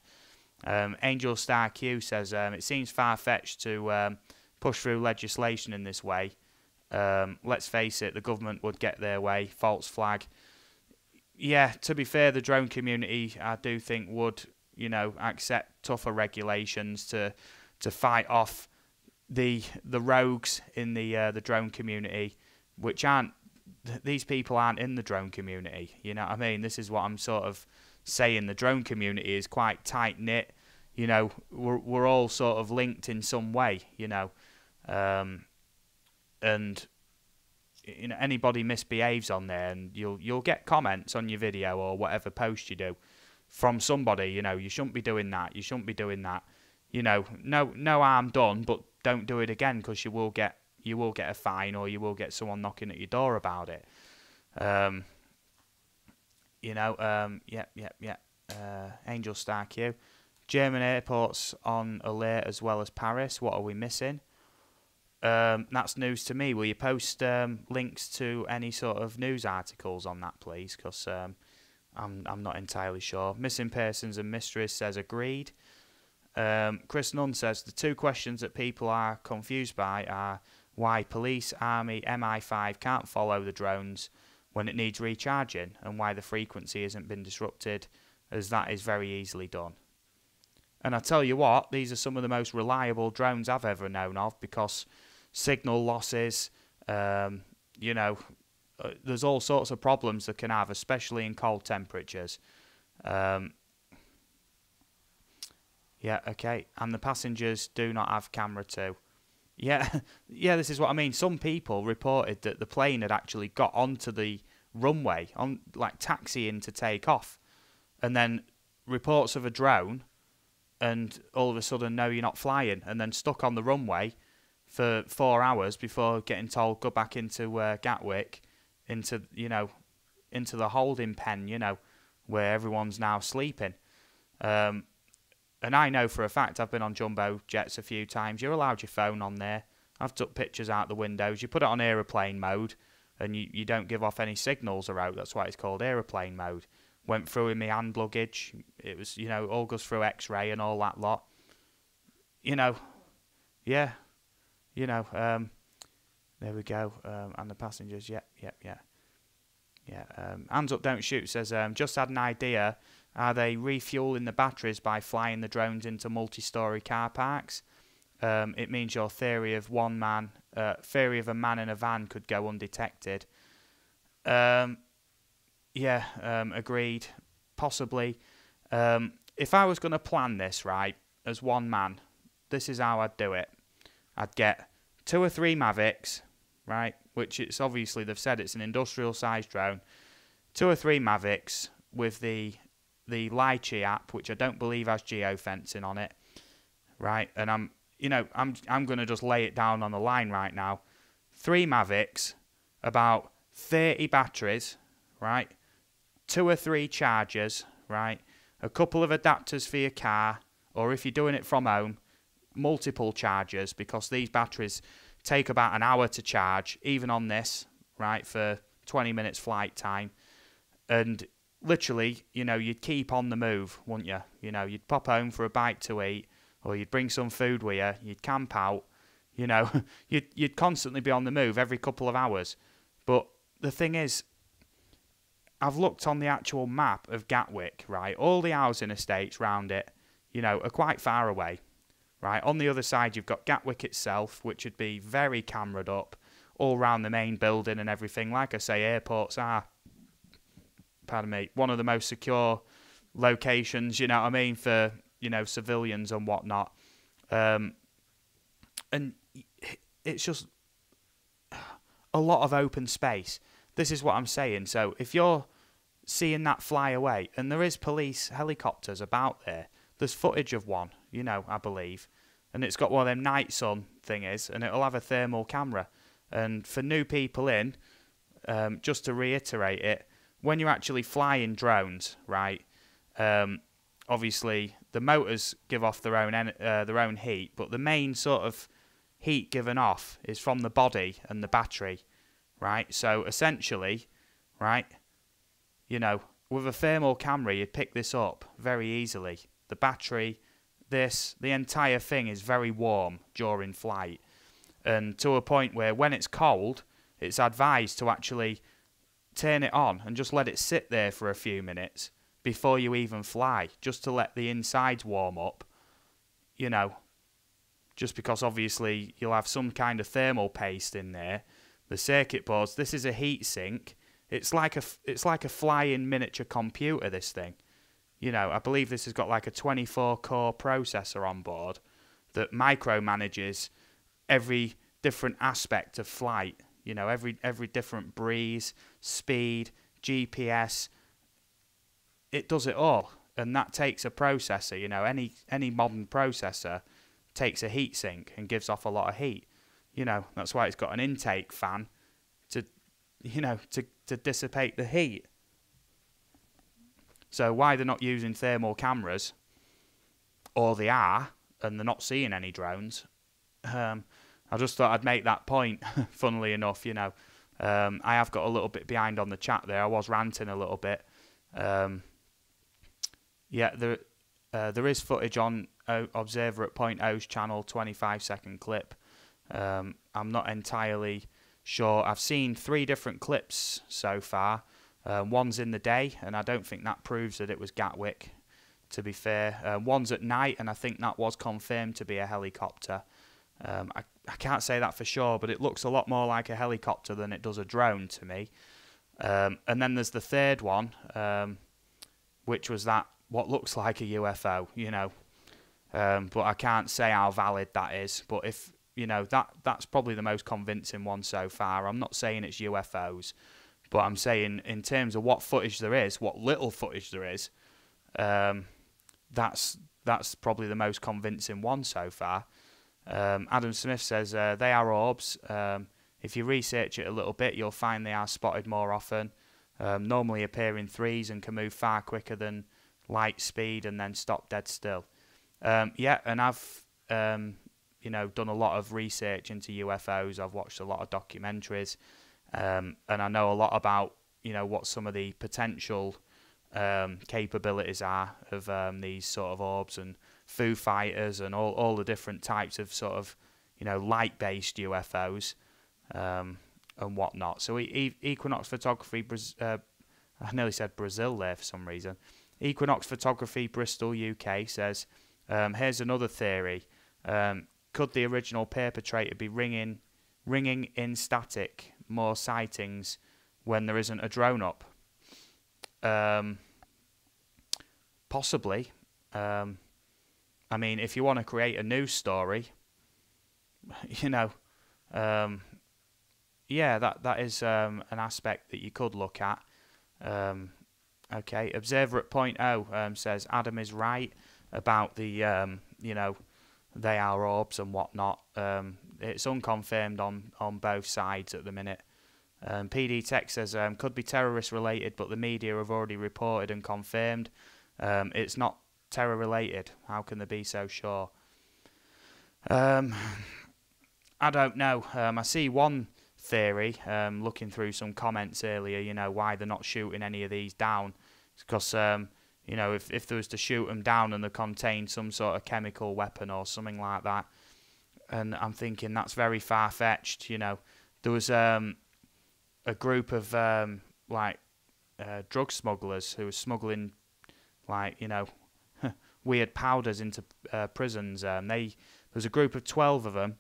Angel Star Q says, it seems far-fetched to push through legislation in this way. Let's face it, the government would get their way. False flag. Yeah, to be fair, the drone community, I do think, would, you know, accept tougher regulations to fight off the rogues in the drone community, which aren't. These people aren't in the drone community. You know what I mean? This is what I'm sort of saying. The drone community is quite tight knit. You know, we're all sort of linked in some way. You know. And you know, anybody misbehaves on there, and you'll get comments on your video or whatever post you do from somebody. You know, you shouldn't be doing that. You shouldn't be doing that. You know, no harm done, but don't do it again, because you will get a fine, or you will get someone knocking at your door about it. You know, yeah. Angel Star Q. German airports on alert as well as Paris. What are we missing? That's news to me. Will you post links to any sort of news articles on that, please? Because I'm not entirely sure. Missing Persons and Mysteries says agreed. Chris Nunn says the two questions that people are confused by are why police, army, MI5 can't follow the drones when it needs recharging, and why the frequency hasn't been disrupted, as that is very easily done. And I tell you what, these are some of the most reliable drones I've ever known of, because signal losses, You know, there's all sorts of problems that can have, especially in cold temperatures. Yeah, okay. And the passengers do not have camera too. Yeah, yeah, this is what I mean. Some people reported that the plane had actually got onto the runway, on like taxiing to take off. And then reports of a drone, and all of a sudden, no, you're not flying. And then stuck on the runway for 4 hours before getting told, go back into Gatwick, into, you know, into the holding pen, you know, where everyone's now sleeping. And I know for a fact, I've been on jumbo jets a few times, you're allowed your phone on there. I've took pictures out the windows. You put it on aeroplane mode, and you don't give off any signals or out. That's why it's called aeroplane mode. Went through in my hand luggage. It was, you know, all goes through X-ray and all that lot. You know, yeah. You know, there we go. And the passengers, yeah. Hands up, don't shoot says, just had an idea. Are they refueling the batteries by flying the drones into multi-storey car parks? It means your theory of a man in a van could go undetected. Yeah, agreed. Possibly. If I was going to plan this, right, as one man, this is how I'd do it. I'd get 2 or 3 Mavics, right, which it's obviously, they've said it's an industrial-sized drone. 2 or 3 Mavics with the Lychee app, which I don't believe has geofencing on it, right? And I'm going to just lay it down on the line right now. 3 Mavics, about 30 batteries, right? 2 or 3 chargers, right? A couple of adapters for your car, or if you're doing it from home, multiple chargers, because these batteries take about an hour to charge, even on this, right, for 20 minutes flight time. And literally, you know, you'd keep on the move, wouldn't you? You know, you'd pop home for a bite to eat, or you'd bring some food with you, you'd camp out, you know, you'd constantly be on the move every couple of hours. But the thing is, I've looked on the actual map of Gatwick, right? All the housing estates round it, you know, are quite far away, right? On the other side, you've got Gatwick itself, which would be very cameraed up, all round the main building and everything. Like I say, airports are, pardon me, one of the most secure locations, you know what I mean, for, you know, civilians and whatnot. And it's just a lot of open space. This is what I'm saying. So if you're seeing that fly away, and there is police helicopters about there, there's footage of one, you know, I believe, and it's got one of them night sun thingies, and it'll have a thermal camera. And for new people in, just to reiterate it, when you're actually flying drones, right, obviously the motors give off their own heat, but the main sort of heat given off is from the body and the battery, right? So essentially, right, you know, with a thermal camera, you'd pick this up very easily. The battery, the entire thing is very warm during flight, and to a point where when it's cold, it's advised to actually turn it on and just let it sit there for a few minutes before you even fly, just to let the insides warm up, you know, just because obviously you'll have some kind of thermal paste in there. The circuit boards, this is a heat sink. It's like a flying miniature computer, this thing. You know, I believe this has got like a 24-core processor on board that micromanages every different aspect of flight. You know, every different breeze, speed, GPS. It does it all, and that takes a processor. You know, any modern processor takes a heat sink and gives off a lot of heat. You know, that's why it's got an intake fan to, you know, to dissipate the heat. So why they're not using thermal cameras, or they are, and they're not seeing any drones, I just thought I'd make that point, funnily enough, you know. I have got a little bit behind on the chat there. I was ranting a little bit. Yeah, there is footage on Observer at Point O's channel, 25-second clip. I'm not entirely sure. I've seen 3 different clips so far. One's in the day, and I don't think that proves that it was Gatwick, to be fair. One's at night, and I think that was confirmed to be a helicopter. I can't say that for sure, but it looks a lot more like a helicopter than it does a drone to me. And then there's the third one, which was that what looks like a UFO, you know. But I can't say how valid that is. But if, you know, that's probably the most convincing one so far. I'm not saying it's UFOs, but I'm saying in terms of what footage there is, what little footage there is, that's probably the most convincing one so far. Adam Smith says they are orbs. If you research it a little bit, you'll find they are spotted more often. Normally appear in threes and can move far quicker than light speed and then stop dead still. Yeah, and I've you know, done a lot of research into UFOs. I've watched a lot of documentaries, and I know a lot about, you know, what some of the potential capabilities are of these sort of orbs and Foo Fighters and all the different types of sort of, you know, light-based UFOs and whatnot. So Equinox Photography, I nearly said Brazil there for some reason. Equinox Photography Bristol UK says, here's another theory. Could the original perpetrator be ringing in static, more sightings when there isn't a drone up? Possibly. I mean, if you want to create a news story, you know, yeah, that is an aspect that you could look at. Okay, Observer at Point O says Adam is right about the, you know, they are orbs and whatnot. It's unconfirmed on both sides at the minute. PD Tech says could be terrorist related, but the media have already reported and confirmed it's not terror related. How can they be so sure? I don't know. I see one theory, looking through some comments earlier, you know, why they're not shooting any of these down. It's because, you know, if there was to shoot them down and they contained some sort of chemical weapon or something like that, and I'm thinking that's very far-fetched, you know. There was a group of, drug smugglers who were smuggling, like, you know, weird powders into prisons. There was a group of 12 of them,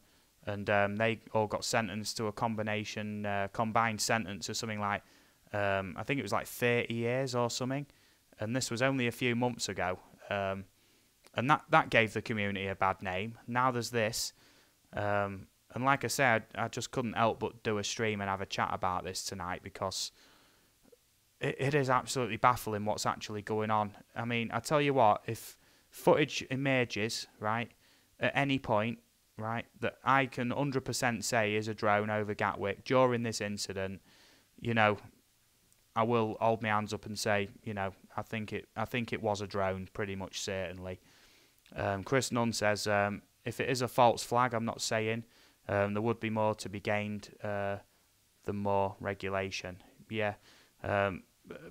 and they all got sentenced to a combined sentence or something like, I think it was like 30 years or something, and this was only a few months ago, and that gave the community a bad name. Now there's this, and like I said, I just couldn't help but do a stream and have a chat about this tonight, because it is absolutely baffling what's actually going on. I mean, I tell you what, if footage emerges, right, at any point, right, that I can 100% say is a drone over Gatwick during this incident, you know, I will hold my hands up and say, you know, I think it was a drone, pretty much certainly. Chris Nunn says, if it is a false flag, I'm not saying, there would be more to be gained than more regulation. Yeah,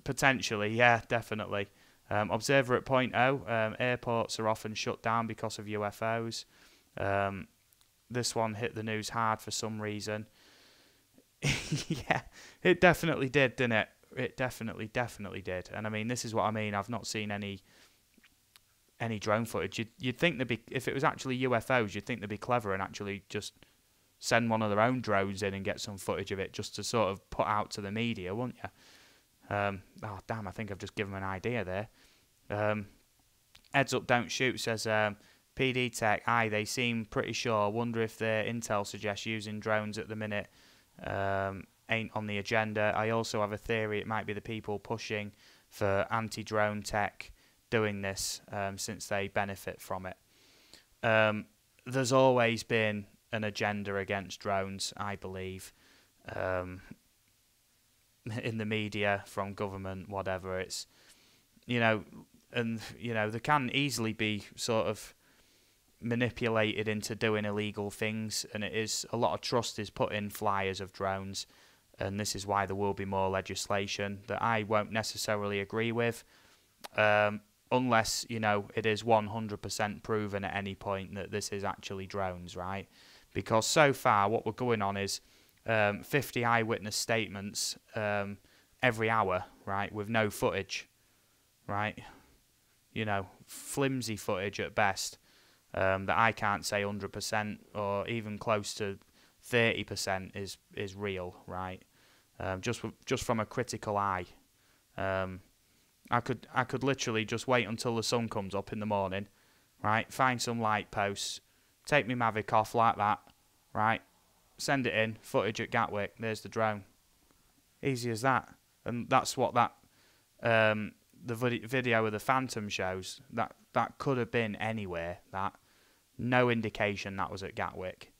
potentially, yeah, definitely. Observer at Point O, airports are often shut down because of UFOs. This one hit the news hard for some reason. Yeah, it definitely did, didn't it? It definitely did. And I mean, this is what I mean. I've not seen any drone footage. You'd think they'd be, if it was actually UFOs, you'd think they'd be clever and actually just send one of their own drones in and get some footage of it just to sort of put out to the media, wouldn't you? Oh, damn, I think I've just given them an idea there. Heads Up Don't Shoot says, PD Tech, aye, they seem pretty sure. Wonder if their intel suggests using drones at the minute ain't on the agenda. I also have a theory it might be the people pushing for anti-drone tech doing this since they benefit from it. There's always been an agenda against drones, I believe, in the media, from government, whatever. It's, you know, and, you know, they can easily be sort of manipulated into doing illegal things, and it is, a lot of trust is put in flyers of drones, and this is why there will be more legislation that I won't necessarily agree with, unless, you know, it is 100% proven at any point that this is actually drones, right? Because so far what we're going on is 50 eyewitness statements every hour, right, with no footage, right? You know, flimsy footage at best. that I can't say 100% or even close to 30% is real, right? Just from a critical eye. I could literally just wait until the sun comes up in the morning, right? Find some light posts, take my Mavic off like that, right? Send it in, footage at Gatwick. There's the drone. Easy as that. And that's what that the video of the Phantom shows. That could have been anywhere. That no indication that was at Gatwick.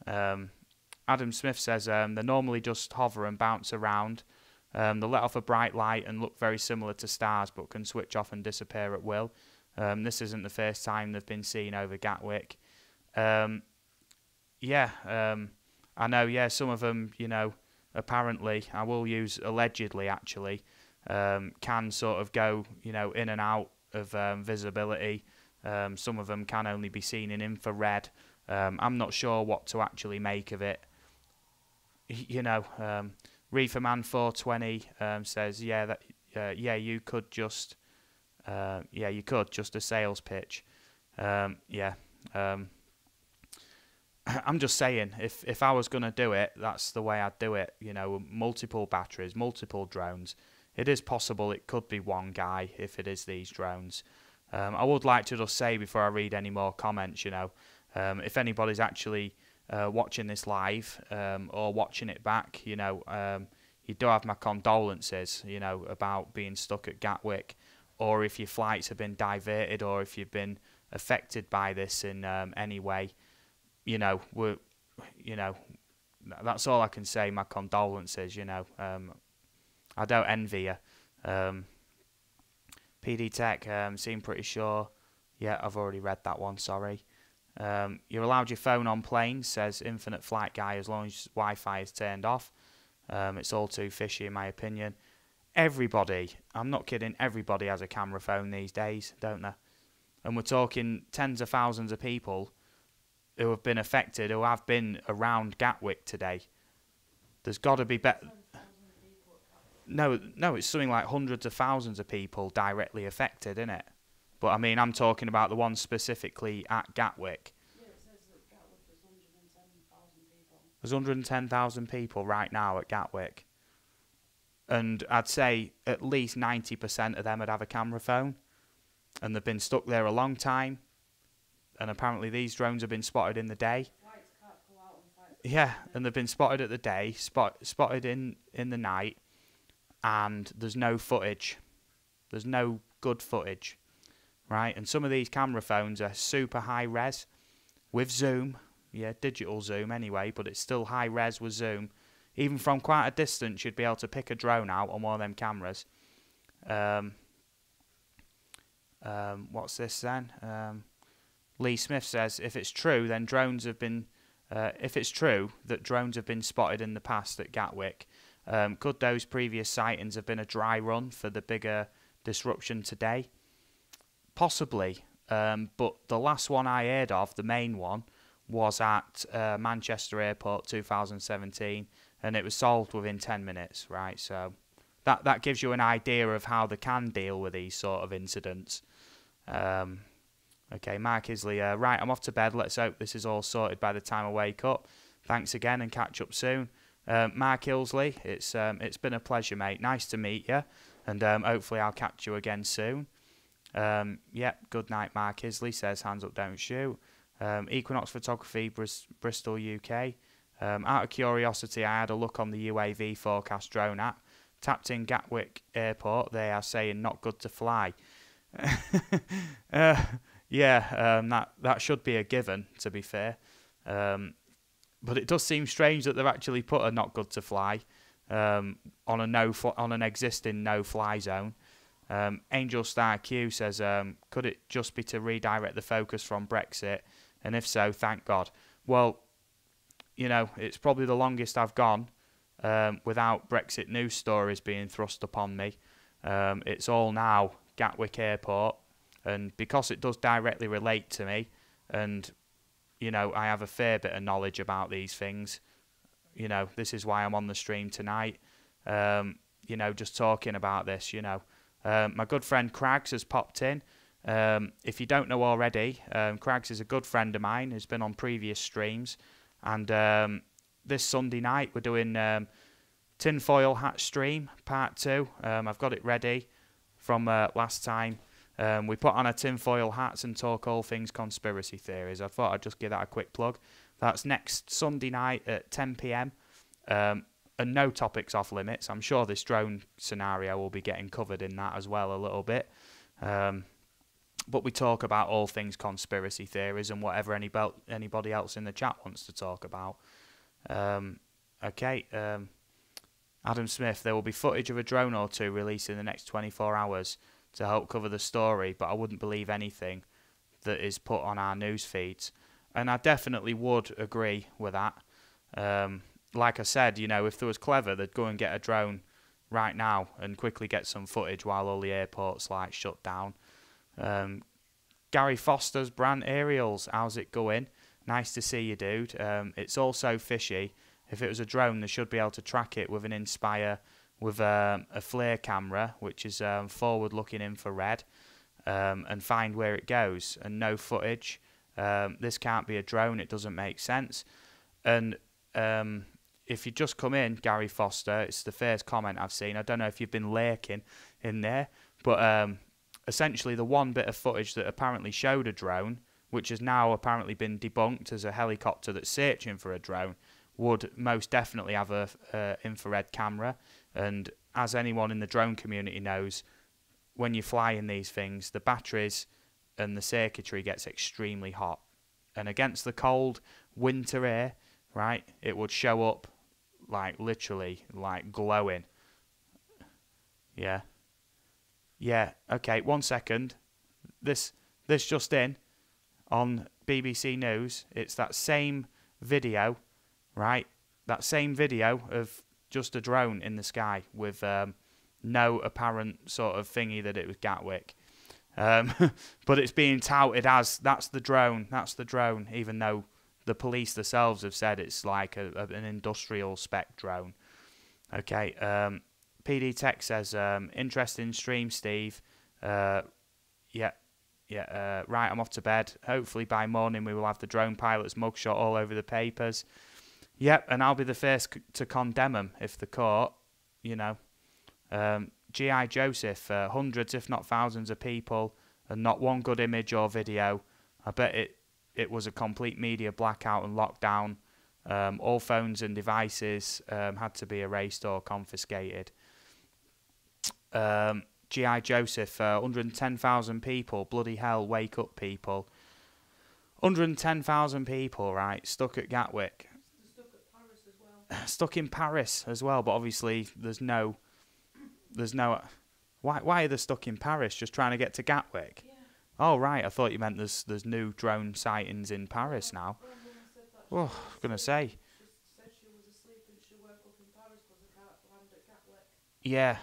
Adam Smith says they normally just hover and bounce around. They let off a bright light and look very similar to stars, but can switch off and disappear at will. This isn't the first time they've been seen over Gatwick. I know, yeah, some of them, you know, apparently, I will use allegedly actually, can sort of go, you know, in and out of visibility. Some of them can only be seen in infrared. I'm not sure what to actually make of it. You know, Reeferman 420 says, yeah, you could just a sales pitch. I'm just saying, if I was going to do it, that's the way I'd do it. You know, multiple batteries, multiple drones. It is possible it could be one guy if it is these drones. I would like to just say before I read any more comments, you know, if anybody's actually watching this live or watching it back, you know, you do have my condolences, you know, about being stuck at Gatwick, or if your flights have been diverted, or if you've been affected by this in any way. You know, that's all I can say. My condolences. You know, I don't envy you. PD Tech seem pretty sure. Yeah, I've already read that one. Sorry. You're allowed your phone on planes, says Infinite Flight Guy, as long as Wi-Fi is turned off. It's all too fishy, in my opinion. Everybody, I'm not kidding. Everybody has a camera phone these days, don't they? And we're talking tens of thousands of people who have been affected, who have been around Gatwick today. There's got to be better. No, it's something like hundreds of thousands of people directly affected, isn't it? But I mean, I'm talking about the ones specifically at Gatwick. Yeah, it says that Gatwick is 110,000 people. There's 110,000 people right now at Gatwick. And I'd say at least 90% of them would have a camera phone. And they've been stuck there a long time. And apparently these drones have been spotted in the day. Flights can't go out and flights. Yeah, and they've been spotted at the day, spotted in the night, and there's no footage. There's no good footage, right? And some of these camera phones are super high res with zoom. Yeah, digital zoom anyway, but it's still high res with zoom. Even from quite a distance, you'd be able to pick a drone out on one of them cameras. What's this then? Lee Smith says, if it's true, then drones have been. If it's true that drones have been spotted in the past at Gatwick, could those previous sightings have been a dry run for the bigger disruption today? Possibly, but the last one I heard of, the main one, was at Manchester Airport 2017, and it was solved within 10 minutes, right? So that gives you an idea of how they can deal with these sort of incidents. Okay, Mark Isley, right, I'm off to bed. Let's hope this is all sorted by the time I wake up. Thanks again and catch up soon. Mark Ilsley, it's been a pleasure, mate. Nice to meet you, and hopefully I'll catch you again soon. Yep, good night, Mark Isley, says hands up, don't shoot. Equinox Photography, Bristol, UK. Out of curiosity, I had a look on the UAV forecast drone app. Tapped in Gatwick Airport, they are saying not good to fly. That should be a given, to be fair. But it does seem strange that they've actually put a not good to fly on an existing no-fly zone. Angel Star Q says, could it just be to redirect the focus from Brexit? And if so, thank God. Well, you know, it's probably the longest I've gone without Brexit news stories being thrust upon me. It's all now Gatwick Airport, and because it does directly relate to me, and you know, I have a fair bit of knowledge about these things. You know, this is why I'm on the stream tonight. You know, just talking about this. You know, my good friend Craggs has popped in. If you don't know already, Crags is a good friend of mine who's been on previous streams, and this Sunday night we're doing tinfoil hat stream part 2. I've got it ready from last time. We put on our tinfoil hats and talk all things conspiracy theories. I thought I'd just give that a quick plug. That's next Sunday night at 10 p.m. And no topics off limits. I'm sure this drone scenario will be getting covered in that as well a little bit. But we talk about all things conspiracy theories and whatever anybody else in the chat wants to talk about. Okay. Adam Smith, there will be footage of a drone or two released in the next 24 hours to help cover the story, but I wouldn't believe anything that is put on our news feeds. And I definitely would agree with that. Like I said, you know, if there was clever, they'd go and get a drone right now and quickly get some footage while all the airports like shut down. Gary Foster's Brant Aerials, how's it going? Nice to see you, dude. It's also fishy. If it was a drone, they should be able to track it with an Inspire, with a flare camera, which is forward-looking infrared, and find where it goes. And no footage. This can't be a drone. It doesn't make sense. And if you just come in, Gary Foster, it's the first comment I've seen. I don't know if you've been lurking in there, but essentially the one bit of footage that apparently showed a drone, which has now apparently been debunked as a helicopter that's searching for a drone, would most definitely have a infrared camera. And as anyone in the drone community knows, when you fly in these things, the batteries and the circuitry gets extremely hot. And against the cold winter air, right, it would show up like literally like glowing. Yeah. Yeah, okay, 1 second. This just in on BBC News, it's that same video, right? That same video of just a drone in the sky with no apparent sort of thingy that it was Gatwick. But it's being touted as that's the drone, even though the police themselves have said it's like an industrial spec drone. Okay, PD Tech says, interesting stream, Steve. Right, I'm off to bed. Hopefully by morning we will have the drone pilot's mugshot all over the papers. Yep, and I'll be the first to condemn them if the court, you know. G.I. Joseph, hundreds if not thousands of people and not one good image or video. I bet it was a complete media blackout and lockdown. All phones and devices had to be erased or confiscated. G.I. Joseph, 110,000 people, bloody hell, wake up people. 110,000 people, right, stuck at Gatwick. Stuck at Paris as well. Stuck in Paris as well, but obviously there's no... Why are they stuck in Paris, just trying to get to Gatwick? Yeah. Oh, right, I thought you meant there's new drone sightings in Paris now. Oh, I was going to say... She said she was asleep and she woke up in Paris because they can't land at Gatwick. Yeah,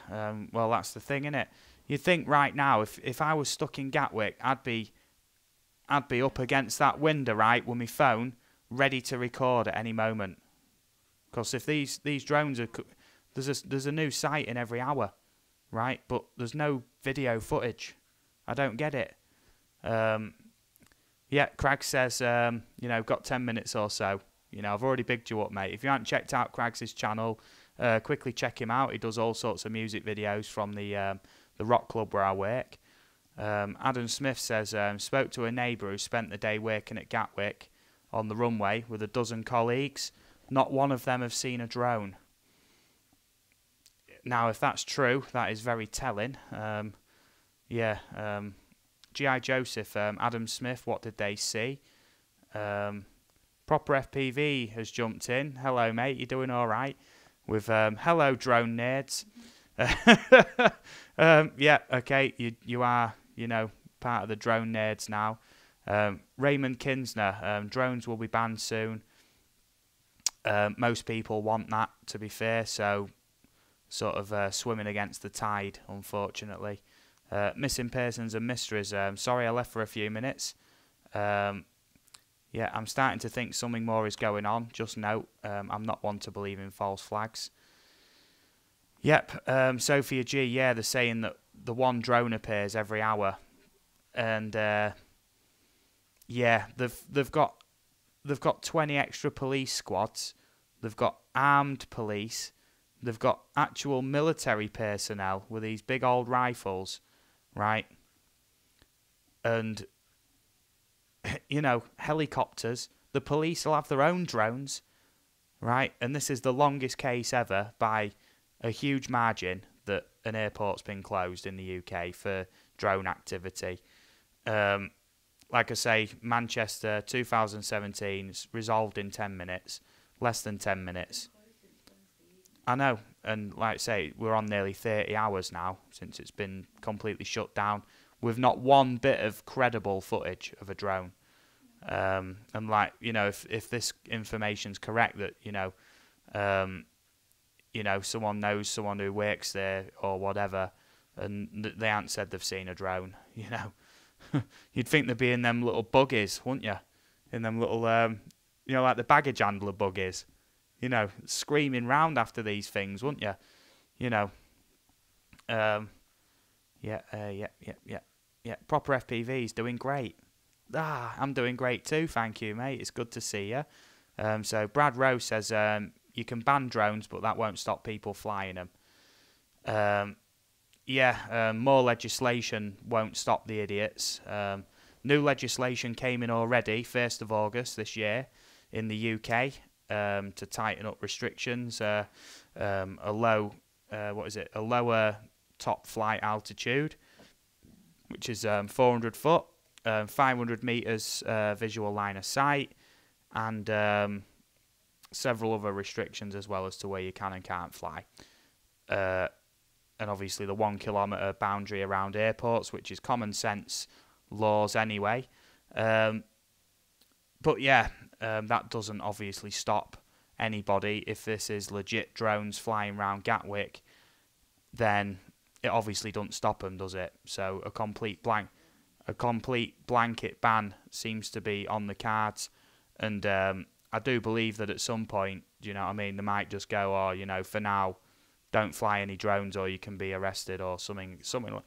well, that's the thing, innit? You'd think right now, if I was stuck in Gatwick, I'd be up against that window, right, with my phone, ready to record at any moment. Because if these drones are... There's a new sighting every hour, right? But there's no video footage. I don't get it. Yeah, Crag says, you know, got 10 minutes or so. You know, I've already bigged you up, mate. If you haven't checked out Crag's channel, quickly check him out. He does all sorts of music videos from the rock club where I work. Adam Smith says, spoke to a neighbour who spent the day working at Gatwick on the runway with a dozen colleagues. Not one of them have seen a drone. Now, if that's true, that is very telling. Yeah, G.I. Joseph, Adam Smith, what did they see? Proper FPV has jumped in. Hello, mate, you doing all right? With hello, drone nerds. Yeah, okay, you are, you know, part of the drone nerds now. Raymond Kinsner, drones will be banned soon. Most people want that, to be fair, so sort of swimming against the tide, unfortunately. Missing persons and mysteries. Sorry I left for a few minutes. Yeah, I'm starting to think something more is going on. Just note, I'm not one to believe in false flags. Yep, Sophia G, yeah, they're saying that the one drone appears every hour. and yeah, they've got 20 extra police squads. They've got armed police. They've got actual military personnel with these big old rifles, right? And, you know, helicopters. The police will have their own drones, right? And this is the longest case ever by a huge margin that an airport's been closed in the UK for drone activity. Like I say, Manchester 2017 is resolved in 10 minutes, less than 10 minutes. I know, and like I say, we're on nearly 30 hours now since it's been completely shut down with not one bit of credible footage of a drone. And like, you know, if this information's correct that, you know, someone knows someone who works there or whatever, and they haven't said they've seen a drone, you know. You'd think they'd be in them little buggies, wouldn't you? In them little, you know, like the baggage handler buggies. You know, screaming round after these things, wouldn't you? You know. Yeah. Proper FPV's doing great. I'm doing great too, thank you, mate. It's good to see you. So Brad Rowe says you can ban drones, but that won't stop people flying them. More legislation won't stop the idiots. New legislation came in already, 1st of August this year, in the UK to tighten up restrictions. A lower top flight altitude, which is 400 foot, 500 metres visual line of sight, and several other restrictions as well as to where you can and can't fly. And obviously the 1 kilometre boundary around airports, which is common sense laws anyway. But yeah, that doesn't obviously stop anybody. If this is legit drones flying around Gatwick, then it obviously doesn't stop them, does it? So a complete blanket ban seems to be on the cards. And I do believe that at some point, you know what I mean, they might just go, oh, you know, for now, don't fly any drones or you can be arrested or something like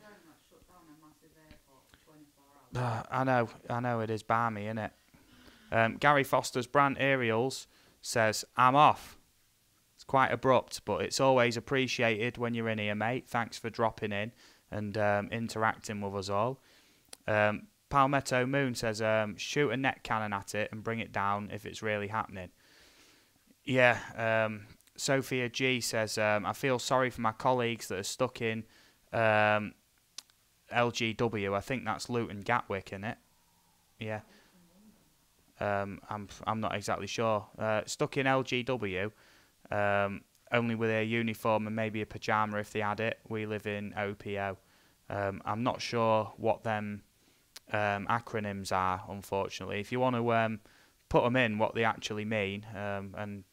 that. I know it is balmy, isn't it? Gary Foster's Brant Aerials says, I'm off. It's quite abrupt, but it's always appreciated when you're in here, mate. Thanks for dropping in and interacting with us all. Palmetto Moon says, shoot a net cannon at it and bring it down if it's really happening. Yeah, Sophia G says, I feel sorry for my colleagues that are stuck in LGW. I think that's Luton Gatwick, isn't it? Yeah. I'm not exactly sure. Stuck in LGW, only with a uniform and maybe a pyjama if they had it. We live in OPO. I'm not sure what them acronyms are, unfortunately. If you want to put them in, what they actually mean, and then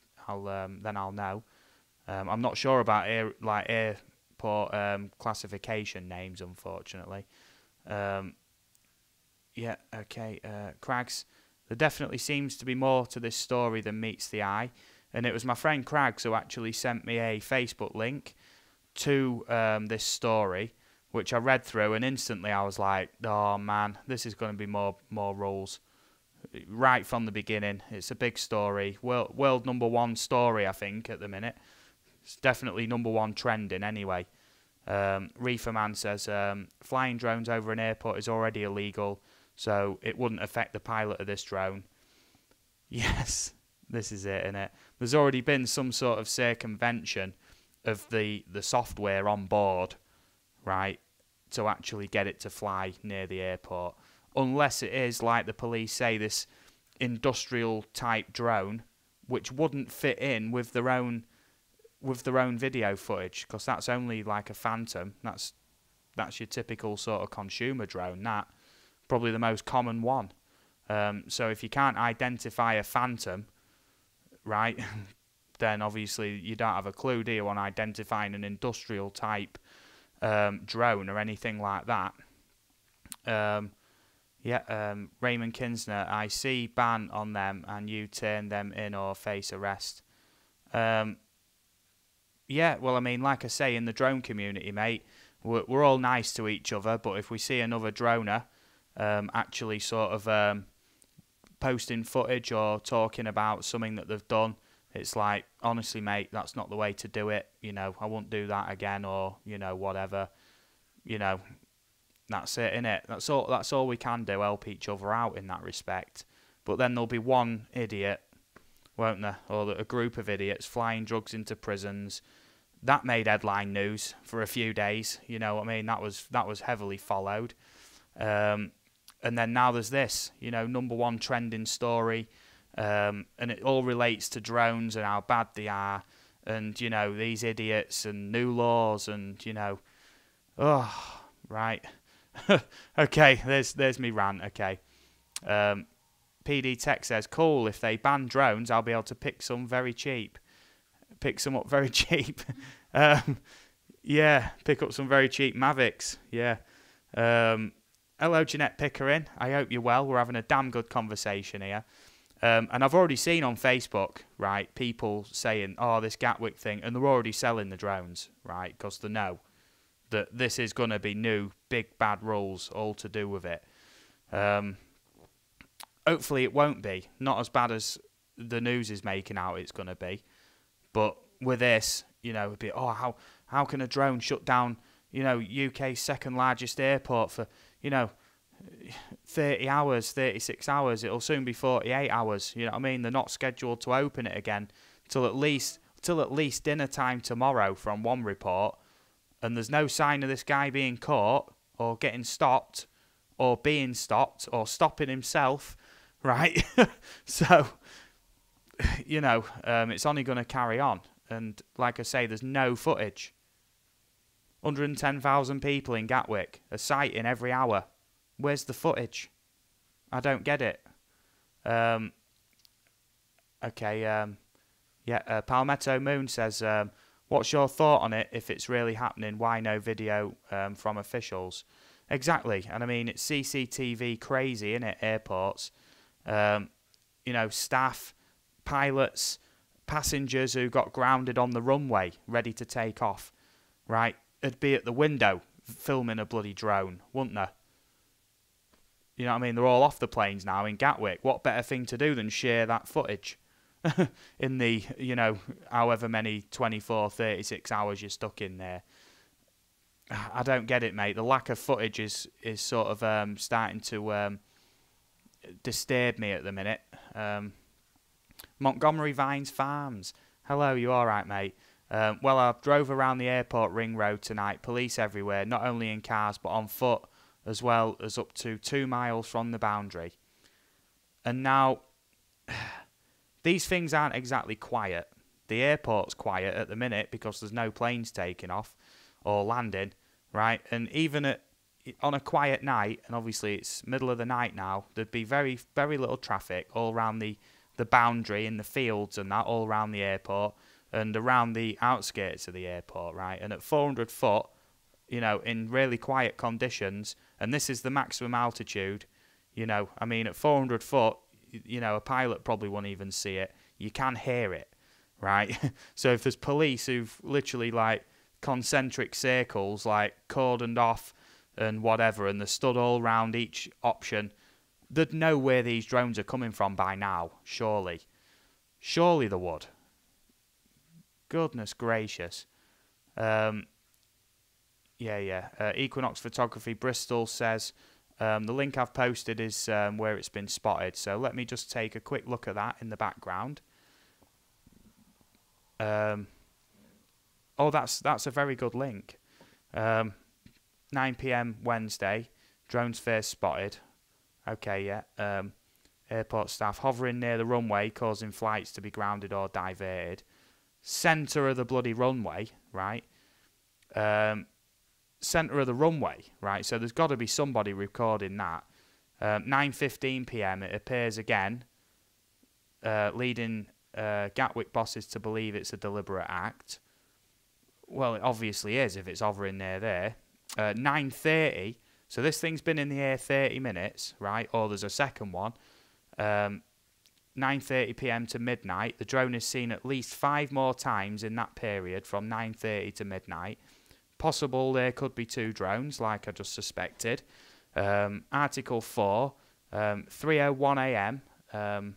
I'll know. I'm not sure about airport classification names, unfortunately. Craggs, there definitely seems to be more to this story than meets the eye, and it was my friend Craggs who actually sent me a Facebook link to this story, which I read through, and instantly I was like, oh man, this is going to be more rules. Right from the beginning, it's a big story. World #1 story, I think, at the minute. It's definitely #1 trending anyway. Reefer Man says, flying drones over an airport is already illegal, so it wouldn't affect the pilot of this drone. Yes, this is it, innit? There's already been some sort of circumvention of the software on board, right, to actually get it to fly near the airport. Unless it is, like the police say, this industrial type drone, which wouldn't fit in with their own video footage, because that's only like a Phantom. That's your typical sort of consumer drone. That probably the most common one. So if you can't identify a Phantom, right, then obviously you don't have a clue, do you, on identifying an industrial type drone or anything like that. Raymond Kinsner, I see ban on them and you turn them in or face arrest. Well, I mean, like I say, in the drone community, mate, we're all nice to each other, but if we see another droner actually sort of posting footage or talking about something that they've done. It's like, honestly, mate, that's not the way to do it. You know, I won't do that again, or, you know, whatever. You know, that's it, innit? That's all we can do, help each other out in that respect. But then there'll be one idiot, won't there? Or a group of idiots flying drugs into prisons. That made headline news for a few days. You know what I mean? That was heavily followed. And then now there's this, you know, #1 trending story. And it all relates to drones and how bad they are. And, you know, these idiots and new laws and, you know, oh, right. Okay, there's me rant, okay. PD Tech says, cool, if they ban drones, I'll be able to pick some very cheap. Pick some up very cheap. Yeah, pick up some very cheap Mavics, yeah. Hello, Jeanette Pickering. I hope you're well. We're having a damn good conversation here. And I've already seen on Facebook, right, people saying, oh, this Gatwick thing, and they're already selling the drones, right, because they know that this is going to be new, big, bad rules all to do with it. Hopefully it won't be. Not as bad as the news is making out it's going to be. But with this, you know, it'd be, oh, how can a drone shut down, you know, UK's second largest airport for, you know, 30 hours, 36 hours. It'll soon be 48 hours. You know what I mean? They're not scheduled to open it again till at least dinner time tomorrow, from one report. And there's no sign of this guy being caught or getting stopped or being stopped or stopping himself, right? So, you know, it's only going to carry on. And like I say, there's no footage. 110,000 people in Gatwick, a sighting every hour. Where's the footage? I don't get it. Okay, Palmetto Moon says, what's your thought on it? If it's really happening, why no video from officials? Exactly, and I mean, it's CCTV crazy, innit, airports. You know, staff, pilots, passengers who got grounded on the runway, ready to take off, right? It'd be at the window filming a bloody drone, wouldn't there? You know what I mean? They're all off the planes now in Gatwick. What better thing to do than share that footage in the, you know, however many 24, 36 hours you're stuck in there. I don't get it, mate. The lack of footage is sort of starting to disturb me at the minute. Montgomery Vines Farms. Hello, you all right, mate? Well, I drove around the airport ring road tonight. Police everywhere, not only in cars but on foot, as well as up to 2 miles from the boundary. And now, these things aren't exactly quiet. The airport's quiet at the minute because there's no planes taking off or landing, right? And even on a quiet night, and obviously it's middle of the night now, there'd be very, very little traffic all around the boundary and the fields and that, all around the airport and around the outskirts of the airport, right? And at 400 foot, you know, in really quiet conditions, and this is the maximum altitude, you know, I mean, at 400 foot, you know, a pilot probably won't even see it. You can hear it, right? So if there's police who've literally, like, concentric circles, like, cordoned off and whatever, and they're stood all round each option, they'd know where these drones are coming from by now, surely. Surely they would. Goodness gracious. Equinox Photography Bristol says, the link I've posted is where it's been spotted. So let me just take a quick look at that in the background. Oh, that's a very good link. 9 PM Wednesday, drones first spotted. Okay, yeah. Airport staff hovering near the runway, causing flights to be grounded or diverted. Centre of the bloody runway, right? Centre of the runway, right? So there's got to be somebody recording that. 9:15 PM, it appears again, leading Gatwick bosses to believe it's a deliberate act. Well, it obviously is if it's hovering near there. 9:30, so this thing's been in the air 30 minutes, right? Or there's a second one. 9:30 PM to midnight. The drone is seen at least 5 more times in that period from 9:30 to midnight. Possible there could be 2 drones, like I just suspected. Article 4, 3:01 a.m.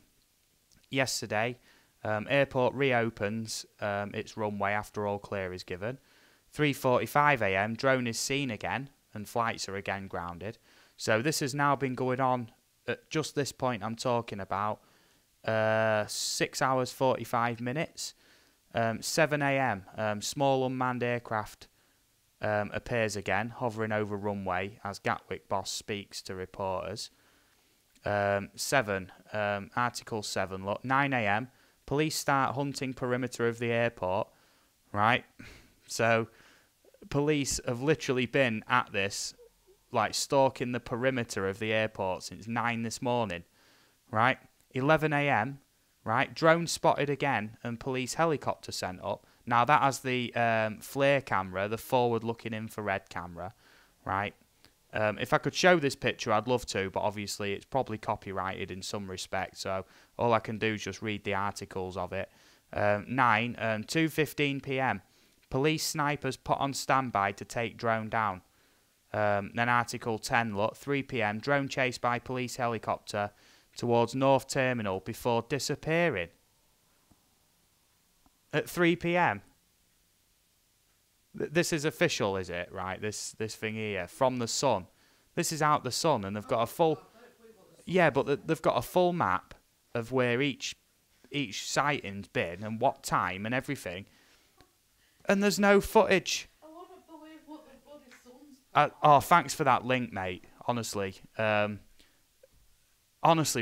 Yesterday, airport reopens its runway after all clear is given. 3:45 a.m. drone is seen again and flights are again grounded. So this has now been going on at just this point I'm talking about 6 hours 45 minutes. 7 a.m. Small unmanned aircraft appears again, hovering over runway as Gatwick boss speaks to reporters. 7, Article 7, look, 9 a.m. Police start hunting perimeter of the airport, right? So police have literally been at this, like stalking the perimeter of the airport since 9 this morning, right? 11 a.m, right? Drone spotted again and police helicopter sent up. Now that has the flare camera, the forward-looking infrared camera, right? If I could show this picture, I'd love to, but obviously it's probably copyrighted in some respect, so all I can do is just read the articles of it. 9, 2:15 p.m. Police snipers put on standby to take drone down. Then Article 10, look, 3 p.m. Drone chased by police helicopter towards North Terminal before disappearing. At 3 p.m. This is official, is it? Right, this thing here from the Sun. This is out the Sun, and they've got a full. Yeah, but they've got a full map of where each sighting's been and what time and everything. And there's no footage. I want to believe what the bloody Sun's. Oh, thanks for that link, mate. Honestly,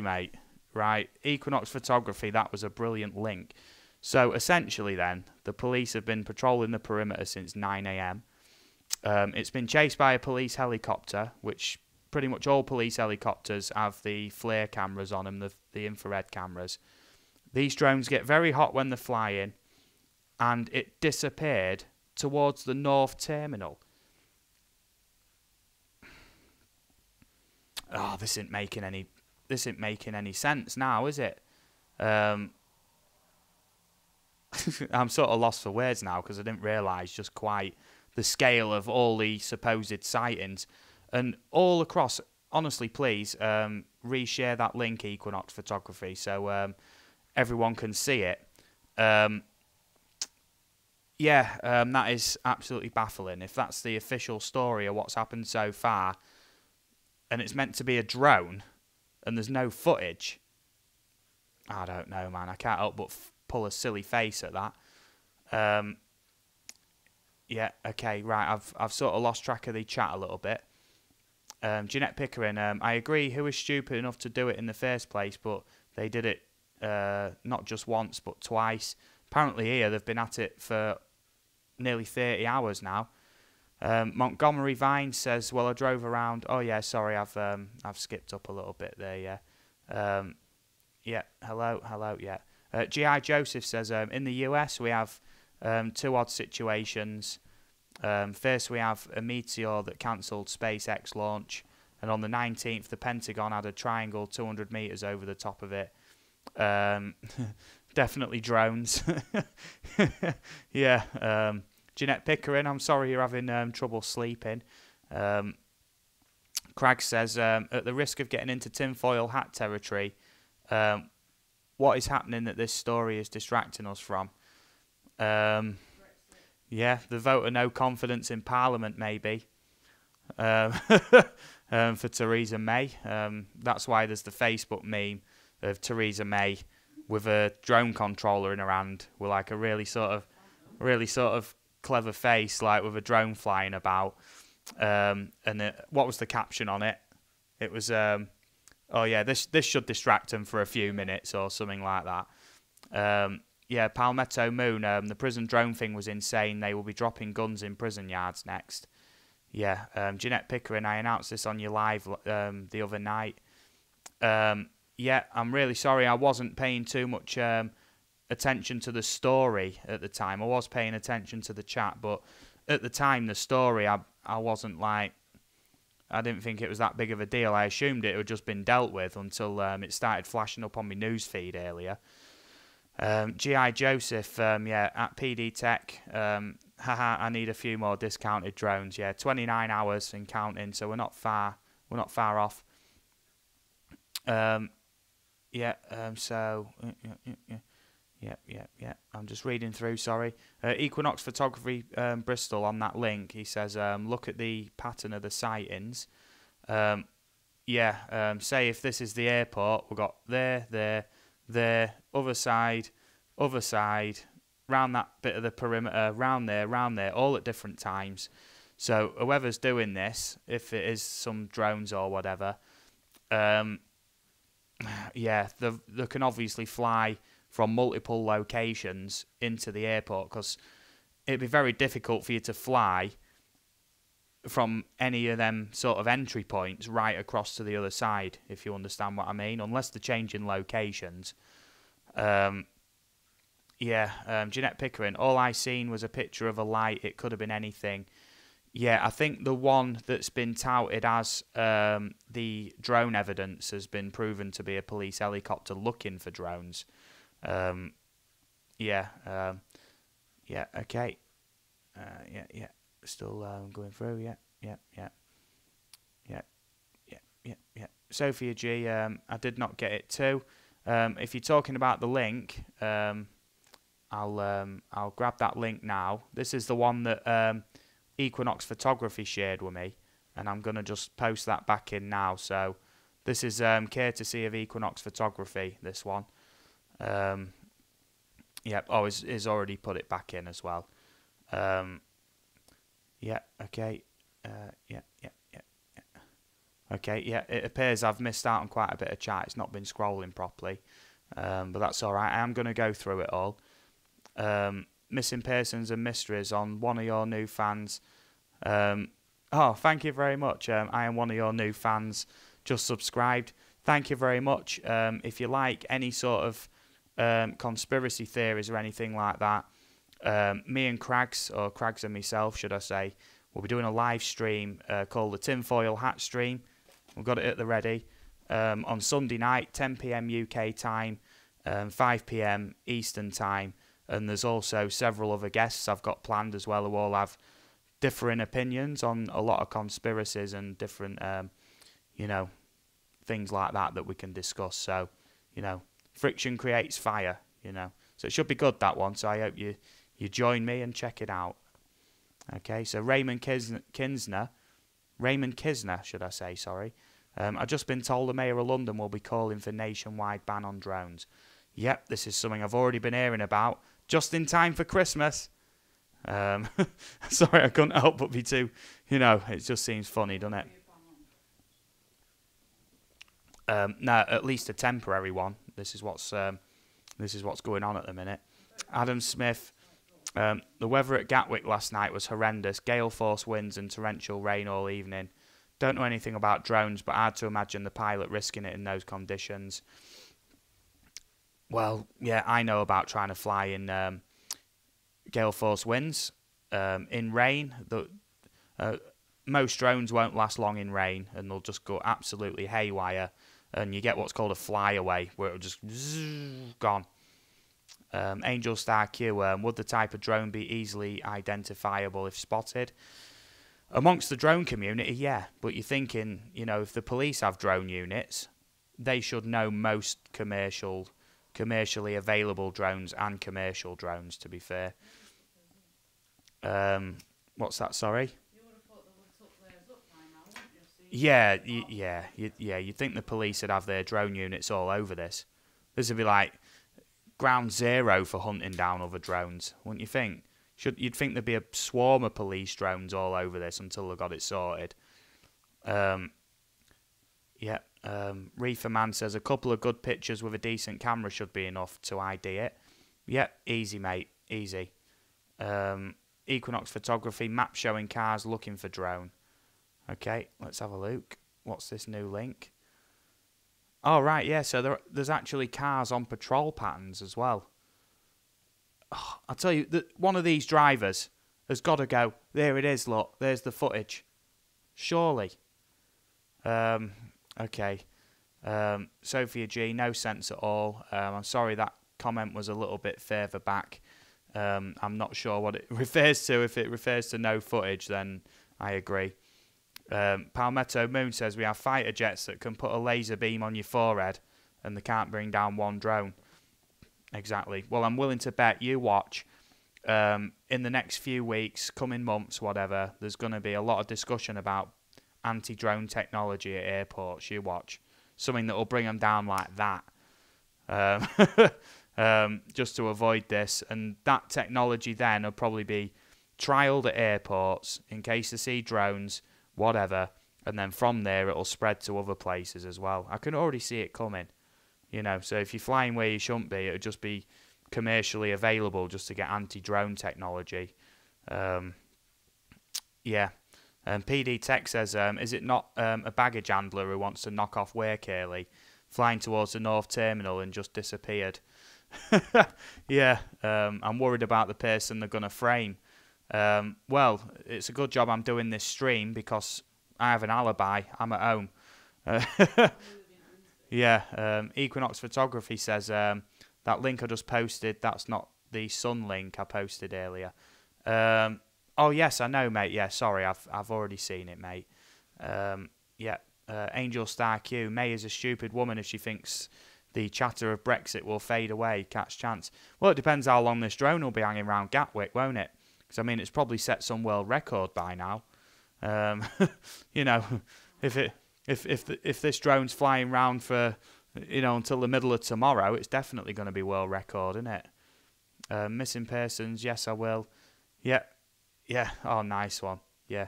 mate. Right, Equinox Photography. That was a brilliant link. So essentially then, the police have been patrolling the perimeter since 9 a.m. It's been chased by a police helicopter, which pretty much all police helicopters have the flare cameras on them, the infrared cameras. These drones get very hot when they're flying, and it disappeared towards the North Terminal. Oh, this isn't making any sense now, is it? I'm sort of lost for words now because I didn't realise just quite the scale of all the supposed sightings. And all across, honestly, please, reshare that link, Equinox Photography, so everyone can see it. That is absolutely baffling. If that's the official story of what's happened so far, and it's meant to be a drone, and there's no footage, I don't know, man. I can't help but pull a silly face at that. Yeah, okay, right. I've sort of lost track of the chat a little bit. Jeanette Pickering, I agree. Who was stupid enough to do it in the first place? But they did it not just once, but twice. Apparently here they've been at it for nearly 30 hours now. Montgomery Vine says, "Well, I drove around." Oh yeah, sorry, I've skipped up a little bit there. Yeah. Yeah. Hello. Yeah. G.I. Joseph says, in the US we have two odd situations. First, we have a meteor that cancelled SpaceX launch, and on the 19th, the Pentagon had a triangle 200 meters over the top of it. Definitely drones. Yeah. Jeanette Pickering, I'm sorry you're having trouble sleeping. Craig says, at the risk of getting into tinfoil hat territory, what is happening that this story is distracting us from? Yeah, the vote of no confidence in Parliament, maybe, for Theresa May. That's why there's the Facebook meme of Theresa May with a drone controller in her hand, with like a really sort of clever face, like with a drone flying about. And what was the caption on it? It was, "Oh yeah, this should distract them for a few minutes," or something like that. Yeah, Palmetto Moon, the prison drone thing was insane. They will be dropping guns in prison yards next. Yeah, Jeanette Pickering, I announced this on your live the other night. Yeah, I'm really sorry. I wasn't paying too much attention to the story at the time. I was paying attention to the chat, but at the time, the story, I wasn't like... I didn't think it was that big of a deal. I assumed it had just been dealt with until it started flashing up on my news feed earlier. G.I. Joseph, yeah, at PD Tech, haha, I need a few more discounted drones. Yeah, 29 hours and counting, so we're not far We're not far off. Yeah. Yeah. I'm just reading through. Sorry. Equinox Photography Bristol on that link. He says, look at the pattern of the sightings. Say if this is the airport, we've got there, other side, round that bit of the perimeter, round there, all at different times. So whoever's doing this, if it is some drones or whatever, they can obviously fly from multiple locations into the airport, because it'd be very difficult for you to fly from any of them sort of entry points right across to the other side, if you understand what I mean, unless they're changing locations. Jeanette Pickering, all I seen was a picture of a light. It could have been anything. Yeah, I think the one that's been touted as the drone evidence has been proven to be a police helicopter looking for drones. Okay. Still going through. Yeah. Sophia G, I did not get it too. If you're talking about the link, I'll grab that link now. This is the one that Equinox Photography shared with me, and I'm gonna just post that back in now. So this is courtesy of Equinox Photography. This one. He's already put it back in as well. Okay. Okay, it appears I've missed out on quite a bit of chat. It's not been scrolling properly, but that's all right. I am going to go through it all. Missing persons and mysteries on one of your new fans. Thank you very much. I am one of your new fans. Just subscribed. Thank you very much. If you like any sort of conspiracy theories or anything like that, me and Craggs, or Craggs and myself, should I say, we'll be doing a live stream called the Tinfoil Hat Stream. We've got it at the ready. On Sunday night, 10 PM UK time, 5 PM Eastern time. And there's also several other guests I've got planned as well, who all have differing opinions on a lot of conspiracies and different, things like that we can discuss. So, friction creates fire, So it should be good, that one. So I hope you join me and check it out. Okay, so Raymond Kisner, should I say, sorry. I've just been told the Mayor of London will be calling for nationwide ban on drones. Yep, this is something I've already been hearing about, just in time for Christmas. Sorry, I couldn't help but be too, it just seems funny, doesn't it? No, at least a temporary one. This is what's going on at the minute. Adam Smith, the weather at Gatwick last night was horrendous. Gale force winds and torrential rain all evening. Don't know anything about drones, but hard to imagine the pilot risking it in those conditions. Well, yeah, I know about trying to fly in gale force winds. In rain, most drones won't last long in rain, and they'll just go absolutely haywire, and you get what's called a flyaway, where it'll just gone. Angel Star Q, would the type of drone be easily identifiable if spotted? Amongst the drone community, yeah, but you're thinking, if the police have drone units, they should know most commercially available drones and commercial drones, to be fair. What's that, sorry? You would have thought they would have took theirs up by now, wouldn't you? You'd think the police would have their drone units all over this. This would be like ground zero for hunting down other drones, wouldn't you think? You'd think there'd be a swarm of police drones all over this until they got it sorted. Reefer Man says a couple of good pictures with a decent camera should be enough to ID it. Yep, easy, mate, easy. Equinox Photography, map showing cars looking for drone. Okay, let's have a look. What's this new link? Oh, right, yeah, so there's actually cars on patrol patterns as well. Oh, I'll tell you, one of these drivers has got to go, there it is, look, there's the footage. Surely. Okay. Sophia G, no sense at all. I'm sorry that comment was a little bit further back. I'm not sure what it refers to. If it refers to no footage, then I agree. Palmetto Moon says we have fighter jets that can put a laser beam on your forehead and they can't bring down one drone. Exactly. Well, I'm willing to bet, you watch, in the next few weeks, coming months, whatever, there's going to be a lot of discussion about anti-drone technology at airports. You watch. Something that will bring them down like that. Just to avoid this. And that technology then will probably be trialled at airports in case they see drones, whatever. And then from there, it'll spread to other places as well. I can already see it coming. You know, so if you're flying where you shouldn't be, it'll just be commercially available just to get anti-drone technology. Yeah. PD Tech says, is it not a baggage handler who wants to knock off work early, flying towards the North Terminal and just disappeared? Yeah, I'm worried about the person they're going to frame. Well, it's a good job I'm doing this stream because I have an alibi. I'm at home. Yeah, Equinox Photography says that link I just posted, that's not the Sun link I posted earlier. Oh yes, I know, mate. Yeah, sorry, I've already seen it, mate. Yeah, Angel Star Q. May is a stupid woman if she thinks the chatter of Brexit will fade away. Catch chance. Well, it depends how long this drone will be hanging around Gatwick, won't it? Because I mean, it's probably set some world record by now. You know, if this drone's flying round for, you know, until the middle of tomorrow, it's definitely going to be world record, isn't it? Missing persons, yes, I will. Yeah, yeah. Oh, nice one. Yeah.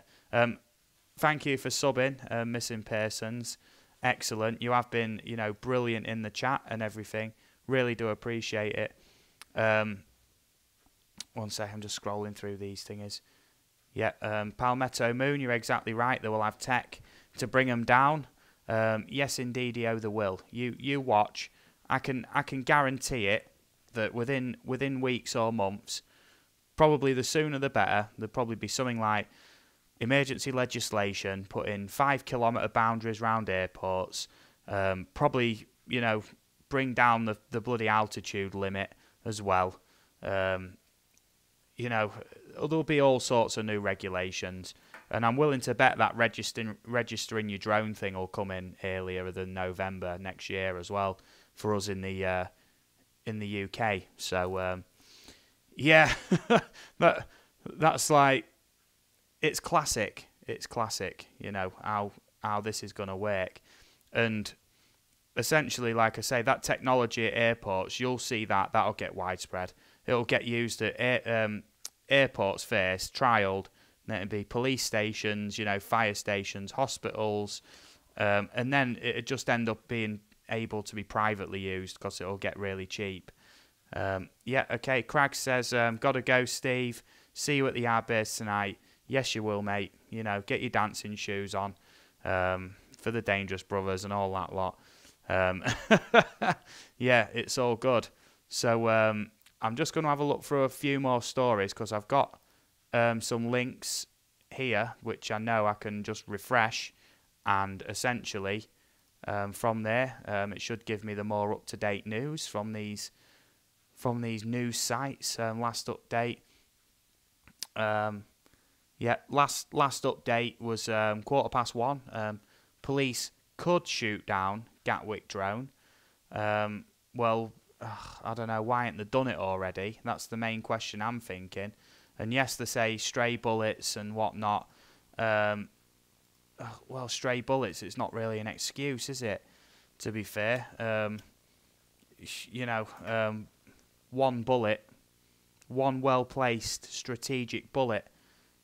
Thank you for subbing, missing persons. Excellent. You have been, you know, brilliant in the chat and everything. Really do appreciate it. 1 sec, I'm just scrolling through these things. Yeah, Palmetto Moon, you're exactly right. They will have tech to bring them down. Yes, indeed, they will. You watch. I can guarantee it that within weeks or months, probably the sooner the better, there'll probably be something like emergency legislation, put in 5-kilometre boundaries around airports, probably, you know, bring down the bloody altitude limit as well. You know, there'll be all sorts of new regulations, and I'm willing to bet that registering your drone thing will come in earlier than November next year as well for us in the UK. So yeah, that's like, it's classic. It's classic. You know how this is going to work, and essentially, like I say, that technology at airports, you'll see that'll get widespread. It'll get used at airports first, trialled, then it'll be police stations, you know, fire stations, hospitals, and then it'll just end up being able to be privately used because it'll get really cheap. Yeah, okay, Crag says, gotta go, Steve. See you at the Airbase tonight. Yes, you will, mate. You know, get your dancing shoes on for the Dangerous Brothers and all that lot. Yeah, it's all good. So I'm just going to have a look through a few more stories because I've got some links here which I know I can just refresh, and essentially from there it should give me the more up-to-date news from these news sites. Last update, yeah, last update was 1:15. Police could shoot down Gatwick drone. Well, I don't know, why ain't they done it already? That's the main question I'm thinking. And yes, they say stray bullets and whatnot. Well, stray bullets, it's not really an excuse, is it? To be fair, you know, one bullet, one well-placed strategic bullet.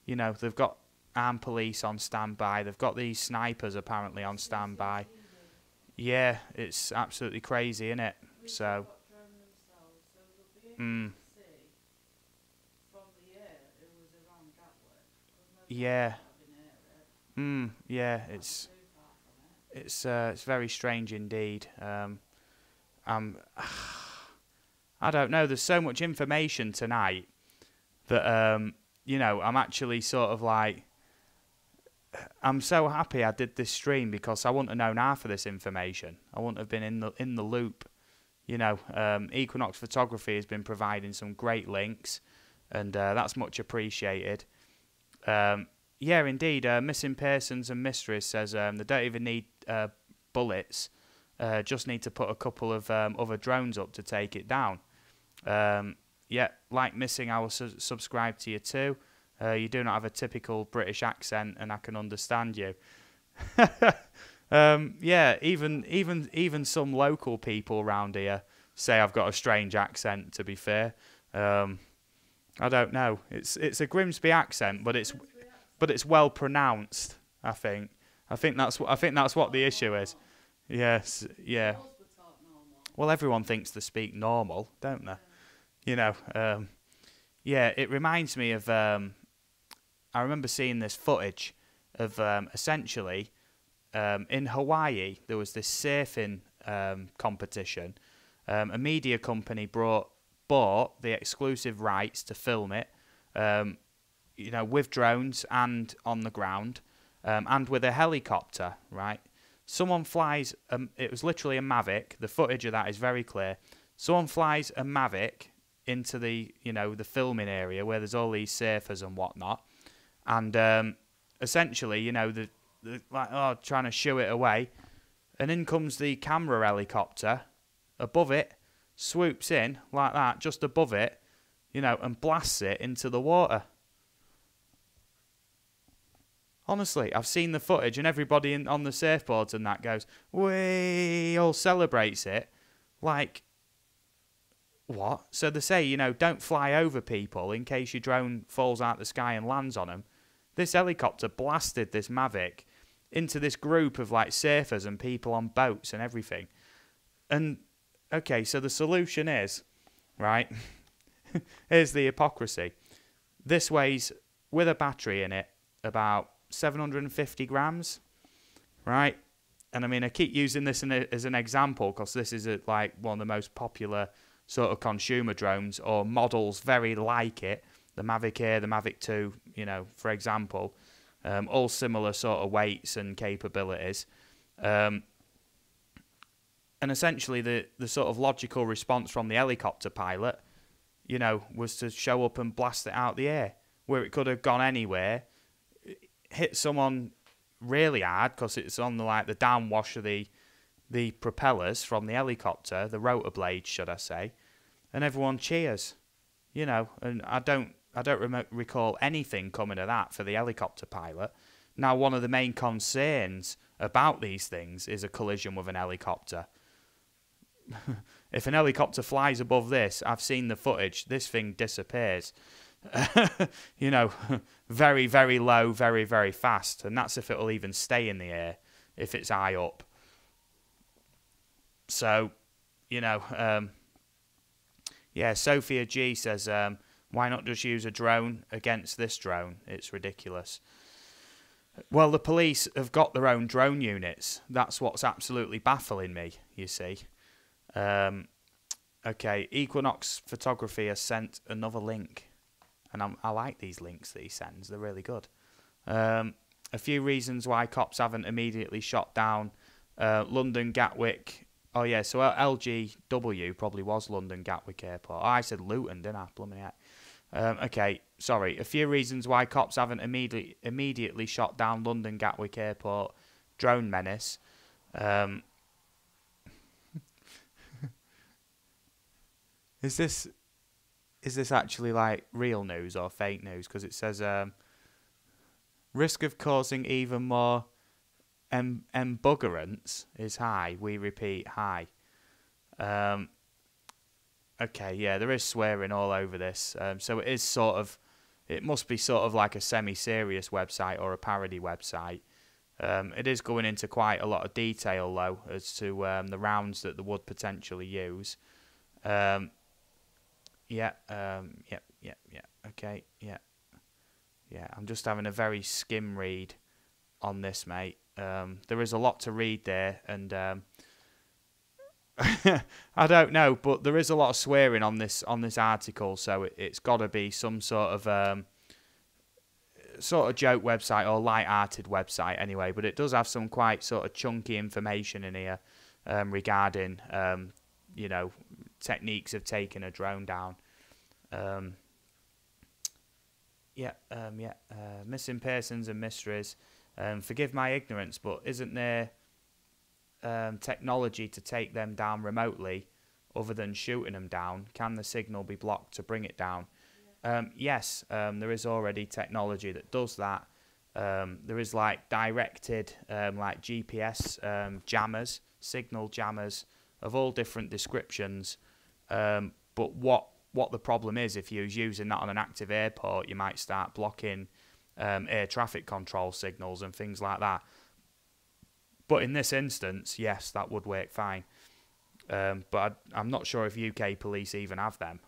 You know, they've got armed police on standby. They've got these snipers apparently on standby. Yeah, it's absolutely crazy, isn't it? So. Yeah. Yeah, it's very strange indeed. I don't know. There's so much information tonight that you know, I'm actually sort of like, I'm so happy I did this stream because I wouldn't have known half of this information. I wouldn't have been in the loop. You know, Equinox Photography has been providing some great links, and that's much appreciated. yeah, indeed. Missing Persons and Mysteries says they don't even need bullets. Just need to put a couple of other drones up to take it down. Yeah, like Missing, I will subscribe to you too. You do not have a typical British accent, and I can understand you. Yeah, even some local people around here say I've got a strange accent. To be fair, I don't know. It's a Grimsby accent, but it's well pronounced. I think that's what the issue is. Yes, yeah. Well, everyone thinks they speak normal, don't they? You know. Yeah, it reminds me of. I remember seeing this footage of essentially in Hawaii there was this surfing competition. A media company bought the exclusive rights to film it, you know, with drones and on the ground, and with a helicopter, right? Someone flies, it was literally a Mavic, the footage of that is very clear. Someone flies a Mavic into the, you know, the filming area where there's all these surfers and whatnot, and essentially, you know, the like, trying to shoo it away, and in comes the camera helicopter above it, swoops in like that, just above it, you know, and blasts it into the water. Honestly, I've seen the footage, and everybody on the surfboards and that goes, "Way!" all celebrates it. Like, what? So they say, you know, don't fly over people in case your drone falls out the sky and lands on them. This helicopter blasted this Mavic into this group of like surfers and people on boats and everything. And okay, so the solution is, right? Here's the hypocrisy. This weighs, with a battery in it, about 750 grams, right? And I mean, I keep using this as an example because this is like one of the most popular sort of consumer drones or models very like it. The Mavic Air, the Mavic 2, you know, for example, all similar sort of weights and capabilities. And essentially the sort of logical response from the helicopter pilot, you know, was to show up and blast it out the air, where it could have gone anywhere, hit someone really hard because it's on the downwash of the propellers from the helicopter, the rotor blades, should I say, and everyone cheers, you know. And I don't recall anything coming of that for the helicopter pilot. Now, one of the main concerns about these things is a collision with an helicopter. If an helicopter flies above this, I've seen the footage, this thing disappears. You know, very, very low, very, very fast. And that's if it'll even stay in the air, if it's high up. So, you know, yeah, Sophia G says, why not just use a drone against this drone? It's ridiculous. Well, the police have got their own drone units. That's what's absolutely baffling me, you see. Okay, Equinox Photography has sent another link. And I like these links that he sends. They're really good. A few reasons why cops haven't immediately shot down London Gatwick. Oh, yeah, so LGW probably was London Gatwick Airport. Oh, I said Luton, didn't I? Blooming heck. Okay, sorry. A few reasons why cops haven't immediately shot down London Gatwick Airport drone menace. Is this actually like real news or fake news? Because it says risk of causing even more embuggerance is high. We repeat, high. Okay, yeah, there is swearing all over this. So it is sort of, it must be sort of like a semi-serious website or a parody website. It is going into quite a lot of detail though as to the rounds that they would potentially use. Yeah, okay, yeah. I'm just having a very skim read on this, mate. There is a lot to read there, and I don't know, but there is a lot of swearing on this article, so it's got to be some sort of joke website or light-hearted website, anyway. But it does have some quite sort of chunky information in here regarding, you know, techniques of taking a drone down. Missing persons and mysteries. Forgive my ignorance, but isn't there technology to take them down remotely other than shooting them down? Can the signal be blocked to bring it down? Yes, there is already technology that does that. There is like directed like GPS jammers, signal jammers of all different descriptions. But what the problem is, if you're using that on an active airport, you might start blocking air traffic control signals and things like that. But in this instance, yes, that would work fine. But I'm not sure if UK police even have them.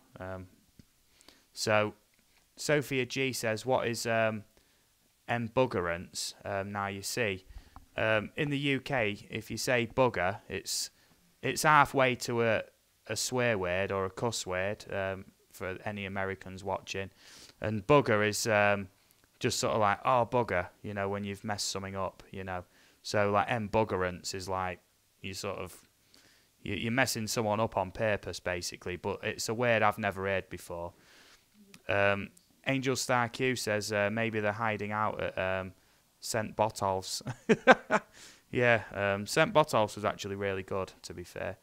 So Sophia G says, what is embuggerance? Now you see, in the UK, if you say bugger, it's halfway to a swear word or a cuss word for any Americans watching, and bugger is just sort of like, oh bugger, you know, when you've messed something up, you know. So like embuggerance is like you're messing someone up on purpose basically, but it's a word I've never heard before. Angel Star Q says maybe they're hiding out at St. Botolph's. Yeah, St. Botolph's was actually really good, to be fair.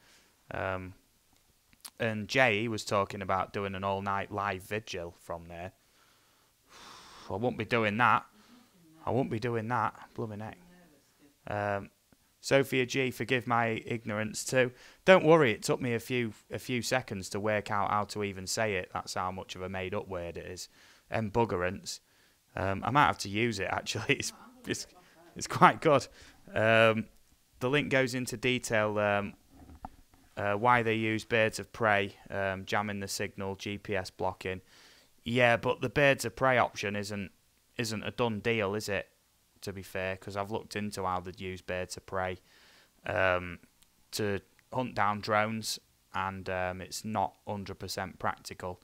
And Jay was talking about doing an all-night live vigil from there. I won't be doing that. I won't be doing that. Blooming heck. Sophia G, forgive my ignorance too. Don't worry, it took me a few seconds to work out how to even say it. That's how much of a made-up word it is. Embuggerance. I might have to use it actually. It's quite good. The link goes into detail why they use birds of prey, jamming the signal, GPS blocking. Yeah, but the birds of prey option isn't a done deal, is it? To be fair, because I've looked into how they'd use birds of prey to hunt down drones, and it's not 100% practical.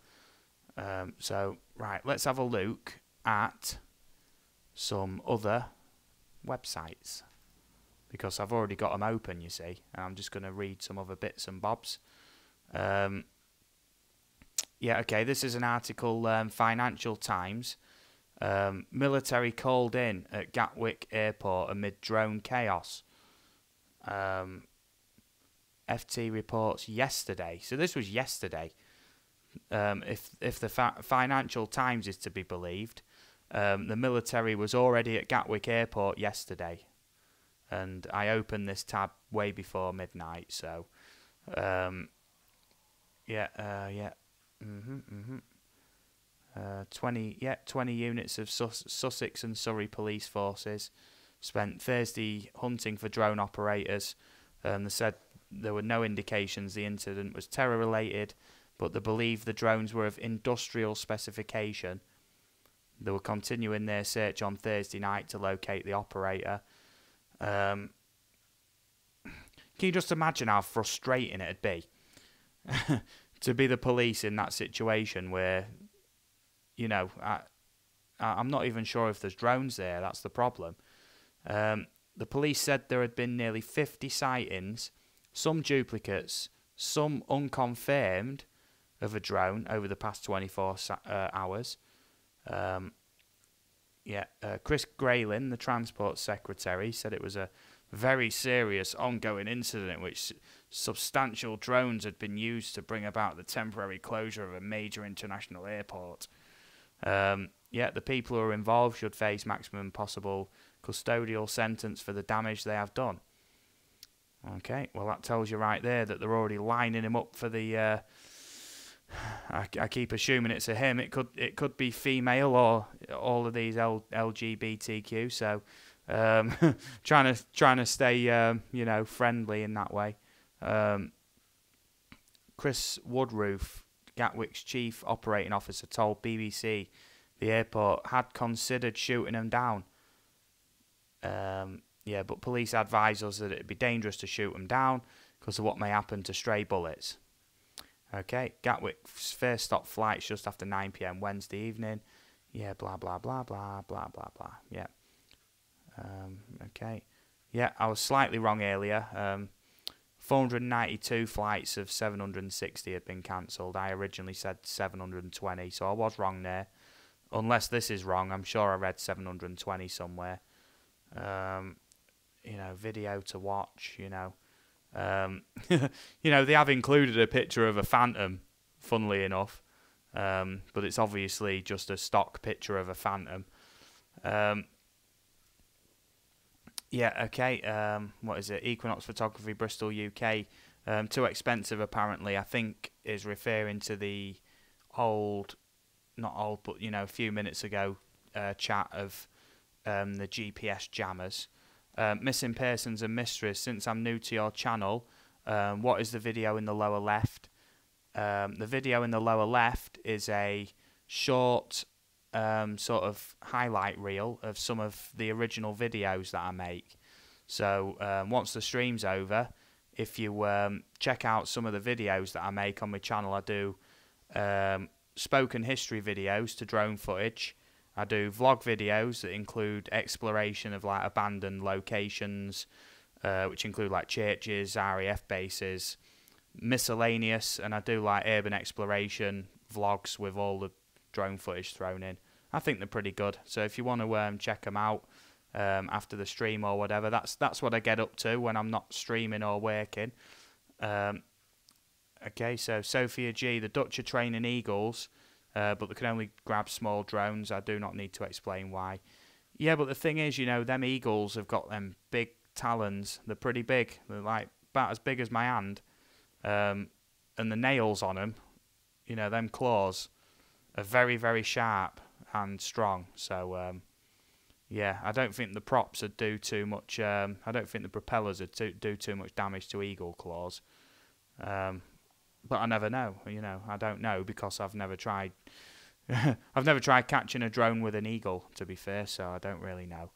So, right, let's have a look at some other websites, because I've already got them open, you see, and I'm just going to read some other bits and bobs. Yeah, okay, this is an article, Financial Times. Military called in at Gatwick Airport amid drone chaos. FT reports yesterday. So this was yesterday. If the Financial Times is to be believed, the military was already at Gatwick Airport yesterday. And I opened this tab way before midnight, so... yeah. 20 units of Sussex and Surrey police forces spent Thursday hunting for drone operators. They said there were no indications the incident was terror related, but they believe the drones were of industrial specification. They were continuing their search on Thursday night to locate the operator. Can you just imagine how frustrating it'd be to be the police in that situation where, you know, I'm not even sure if there's drones there. That's the problem. The police said there had been nearly 50 sightings, some duplicates, some unconfirmed, of a drone over the past 24 hours. Chris Graylin, the Transport Secretary, said it was a very serious ongoing incident in which substantial drones had been used to bring about the temporary closure of a major international airport. The people who are involved should face maximum possible custodial sentence for the damage they have done. Okay, well that tells you right there that they're already lining him up for the... I keep assuming it's a him. It could be female or all of these LGBTQ. So trying to stay friendly in that way. Chris Woodroof, Gatwick's chief operating officer, told BBC the airport had considered shooting him down. But police advise us that it'd be dangerous to shoot him down because of what may happen to stray bullets. Okay, Gatwick's first stop flight's just after 9 p.m. Wednesday evening. Yeah, blah, blah, blah, blah, blah, blah, blah. Yeah. Okay. Yeah, I was slightly wrong earlier. 492 flights of 760 had been cancelled. I originally said 720, so I was wrong there. unless this is wrong. I'm sure I read 720 somewhere. You know, video to watch, you know. You know, they have included a picture of a phantom, funnily enough. But it's obviously just a stock picture of a phantom. Yeah, okay. What is it? Equinox Photography, Bristol, UK. Too expensive, apparently. I think is referring to the old, not old, but, you know, a few minutes ago chat of the GPS jammers. Missing persons and mysteries. Since I'm new to your channel, what is the video in the lower left? The video in the lower left is a short sort of highlight reel of some of the original videos that I make. So once the stream's over, if you check out some of the videos that I make on my channel, I do spoken history videos to drone footage. I do vlog videos that include exploration of like abandoned locations, which include like churches, RAF bases, miscellaneous, and I do like urban exploration vlogs with all the drone footage thrown in. I think they're pretty good. So if you want to check them out after the stream or whatever, that's what I get up to when I'm not streaming or working. Okay, so Sophia G, the Dutch are training eagles, but they can only grab small drones. I do not need to explain why. Yeah, but the thing is, you know, them eagles have got them big talons. They're pretty big. They're like about as big as my hand. And the nails on them, you know, them claws are very, very sharp and strong. So, yeah, I don't think the props would do too much. I don't think the propellers would do too much damage to eagle claws. But I never know, you know. I don't know because I've never tried. I've never tried catching a drone with an eagle, to be fair, so I don't really know.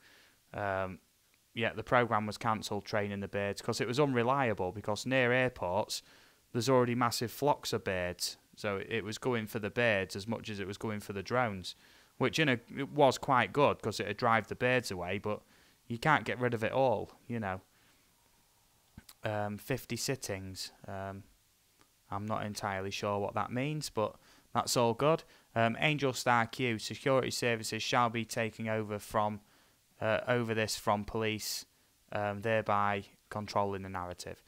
Yeah, the program was cancelled, training the birds, because it was unreliable, because near airports there's already massive flocks of birds, so it was going for the birds as much as it was going for the drones, which it was quite good because it'd drive the birds away, but you can't get rid of it all, you know. 50 sittings. I'm not entirely sure what that means, but that's all good. Angel Star Q, security services shall be taking over this from police, thereby controlling the narrative.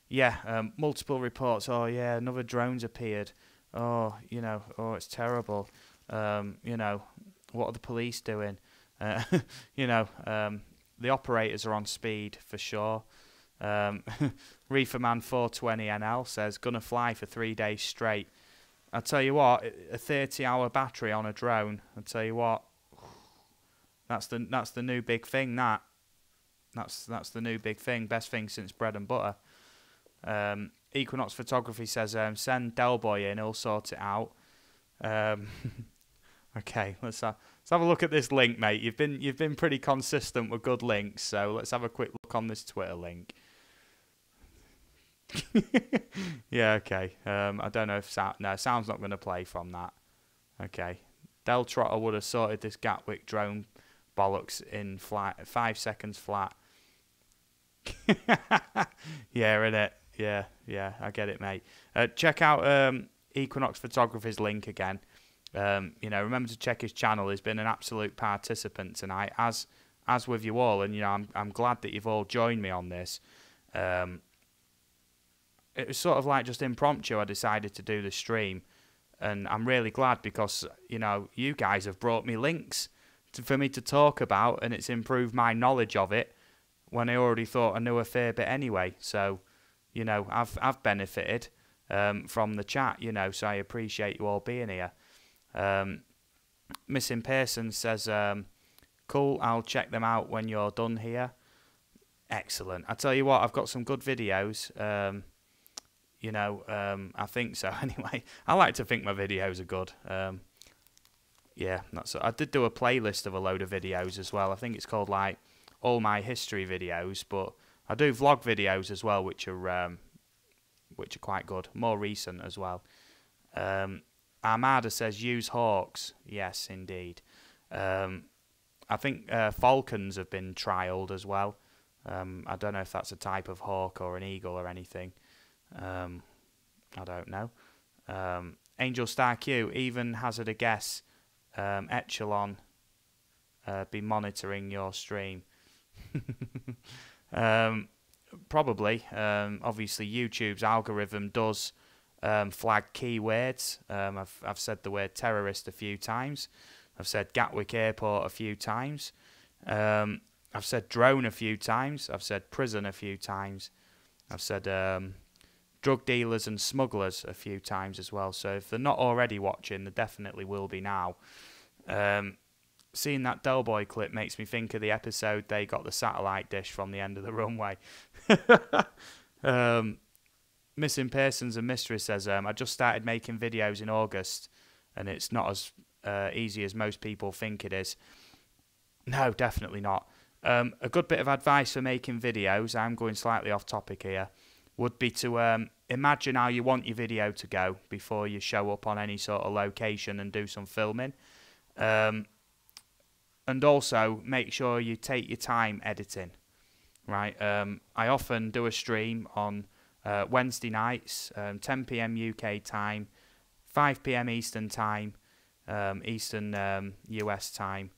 Yeah, multiple reports. Oh yeah, another drone's appeared. Oh, you know, oh, it's terrible. You know, what are the police doing? You know, the operators are on speed for sure. Reeferman 420 NL says gonna fly for 3 days straight. I tell you what, a 30-hour battery on a drone. I tell you what, that's the new big thing. That's the new big thing. Best thing since bread and butter. Equinox Photography says send Delboy in, he'll sort it out. Okay, let's have a look at this link, mate. You've been pretty consistent with good links, so let's have a quick look on this Twitter link. Yeah, okay. I don't know if sound's not going to play from that. Okay, Del Trotter would have sorted this Gatwick drone bollocks in 5 seconds flat. Yeah, innit? Yeah, I get it, mate. Check out Equinox Photography's link again. You know, remember to check his channel. He's been an absolute participant tonight, as with you all, and you know, I'm glad that you've all joined me on this. It was sort of like just impromptu. I decided to do the stream, and I'm really glad because you know, you guys have brought me links for me to talk about, and it's improved my knowledge of it when I already thought I knew a fair bit anyway. So, you know, I've benefited from the chat, you know, so I appreciate you all being here. Missing Person says, cool, I'll check them out when you're done here. Excellent. I tell you what, I've got some good videos. You know, I think so anyway. I like to think my videos are good. Yeah, I did do a playlist of a load of videos as well. I think it's called like all my history videos, but I do vlog videos as well, which are quite good, more recent as well. Armada says use hawks. Yes, indeed. I think falcons have been trialled as well. I don't know if that's a type of hawk or an eagle or anything. I don't know. Angel Star Q even hazard a guess Echelon be monitoring your stream? Probably. Obviously, YouTube's algorithm does flag keywords. I've said the word terrorist a few times. I've said Gatwick Airport a few times. I've said drone a few times. I've said prison a few times. I've said drug dealers and smugglers a few times as well. So if they're not already watching, they definitely will be now. Seeing that Doughboy clip makes me think of the episode they got the satellite dish from the end of the runway. Missing Persons and Mystery says, I just started making videos in August and it's not as easy as most people think it is. No, definitely not. A good bit of advice for making videos, I'm going slightly off topic here, would be to imagine how you want your video to go before you show up on any sort of location and do some filming. And also make sure you take your time editing, right? I often do a stream on Wednesday nights, 10 p.m. UK time, 5 p.m. Eastern time, Eastern US time,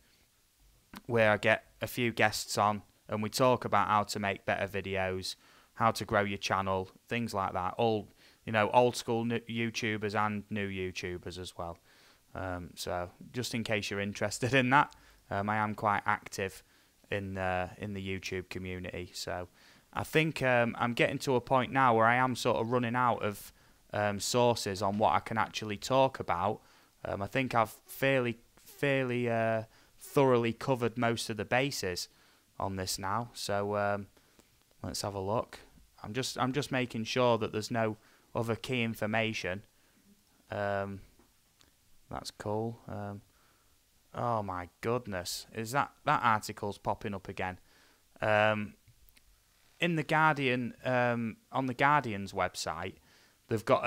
where I get a few guests on and we talk about how to make better videos, how to grow your channel, things like that. All, you know, old school YouTubers and new YouTubers as well. So just in case you're interested in that, I am quite active in the YouTube community. So I think I'm getting to a point now where I am sort of running out of sources on what I can actually talk about. I think I've fairly thoroughly covered most of the bases on this now. So let's have a look. I'm just making sure that there's no other key information. That's cool. Oh my goodness, is that article's popping up again? In the Guardian, on the Guardian's website, they've got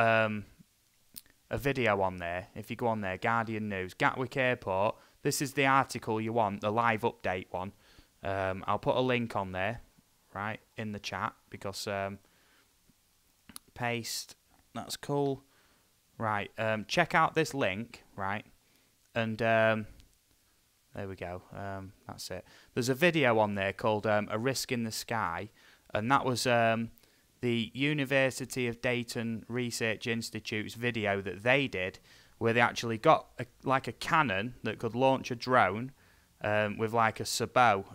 a video on there. If you go on there, Guardian News, Gatwick Airport. This is the article you want, the live update one. I'll put a link on there, right, in the chat, because paste. That's cool. Right, check out this link, right, and there we go. That's it. There's a video on there called A Risk in the Sky, and that was the University of Dayton Research Institute's video that they did, where they actually got like a cannon that could launch a drone with like a sabot.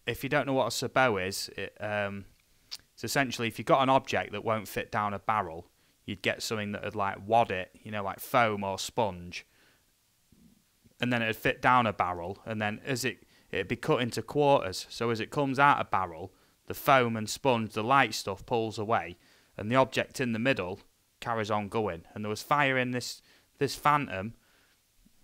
If you don't know what a sabot is, it's essentially if you've got an object that won't fit down a barrel, you'd get something that would like wad it, you know, like foam or sponge, and then it'd fit down a barrel, and then as it'd be cut into quarters. So as it comes out a barrel, the foam and sponge, the light stuff pulls away, and the object in the middle carries on going. And there was fire in this Phantom,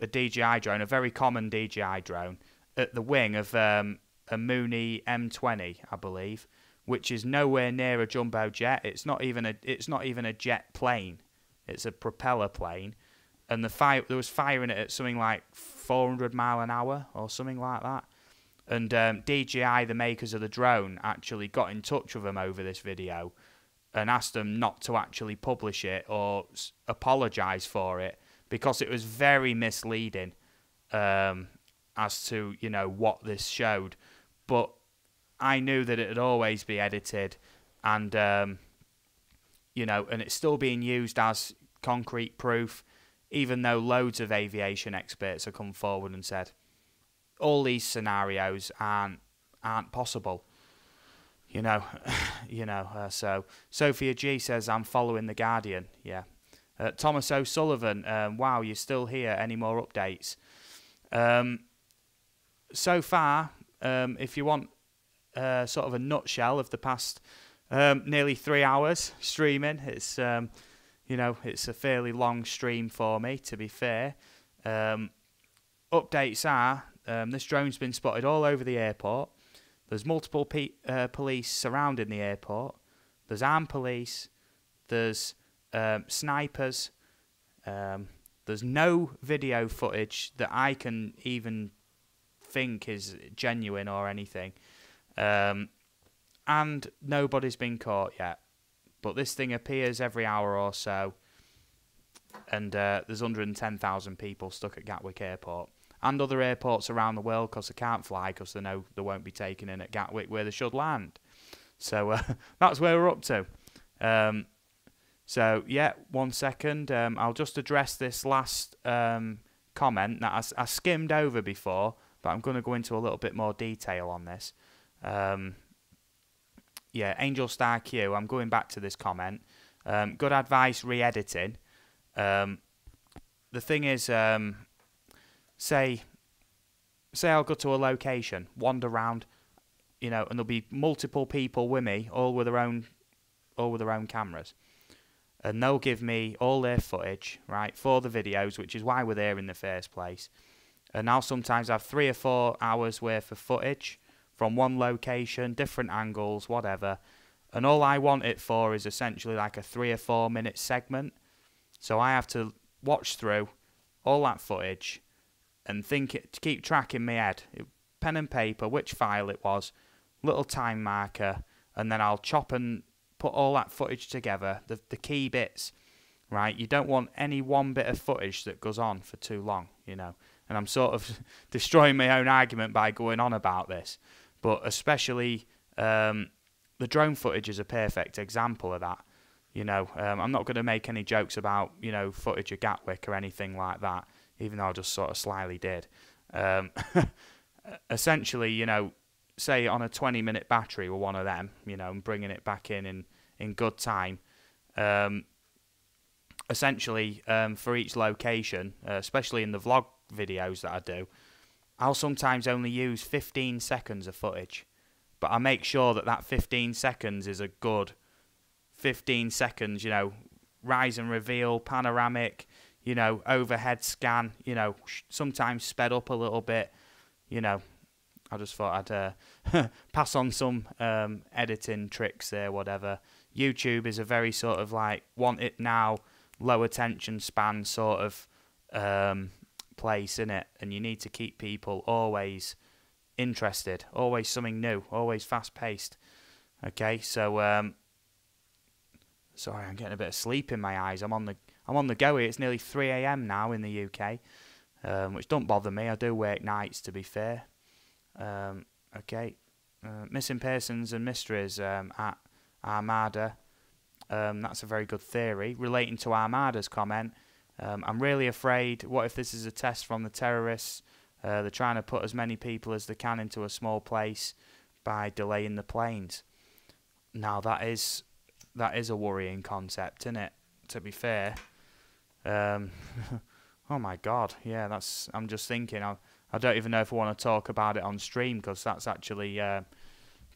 a DJI drone, a very common DJI drone, at the wing of a Mooney M20, I believe, which is nowhere near a jumbo jet. It's not even a jet plane. It's a propeller plane. And there was fire in it at something like 400 mile an hour or something like that. And DJI, the makers of the drone, actually got in touch with them over this video and asked them not to actually publish it or apologise for it, because it was very misleading as to, you know, what this showed. But I knew that it'd always be edited, and you know, and it's still being used as concrete proof, even though loads of aviation experts have come forward and said all these scenarios aren't possible. You know, so Sophia G says, I'm following the Guardian. Yeah. Thomas O'Sullivan, wow, you're still here. Any more updates? So far, if you want sort of a nutshell of the past nearly 3 hours streaming, it's you know, it's a fairly long stream for me, to be fair. Updates are this drone's been spotted all over the airport. There's multiple police surrounding the airport. There's armed police. There's snipers. There's no video footage that I can even think is genuine or anything. And nobody's been caught yet. But this thing appears every hour or so. and there's 110,000 people stuck at Gatwick Airport and other airports around the world because they can't fly because they know they won't be taken in at Gatwick where they should land. So that's where we're up to. So yeah, 1 second. I'll just address this last comment that I skimmed over before, but I'm going to go into a little bit more detail on this. Yeah, Angel Star Q, I'm going back to this comment. Good advice re-editing. The thing is, say I'll go to a location, wander around, you know, and there'll be multiple people with me, all with their own cameras, and they'll give me all their footage, right, for the videos, which is why we're there in the first place. And I'll sometimes have 3 or 4 hours worth of footage from one location, different angles, whatever. And all I want it for is essentially like a 3 or 4 minute segment. So I have to watch through all that footage and to keep track in my head, pen and paper, which file it was, little time marker, and then I'll chop and put all that footage together, the key bits, right? You don't want any one bit of footage that goes on for too long, you know. And I'm sort of destroying my own argument by going on about this. But especially the drone footage is a perfect example of that. You know, I'm not going to make any jokes about, you know, footage of Gatwick or anything like that, even though I just sort of slyly did. Essentially, you know, say on a 20-minute battery with one of them, you know, and bringing it back in good time. Essentially, for each location, especially in the vlog videos that I do, I'll sometimes only use 15 seconds of footage, but I make sure that 15 seconds is a good 15 seconds, you know, rise and reveal, panoramic, you know, overhead scan, you know, sometimes sped up a little bit, you know. I just thought I'd pass on some editing tricks there, whatever. YouTube is a very sort of like want it now, low attention span sort of place, innit? And you need to keep people always interested, always something new, always fast paced. Okay, so sorry, I'm getting a bit of sleep in my eyes. I'm on the go here. It's nearly 3 AM now in the UK, which don't bother me. I do work nights, to be fair. Okay, missing persons and mysteries at Armada. That's a very good theory. Relating to Armada's comment, I'm really afraid, what if this is a test from the terrorists? They're trying to put as many people as they can into a small place by delaying the planes. Now that is a worrying concept, isn't it? To be fair. Oh my God, yeah. I'm just thinking. I don't even know if I want to talk about it on stream, because that's actually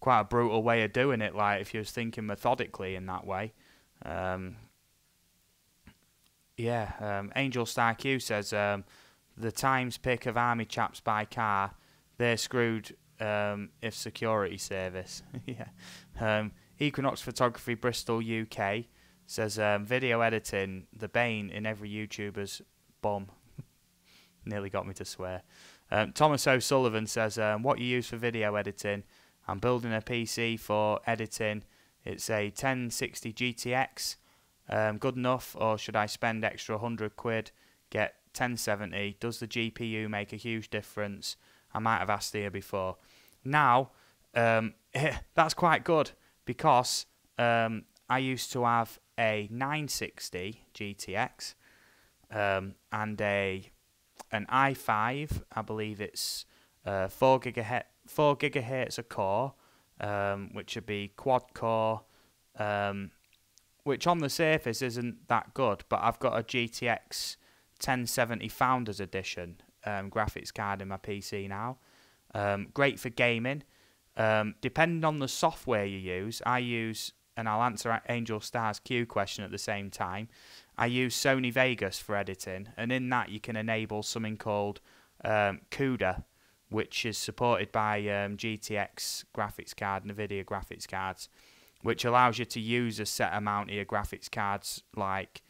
quite a brutal way of doing it. Like if you're thinking methodically in that way. Angel Star Q says the Times pick of army chaps by car, they're screwed if security service. Yeah. Equinox Photography Bristol UK says video editing, the bane in every YouTuber's bum. Nearly got me to swear. Thomas O'Sullivan says what you use for video editing. I'm building a PC for editing. It's a 1060 GTX. Good enough, or should I spend extra 100 quid, get 1070? Does the GPU make a huge difference? I might have asked here before. Now, that's quite good, because I used to have a 960 GTX and an i5, I believe it's 4 gigahertz a core, which would be quad core, which on the surface isn't that good, but I've got a GTX 1070 Founders Edition graphics card in my PC now. Great for gaming. Depending on the software you use, and I'll answer Angel Star's Q question at the same time, I use Sony Vegas for editing, and in that you can enable something called CUDA, which is supported by GTX graphics card, NVIDIA graphics cards, which allows you to use a set amount of your graphics cards, like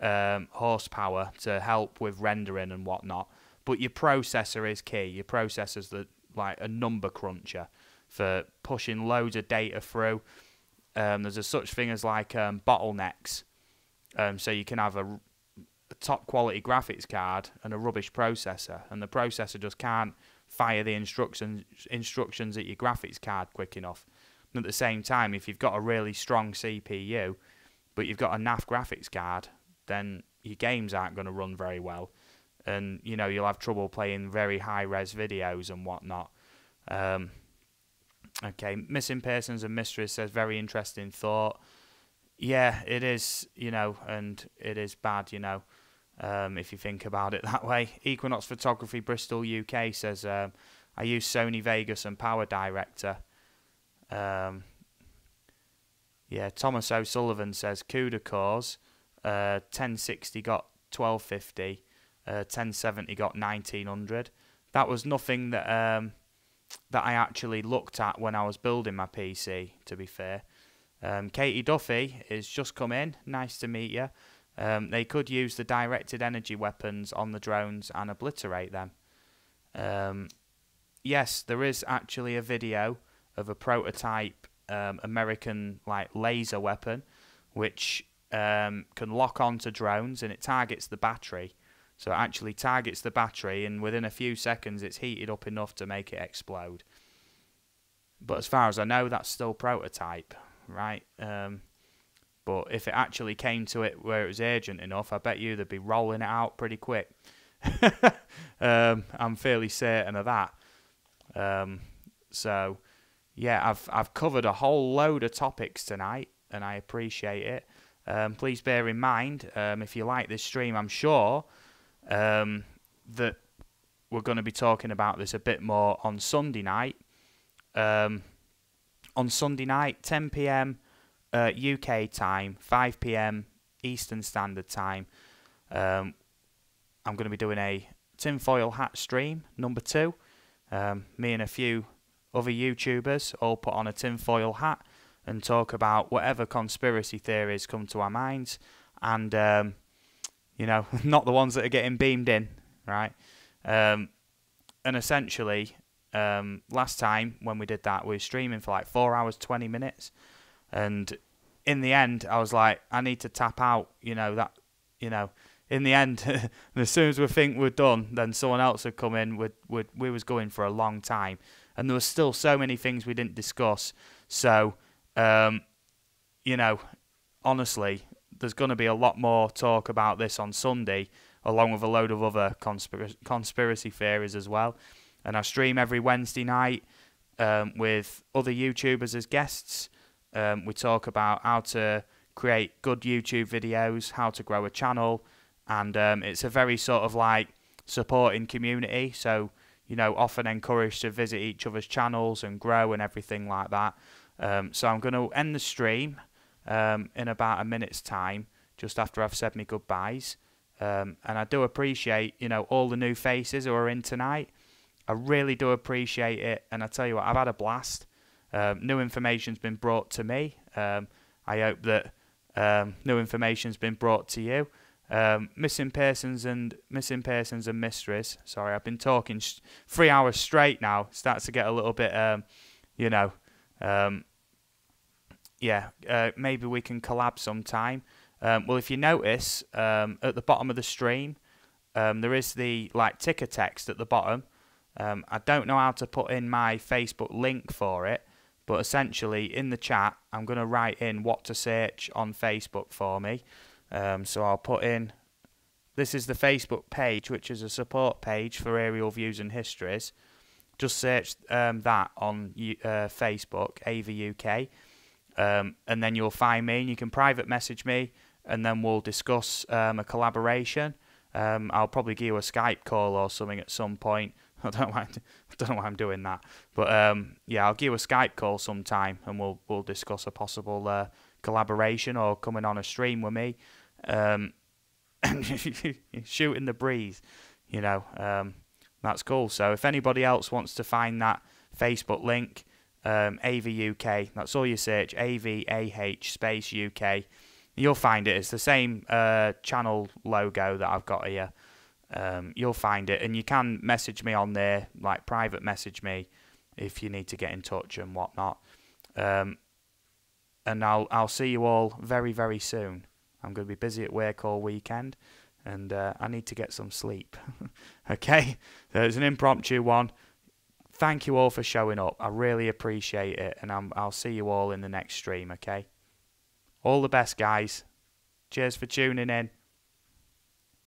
horsepower, to help with rendering and whatnot. But your processor is key. Your processor's like a number cruncher for pushing loads of data through. There's a such thing as like bottlenecks. So you can have a top quality graphics card and a rubbish processor, and the processor just can't fire the instructions at your graphics card quick enough. And at the same time, if you've got a really strong CPU, but you've got a naff graphics card, then your games aren't going to run very well, and you know, you'll have trouble playing very high-res videos and whatnot. Okay, Missing Persons and Mysteries says, very interesting thought. Yeah, it is, you know, and it is bad, you know, if you think about it that way. Equinox Photography Bristol UK says, I use Sony Vegas and Power Director. Yeah, Thomas O'Sullivan says, CUDA cores, 1060 got 1250, 1070 got 1900. That was nothing that I actually looked at when I was building my PC, to be fair. Katie Duffy is just come in. Nice to meet you. They could use the directed energy weapons on the drones and obliterate them. Yes, there is actually a video of a prototype American like laser weapon, which can lock onto drones, and it targets the battery. So it actually targets the battery, and within a few seconds it's heated up enough to make it explode. But as far as I know, that's still prototype, right? But if it actually came to it where it was urgent enough, I bet you they'd be rolling it out pretty quick. I'm fairly certain of that. So, yeah, I've covered a whole load of topics tonight, and I appreciate it. Please bear in mind, if you like this stream, I'm sure that we're going to be talking about this a bit more on Sunday night. On Sunday night, 10 p.m. UK time, 5 p.m. Eastern Standard Time. I'm going to be doing a tinfoil hat stream, number 2. Me and a few other YouTubers all put on a tinfoil hat and talk about whatever conspiracy theories come to our minds, and you know, not the ones that are getting beamed in, right? And essentially, last time when we did that, we were streaming for like 4 hours 20 minutes, and in the end, I was like, I need to tap out. You know, in the end, as soon as we think we're done, then someone else had come in. We was going for a long time, and there was still so many things we didn't discuss. So, you know, honestly, there's going to be a lot more talk about this on Sunday, along with a load of other conspiracy theories as well. And I stream every Wednesday night with other YouTubers as guests. We talk about how to create good YouTube videos, how to grow a channel, and it's a very sort of like supporting community. So, you know, often encouraged to visit each other's channels and grow and everything like that. So I'm going to end the stream in about a minute's time, just after I've said my goodbyes. And I do appreciate, you know, all the new faces who are in tonight. I really do appreciate it, and I tell you what, I've had a blast. New information's been brought to me. I hope that new information's been brought to you. Missing persons and mysteries. Sorry, I've been talking 3 hours straight now. It starts to get a little bit, you know. Yeah, maybe we can collab sometime. Well, if you notice, at the bottom of the stream, there is the like ticker text at the bottom. I don't know how to put in my Facebook link for it, but essentially in the chat, I'm going to write in what to search on Facebook for me. So I'll put in, this is the Facebook page, which is a support page for aerial views and histories. Just search that on Facebook, AV UK, and then you'll find me, and you can private message me, and then we'll discuss a collaboration. I'll probably give you a Skype call or something at some point. I don't know why I'm doing that, but yeah, I'll give you a Skype call sometime, and we'll discuss a possible collaboration or coming on a stream with me, shooting the breeze, you know. That's cool. So if anybody else wants to find that Facebook link, AV UK, that's all you search, AVAH space UK. You'll find it. It's the same channel logo that I've got here. You'll find it, and you can message me on there, like private message me if you need to get in touch and whatnot. And I'll see you all very, very soon. I'm going to be busy at work all weekend. and I need to get some sleep. Okay, so it's an impromptu one. Thank you all for showing up. I really appreciate it, and I'll see you all in the next stream. Okay, all the best, guys. Cheers for tuning in.